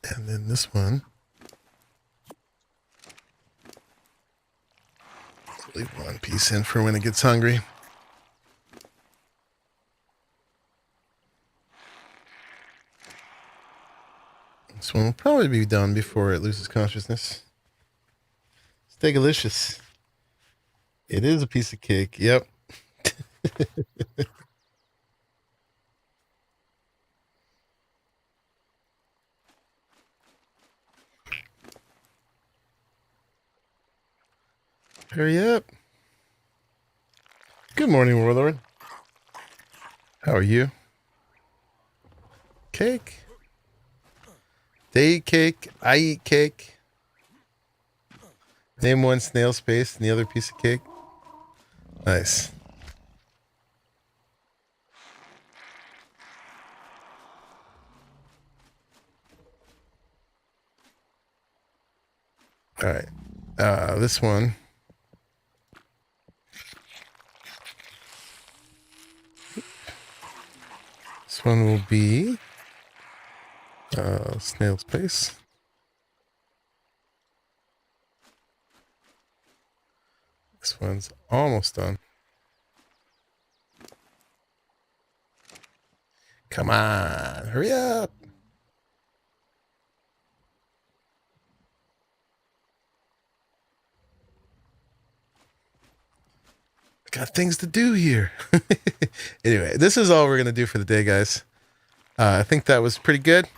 then this one. Leave one piece in for when it gets hungry. This one will probably be done before it loses consciousness. Stegalicious. It is a piece of cake. Yep. Hurry up. Good morning, Warlord. How are you? Cake? They eat cake. I eat cake. Name one snail space and the other piece of cake. Nice. All right. This one. This one will be snail space. This one's almost done. Come on, hurry up. Got things to do here. Anyway, this is all we're going to do for the day, guys. I think that was pretty good.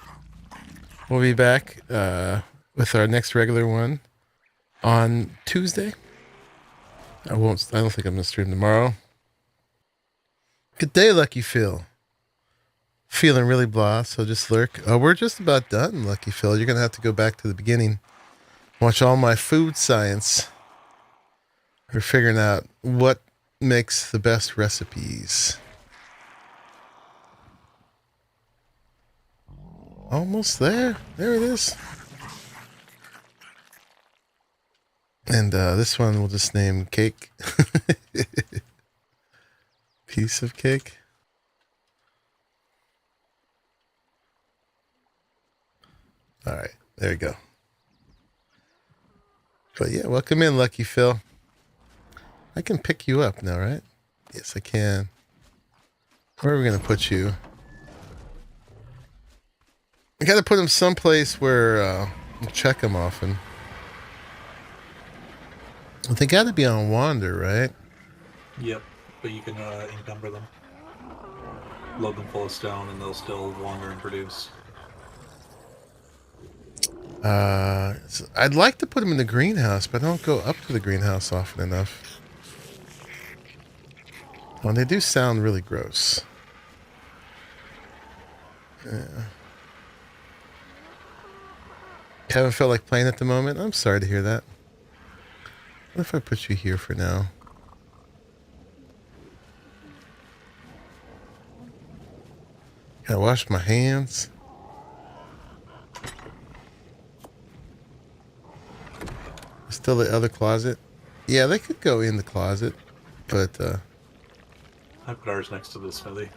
We'll be back with our next regular one on Tuesday. I don't think I'm going to stream tomorrow. Good day, Lucky Phil. Feeling really blah, so just lurk. We're just about done, Lucky Phil. You're going to have to go back to the beginning. Watch all my food science. We're figuring out what makes the best recipes. Almost there. There it is. And this one we'll just name cake. Piece of cake. All right, there you go. But yeah, welcome in, Lucky Phil. I can pick you up now, right? Yes, I can. Where are we going to put you? I got to put him someplace where we'll check him often. They got to be on Wander, right? Yep, but you can encumber them. Load them full of stone and they'll still wander and produce. I'd like to put them in the greenhouse, but I don't go up to the greenhouse often enough. Well, they do sound really gross. Yeah. Haven't felt like playing at the moment? I'm sorry to hear that. What if I put you here for now? Gotta wash my hands. Still the other closet? Yeah, they could go in the closet, but I put ours next to the smithy.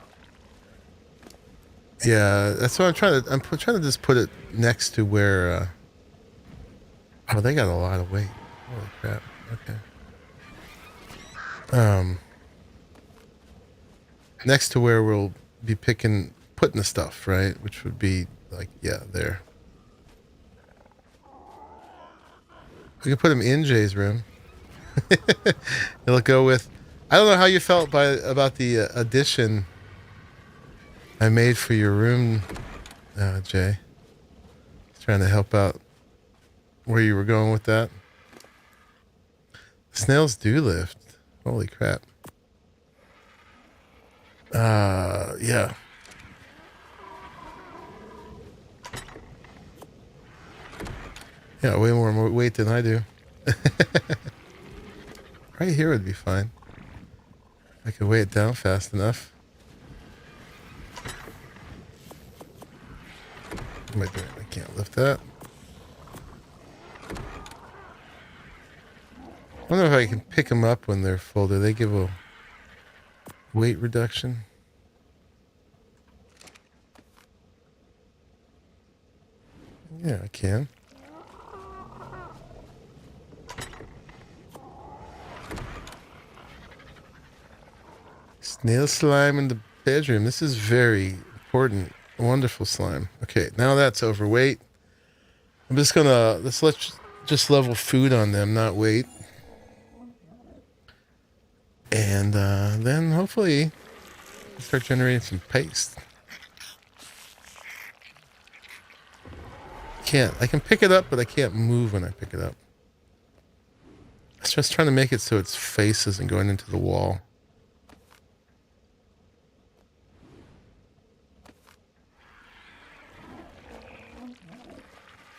yeah, that's what I'm trying to just put it next to where oh, they got a lot of weight. Holy crap. Okay. next to where we'll be putting the stuff, right? Which would be like, yeah, there. We can put them in Jay's room. It'll go with. I don't know how you felt about the addition I made for your room, Jay. Trying to help out where you were going with that. Snails do lift. Holy crap. Yeah. Yeah, way more weight than I do. Right here would be fine. I could weigh it down fast enough. I can't lift that. I wonder if I can pick them up when they're full. Do they give a weight reduction? Yeah, I can. Snail slime in the bedroom. This is very important. Wonderful slime. Okay, now that's overweight. I'm just gonna let's just level food on them, not weight. And then hopefully start generating some paste. I can pick it up, but I can't move when I pick it up. I was just trying to make it so its face isn't going into the wall.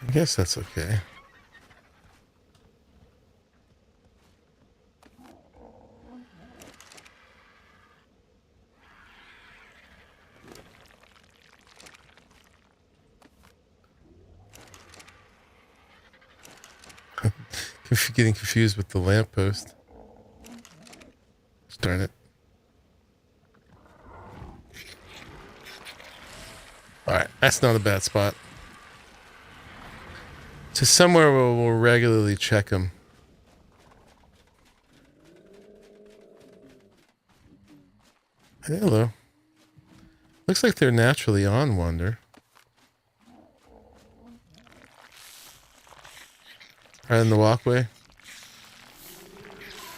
I guess that's okay. Getting confused with the lamppost. Darn it. Alright, that's not a bad spot. To somewhere where we'll regularly check them. Hello. Looks like they're naturally on Wonder. Right in the walkway.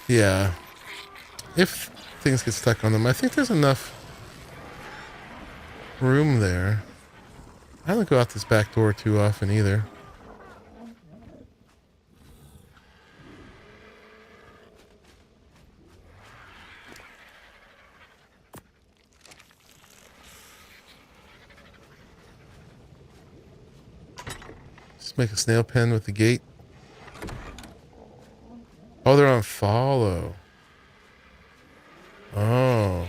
Yeah. If things get stuck on them, I think there's enough room there. I don't go out this back door too often either. Just make a snail pen with the gate. Oh, they're on follow. Oh,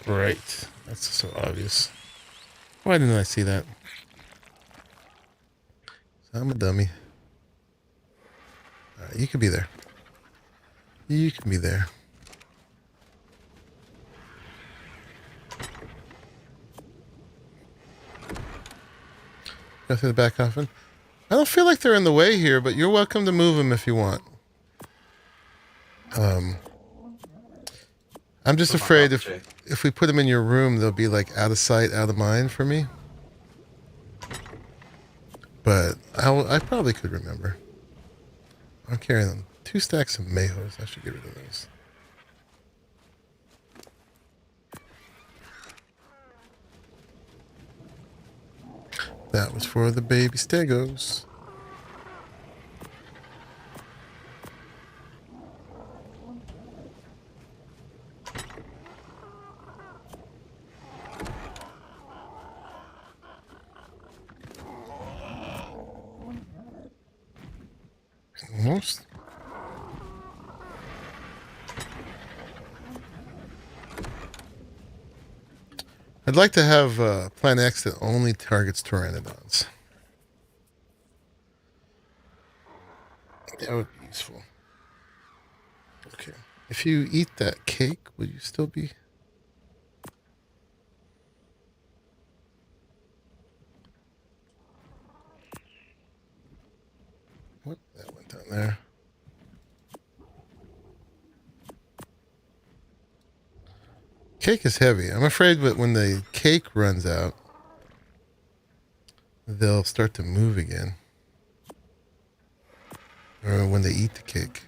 right. That's so obvious. Why didn't I see that? I'm a dummy. All right, you can be there. You can be there. Go through the back coffin. I don't feel like they're in the way here, but you're welcome to move them if you want. I'm just afraid if we put them in your room, they'll be like out of sight, out of mind for me. But I probably could remember. I'm carrying them. 2 stacks of mayos. I should get rid of those. That was for the baby stegos. Almost. I'd like to have Plan X that only targets pteranodons. That would be useful. Okay. If you eat that cake, will you still be... What? That went down there. cake is heavy. I'm afraid that when the cake runs out, they'll start to move again. Or when they eat the cake.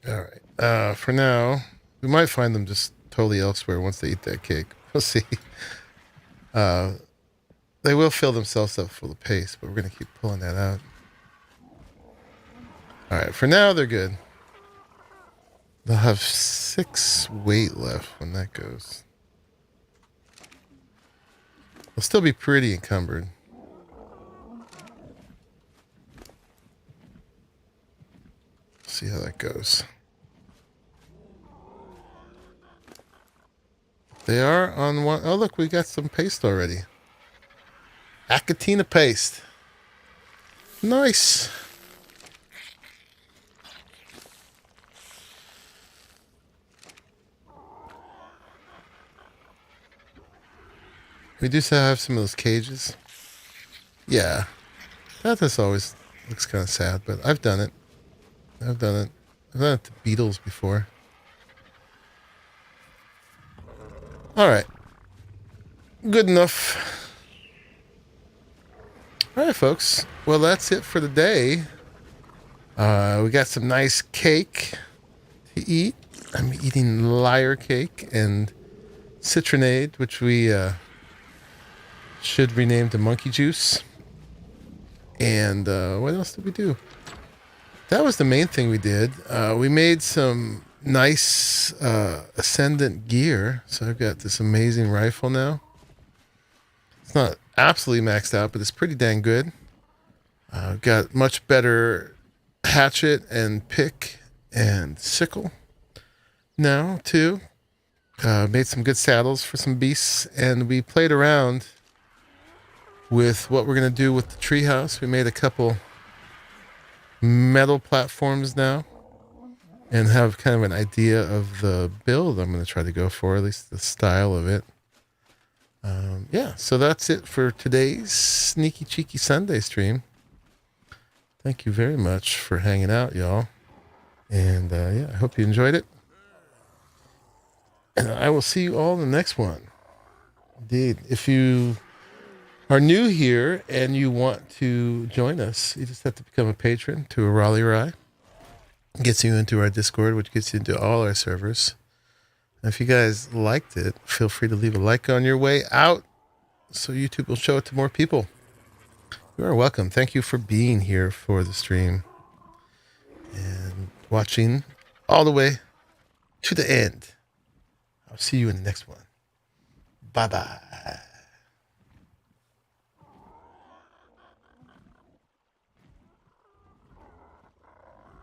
All right. For now, we might find them just totally elsewhere once they eat that cake. We'll see. They will fill themselves up full of paste, but we're going to keep pulling that out. All right. For now, they're good. They'll have 6 weight left when that goes. They'll still be pretty encumbered. See how that goes. They are on one. Oh, look, we got some paste already. Acatina paste. Nice. We do still have some of those cages. Yeah. That always looks kind of sad, but I've done it. I've done it to beetles before. All right. Good enough. All right, folks. Well, that's it for the day. We got some nice cake to eat. I'm eating liar cake and citronade, which we should rename to monkey juice. And what else did we do? That was the main thing we did. We made some nice Ascendant gear. So I've got this amazing rifle now. It's not absolutely maxed out, but it's pretty dang good. I've got much better hatchet and pick and sickle now too. Made some good saddles for some beasts, and we played around with what we're going to do with the treehouse. We made a couple metal platforms now and have kind of an idea of the build I'm going to try to go for, at least the style of it. Yeah, so that's it for today's Sneaky Cheeky Sunday stream. Thank you very much for hanging out, y'all. And yeah, I hope you enjoyed it. And I will see you all in the next one. Indeed. If you are new here and you want to join us, you just have to become a patron to Arahli. Gets you into our Discord, which gets you into all our servers. And if you guys liked it, feel free to leave a like on your way out so YouTube will show it to more people. You are welcome. Thank you for being here for the stream and watching all the way to the end. I'll see you in the next one. Bye-bye.